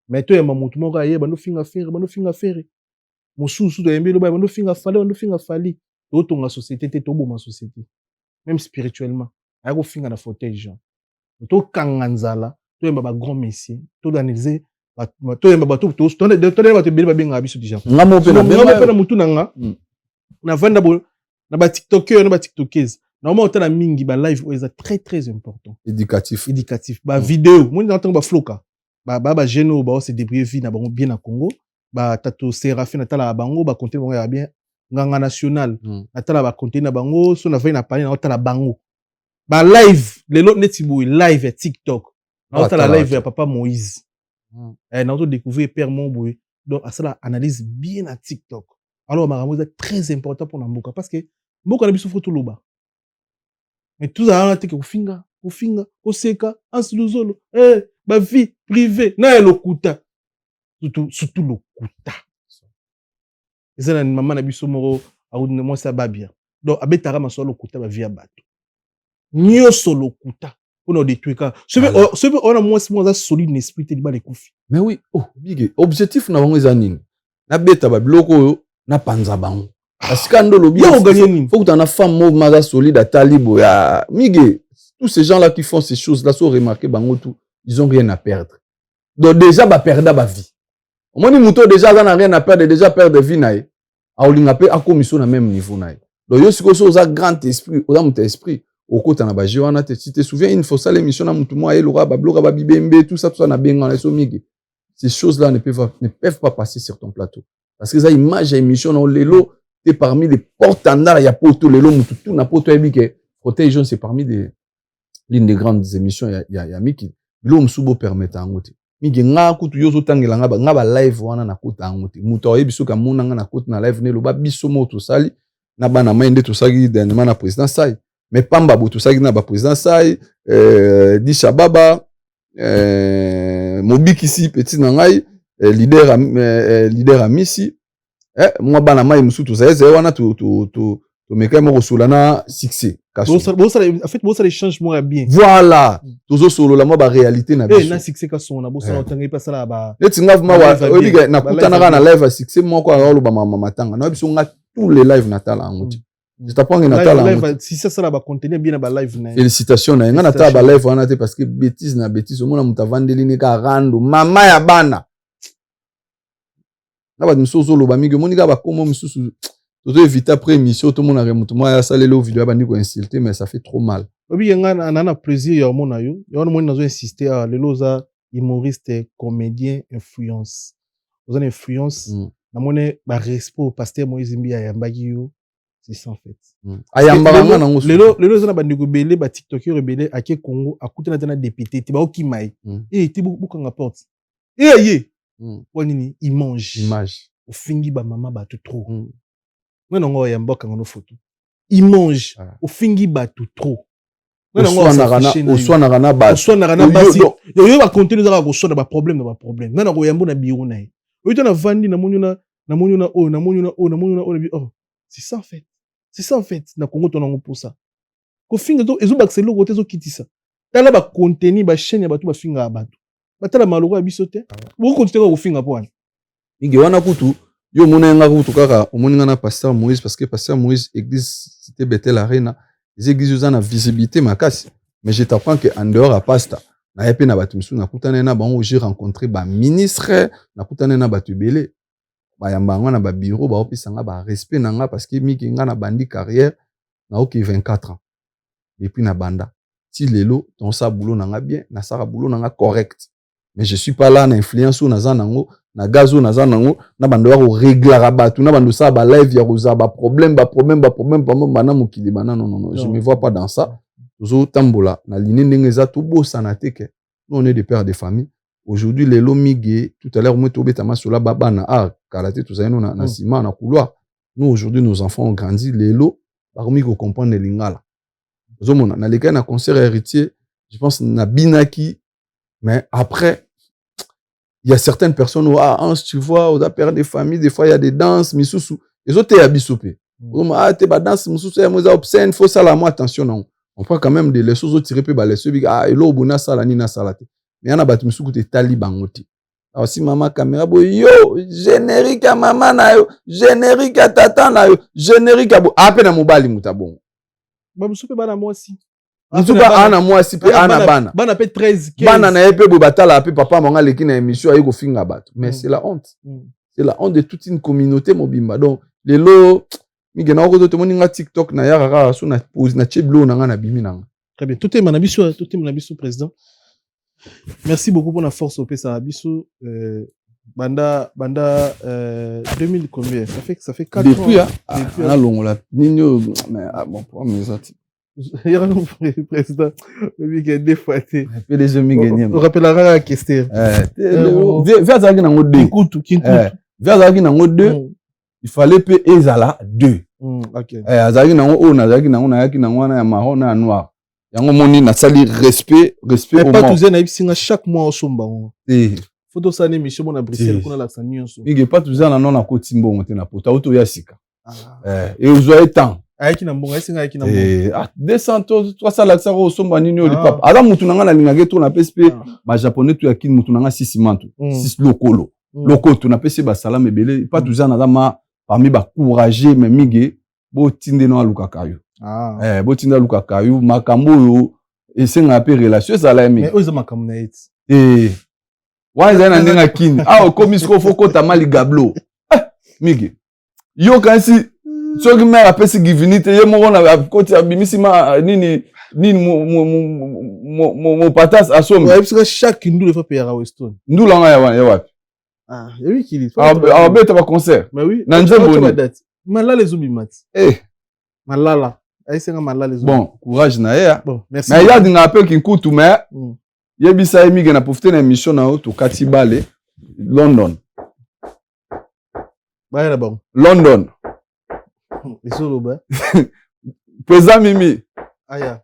mais to yamba mutu mo ga ye bando finga faire mosusu to yembe lo ba ndo finga fali to tonga société te to boma société même spirituellement ayako finga na fauteuil genre to kanga nzala to yemba ba grand messieurs to organiser to yemba ba to ba bele ba benga biso déjà ngamo pe na mutu nanga na vanda bo na ba tiktoker na ba tiktokers na moment otala mingi ba live est très très important éducatif ba vidéo moi n'entends ba floka ba geno ba se débrouiller vie na bango bien na Congo ba tato Séraphin na tala bango ba compter bango ya bien nganga national na tala ba compter na bango so na vai na parler na tala bango ba live lelo neti boy live ya TikTok na tala live ya papa Moïse na auto découvrir père mon boy donc à ça analyse bien à TikTok alors makambo est très important pour na mboka parce que mboka na biso faut loba mais tout ça on te ko finga oseka ansiluzolo ba vie privée na lokuta surtout lokuta ezana maman na biso moko audine moi ça babia donc abetara maso lokuta ba vie ya bato nyoso lokuta on a détruit ka ce on a moins solide esprit te ba lekufi mais oui big objectif na bango ezanini na beta ba biloko na panza bango parce que ndo lobi faut que tu en as femme mo maza solide talibo ya mige tous ces gens là qui font ces choses là sont remarqués bango tout ils ont rien à perdre donc déjà ba perdre ba vie au moins muto déjà ça n'a rien à perdre déjà perdre vie nae a olinga pe a commission na même niveau nae donc yo siko so za grand esprit oza muto esprit au côté na ba jewana te si te souviens une fois ça l'émission na mutu mo ayelora ba bloga ba bibembe tout ça na benga na so mige ces choses là ne peuvent pas passer sur ton plateau parce que ça image à émission na lelo et parmi les porte-étendards, il y a poto lelo mututu na poto ebike protection c'est parmi l'une des grandes émissions il y a miki lo msubo permettre ngote miki nga kutu yozo tangela nga ba live wana na kuta ngote muto yebiso ka mona nga na kuta na live ne lo ba biso moto sali na bana mainde to sagi dernièrement na président sai mais pamba boto sagi na ba président sai di shababa mobikisi petit na ngai leader amisi moi bana mai musutu zaeze wana to meka mo solana succès en fait bon ça les changements bien voilà tozo solo la moi ba réalité na biso na succès ka sona bo ça tangi pas ça ba netinga ma wa obiga na kutana na live succès mo ko alo ba mama tanga na biso nga tous les live natala anguti je t'apprends que natala live si ça la ba contenir bien ba live na félicitations na nga natala ba live wana te parce que bêtise au moins mutavandeli ni ka rando mama ya bana na ba misusu lo ba mingi monika ba komo misusu to éviter après émission tout monde a remonté moi ya salelo vidéo ba ndiko insulter mais ça fait trop mal obi nga na plaisir ya mona yo ya mona nazo insister à leloza humoriste comédien influence aux influence na mone ba respect pasteur Moïse Mbia ya mbaki yo c'est ça en fait ayamba nga na ngoso lelo za ba ndiko belé ba tiktoker rebelé ake Congo akutana tena député ti ba okimai ti bukanga porte ye wanini image ofingi ba mama ba tout trop mwana ngo ya mboka ngono photo image ofingi ba tout trop mwana ngo oswana na basi yo ba contenu za ko sona ba problème mwana ngo yambo na biro na ye oyo na vandi na monyo na c'est ça en fait na Congo to nango pour ça ko finga to ezo ba selo côté zo kitisa tala ba contenu ba chaîne ya batu ba finga ba batu batala maloko ya biso te bo continuer ko finga po wana inge wana kutu yo mona nga kutu kaka omoninga na pasteur Moïse parce que pasteur Moïse église cité Bethel Arena les églises ont na visibilité makasi mais je t'apprends que en dehors à pasteur na yepe na batu misu na kutana na bango j'ai rencontré ba ministre na kutana na batu belé ba yamba nga na ba bureau ba opisa nga ba respect na nga parce que miki nga na bandi carrière na oki 24 ans depuis na banda ti lelo ton sa boulot na nga bien na sara boulot na nga correct mais je suis pas là na influence ou na zanango na gazo na zanango na bando wa régler rabatu na bando sa ba live ya roza ba problème bana mokili bana non je me vois pas dans ça zo tambola na ligne ndenge za to bossa na teke nous on est des pères de famille aujourd'hui les lomigé tout à l'heure moi to betama sola baba na kalaté tout ça na ciment na couloir nous aujourd'hui nos enfants ont grandi les lo parmi ko comprendre lingala zo mona na leka na concert héritier je pense na binaki mais après il y a certaines personnes où tu vois au père des familles des fois il y a des danses misusu les autres ya bisopé te ba danse misusu ya moza obscène faut ça la moi attention non on prend quand même des leçons autres tirer pe ba leçons elo bona sala ni na salate mais yana batu misuku te tali bangoti aussi maman caméra bo yo générique à maman na yo générique à tata na yo générique à bo apena mobali mutabongo ba musupe bana mwasi musupa ana mwasi pe ana bana pe 13 15 bana na epe bo batala pe papa manga leki na émission ayi ko finga bato mais c'est la honte c'est la honte de toute une communauté mobimba donc lelo migena ko to moninga TikTok na yaka so na pose na cheblo na nga na bimi na. Très bien. Tout est Manabiso, président. Merci beaucoup pour la force au PSA Bisso. Banda 2000 combien? Ça fait 4 depuis, ans. Depuis là longola nino mais bon pour mes autres. Il y a un président lui qui est défaité. PDG mi gagné. On rappellera la question. Vers ça qui na ngode. Kinkutu. Vers ça qui na ngode. Il fallait payer ezala 2. OK. Azaki na ngo na azaki na ngo na yaki na ngwana ya marron na noir. Yango moni na sali respect au monde. Pas tous na bisinga chaque mois au somba. Photo ça ni mission na Bruxelles kuna la sanionso. Ige pas tous na non na kotimbo ngote na pota auto ya sika. Et ozo etan. Ayaki na mbonga singa ayaki na mbonga. 200 300 laksa au somba nini oli papa. Ala mutu nanga na lingage to na PSP ba japonais to yakini mutu nanga 6 mantu. 6 lokolo. Loko to na PSP ba salam ebele pas tous na dama parmi ba courager mais mige bo tinde no aluka kayo. Bo tinde aluka kayo makambo yo esenga pe relation ça la mais oza makambo na eti. Wanza na ndenga kini. Komisko foko tamali gablo. Mige. Yo kansi soki mère apesi givinite ye moko na koti abimisi ma nini mo patas asombe. Ouais, parce que chaque ndou fa payer à Weston. Ndou langa ya wapi? Oui qui dit. Beta ba concert. Mais oui. Na nzembo. Malala les obimat. Malala. Aïsenga malala les bon, courage na ya. Bon, merci. Mais ya dinga appel kinkutu mais yebisa emige na profiter na émission na to Katibale London. Ba là bon. London. Isolo ba. Président Mimi. Aya.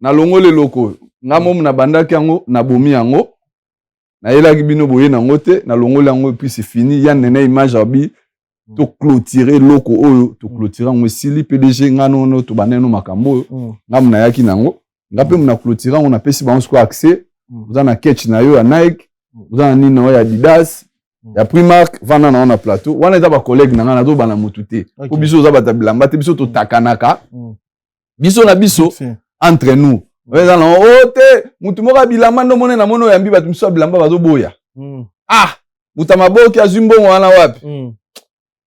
Na longole loko. Ngamo na bandaki yango na bomi yango. Na yelaki bino boye na ngote na longole yango puis c'est fini ya nene image abi to clôturer loko oyo to clôturer ngo sili PDG ngano no to baneno makambo ngam na yaki nango ngape mna clôturer on a pesi ba on ko accès vous en a catch na yo ya Nike vous en a ni na ya Adidas ya Primark vana na on a plateau wana za ba collègue na ngana to bana mutute ko biso za batabilamba te biso to takanaka biso na biso entre nous weza na ote mutu moka bilamba ndo mone na mono ya mbi batu miso bilamba bazo boya mutamaboki azumbongo wana wapi.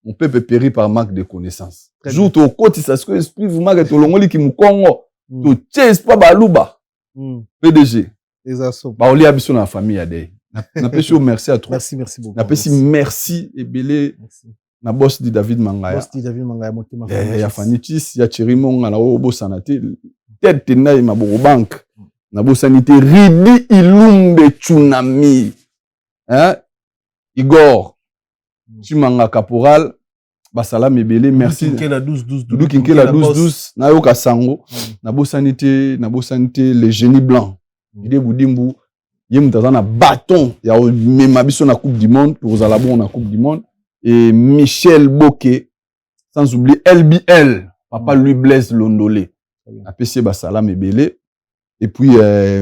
Mon peuple périt par manque de connaissances. Jour to koti ça ce que esprit vous marque to longoli ki mukongo to chase pas baluba. PDG. Exactement. Ba oli abiso na famille ya dé. Na pesi merci à toi. Merci beaucoup. Na pesi merci ebele. Na boss di David Mangaya. Boss di David Mangaya motema. Ya Fanitis ya Chirimonga na obo sanate. Tête na maboko bank. Na bo sanité Ridi Ilumbe Tsunami. Igor Chimanga Caporal Basalam ebele merci Kinkela 12 Doudou Kinkela 12 na yoka sango na bo sanité les génies blancs ide budimbu yem tazana bâton ya mema biso na coupe du monde pour la bon na coupe du monde et Michel Boké sans oublier LBL papa Louis Blaise Londolé na PC Basalam ebele et puis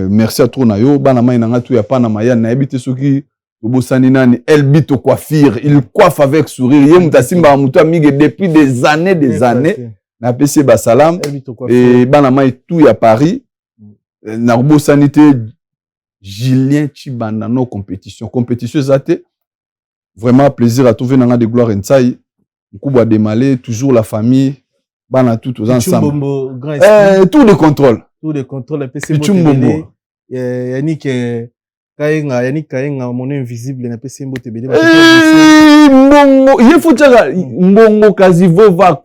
merci à toi na yo bana mai na ngatu ya pana maya na ebite soki Obosani nani Elbito coiffure, il coiffe avec sourire. Yé mutasimba mutu amige depuis des années. Na PC Basalam et banama et tout à Paris. Na Obosanité Julien Chibanda no compétition zate. Vraiment plaisir à trouver nanga de gloire ensai. Mkubwa Demalé, toujours la famille, bana tout aux ensemble. Tout de contrôle. Tout de contrôle PC Botelele. Yannick Yannick Kayenga mon invisible na pesi mbote bele mbongo yefuchaka mbongo Kazivova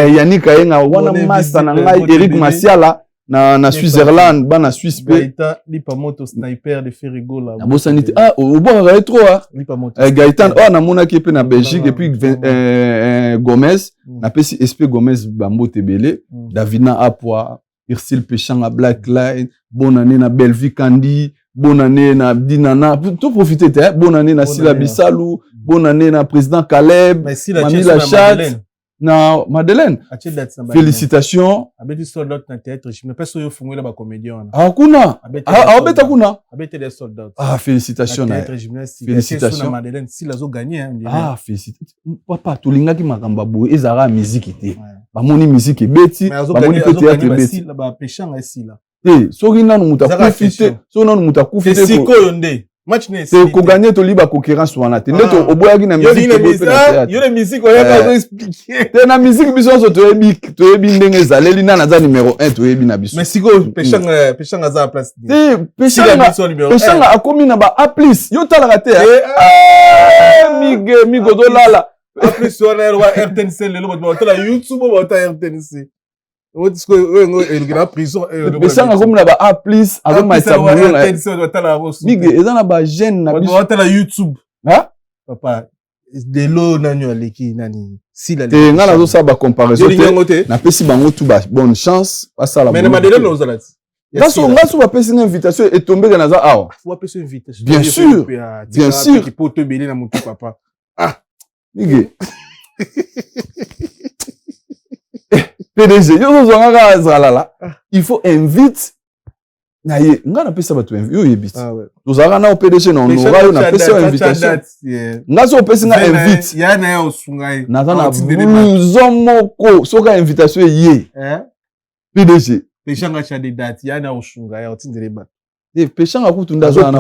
Yannick Kayenga wana master na ngai Eric Masiala na Switzerland bana Suisse pe Gaëtan lipa moto sniper de Ferrigola na bosanité obo retro lipa moto Gaëtan na mona ki pe na Belgique et puis Gomez na pesi SP Gomez bambote bele Davina Apwa Ursule Péchanga Blackline bonne année na Belvi Kandi bonne année na Dinana tout profiter bonne année na Sila Bissalou bonne année na président Caleb Mamila Chat na Madeleine. Félicitations. Abeti sold out na théâtre, je me passe au fungula ba comédien. Ah kuna. Ah beta kuna. Abeti des sold out. Ah félicitations na. Félicitations Madeleine si lazo gagné hein. Ah félicitations. Papa tolinga ki makamba bo ezara musique té. Ba moni musique ebeti, ba moni théâtre ebeti. Ba pechanga ici là. Eh, soki nanu muta kufite, soki nanu muta kufite ko. Siko yonde. Match ne. C'est ko gagner to liba concurrence wana te. Ndeto oboyaki na musique to bo pe. Yo le musique on va expliquer. Te na musique biso so to ebi ndenge ezaleli na za numéro 1 to ebi na biso. Mais siko pechanga za place. Te pechanga akomi na ba A+. Yo tala rate. Migo do lala. A+ wana roi RTNC lelo ba tala YouTube ba ta RTNC. Otisco na prison pechanga komi na ba A+ avec ma taboulo na. Migo eza na ba jeune na biso. Ba tala YouTube. Ha? Papa de l'eau nani aleki nani si la te ngala zo sa ba comparaison te na pesi bango tout ba bonne chance pasala mais na Madeleine no zalati ngaso ba pesi une invitation et tomber na za awa faut pesi une invitation bien sûr qui peut te bélir na mutu papa ah Mige PDG yo zo ngaka zalala il faut invite na ye nga na pesa bato yo yebiti tozalaka na PDG na honora yo na pesa invitation nga so pesa nga invite ya na yo sungai naza na blouson moko soka invitation ye PDG pesa nga cha de date ya na yo sungai otindele ba pesa nga kutu ndaza na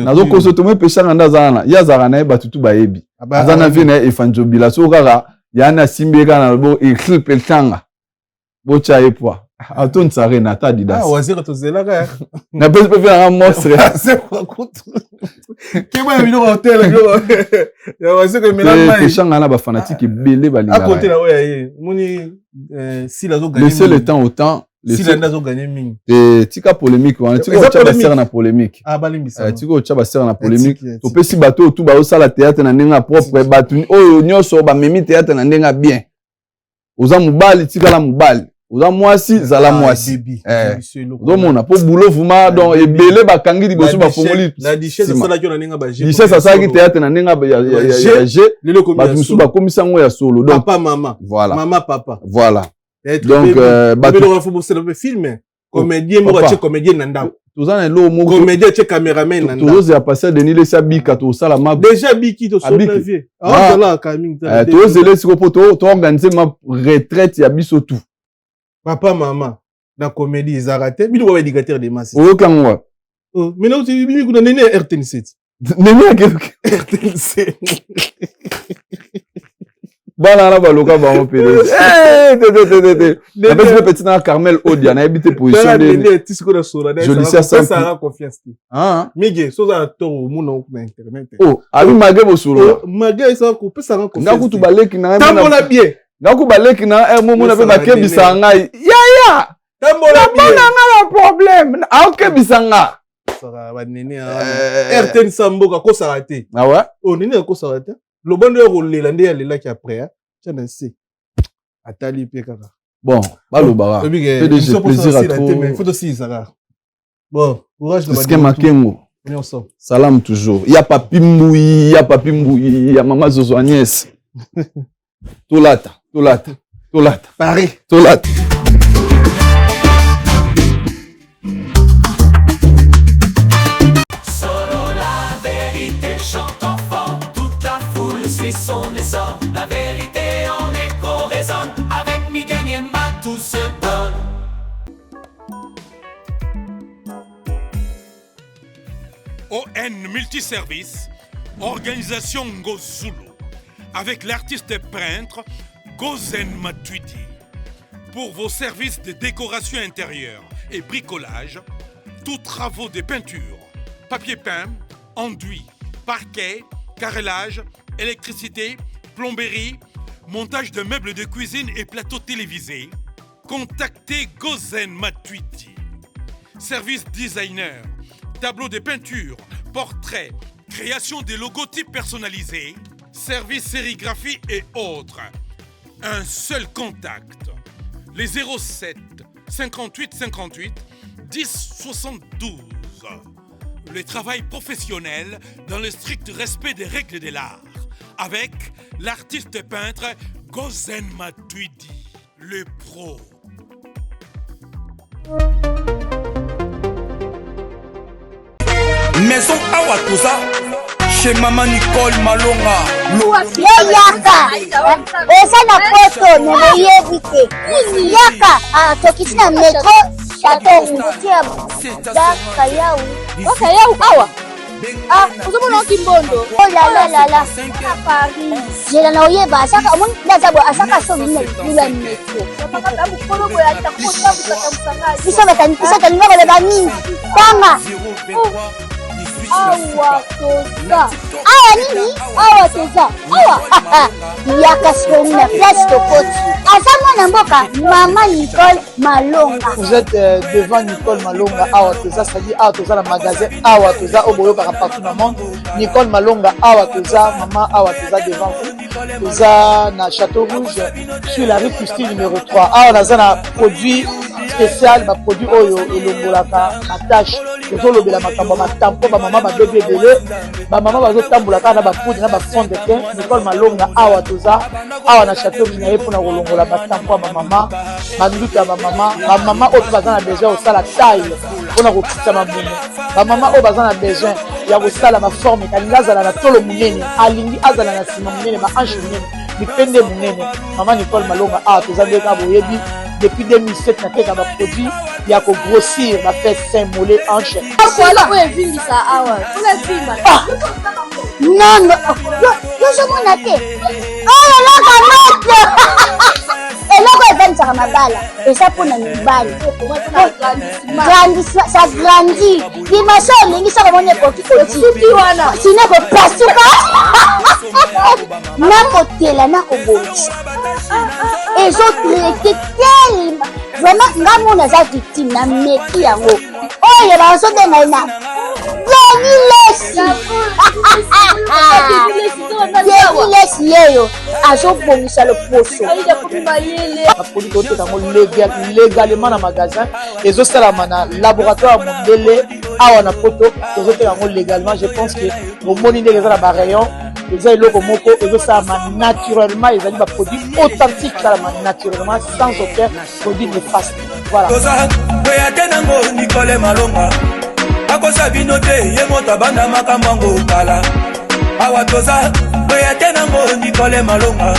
nazo koso to me pesa nga ndaza na ya zara na ba tutu ba yebi aza na vie na efanjobila soka ya na simbeka na bo écrit peltanga bocha epwa Anton Tsare na ta didas. Ah, waziri tozelaka. Na pesi pe faire un monstre. C'est quoi contre? Kema bino hotel ya waziri melanga mai. Peshanga na ba fanatique belé balinga. À côté là ouais, moni si la zo gagner. Laissez le temps au temps. Si la zo gagner mingi. Et tika polémique wana, tika cha ba serre na polémique. Ah balimbisa. Tika cha ba serre na polémique. To pesi bateau tout ba osala théâtre na ndenga propre batu. Oh nyoso ba memi théâtre na ndenga bien. Oza mubali tika la mubali. Oza mwasi zala mwasi. Zomona po boulot vuma donc ebele bakangi liboso ba fongoli. La duchesse sala kyo na ninga ba G. Duchesse sala ki théâtre na ninga ba ya G. Ba musu ba komisa ngo ya solo. Donc papa maman. Voilà. Maman papa. Voilà. Donc ba le faut bosser le film. Comédien mo ba comédien na ndako. Tozana lo mo comédien che caméraman na ndako. Tozo ya passer Denis le sabika to sala ma. Déjà biki to so na vie. Ah là Camille. Tozo le siko poto to organiser ma retraite ya biso tout. Papa, maman, dans la comédie, ils ont raté. Mais ils ont éducateur des masses. Oh, quand moi. Oh, mais non, tu dis que tu as RTN7. Néné à quel RTN7. Banana baloka ba on pédé. Eh, la petite na Carmel Odia na habité position de. Je dis ça ça a confiance. Ah. Miguel, so za to muno na internet. Oh, abi magé bo solo. Magé ça ko pesa na confiance. Ngaku tu baleki na. Tambola bien. Ngaku baleki na momo na pe bakebisa ngai. Ya. Tambola bien. Na problème. Akebisa nga. Ça va nene RTN Samboka ko sarate. Ah ouais? Oh nene ko sarate. Le bon de rouler l'année elle est là qui après. Tiens ainsi. Atali pe kaka. Bon, balobara. PDG plaisir à trop. Il faut aussi ça. Bon, courage de Ske Makengo. Salam toujours. Il y a Papi Mboui, il y a Papi Mboui, il y a Maman Zozo Agnès. Tolata. Paris. Tolata. Solo la vérité chante enfant, toute la foule suit son essor. La vérité en écho résonne, avec Miguel Niemba tout se donne. ON Multiservice, organisation Ngozulu, avec l'artiste peintre Gozen Matuidi. Pour vos services de décoration intérieure et bricolage, tous travaux de peinture, papier peint, enduit, parquet, carrelage, électricité, plomberie, montage de meubles de cuisine et plateaux télévisés, contactez Gozen Matuidi. Service designer, tableau de peinture, portrait, création de logotypes personnalisés, service sérigraphie et autres. Un seul contact. Les 07 58 58 10 72. Le travail professionnel dans le strict respect des règles de l'art. Avec l'artiste peintre Gozen Matuidi, le pro. Maison Awa Toza, chez Maman Nicole Malonga. Yaka, eza na poto nemoyebi te. Yaka, tokiti na metro Château Daka yau. Waka yau awa. Ozomona okimbondo. Oh la la la. Paris. Jela na oyeba asaka omoni ndazabo asaka so mine lula metro. Bisa batani le bani. Tanga. Awa Toza. Awa nini? Awa Toza. Awa. Yaka siko na place tokoti. Azama mboka Maman Nicole Malonga. Vous êtes devant Nicole Malonga Awa Toza, c'est-à-dire Awa Toza le magasin Awa Toza au Boyo partout dans le monde. Nicole Malonga Awa Toza, Maman Awa Toza devant vous. Toza na Château Rouge sur la rue Custine numéro 3. Awa Naza na produit spécial, ba produit oyo elongolaka attache. Tozolobela makambo matampo ba maman ba bébé belé, ba maman bazotambolaka na ba poudre na ba fond de teint. Nicole Malonga Awa Toza, Awa na Château Rouge na yepona kolongola batampo ba maman, banduka ba maman oyo bazana besoin au sala taille pona kokisa mamumu. Ba maman oyo bazana besoin ya kosala ma forme kalinga azala na tolo munene, alingi azala na sima munene ba hanche munene, bipende munene. Maman Nicole Malonga Awa Toza ndeka boyebi depuis 2007 na teka ba produit ya ko grossir ba fait sein mollet hanche. Voilà où est Vindisa awa. Tous les films. Non non. Yo je mona te. Oh la la eloko evanisaka mabala eza mpona mibali ça grandit limaso olingi soko moni ekoki kosuki wana sino ekopasuka nakotela nakobongisa ezotraite telema vraiment nga mona eza victime na meki yango oyo bazobenga ye na Lesi yeyo azobongisa loposo apoli toteka ngo légalement na magasin ezosalama na laboratoire mondele awa na poto tozoteka ngo légalement. Je pense que bomoni ndenge eza na barayon eza eloko moko ezosalama naturellement, ezali baproduit authentique salama naturellement sans aucun produit néfaste. Voilà. Oya tenango Nicole Malonga akosa bino te ye moto abanda makambo yango kala Awa Toza oya tenango Nicole Malonga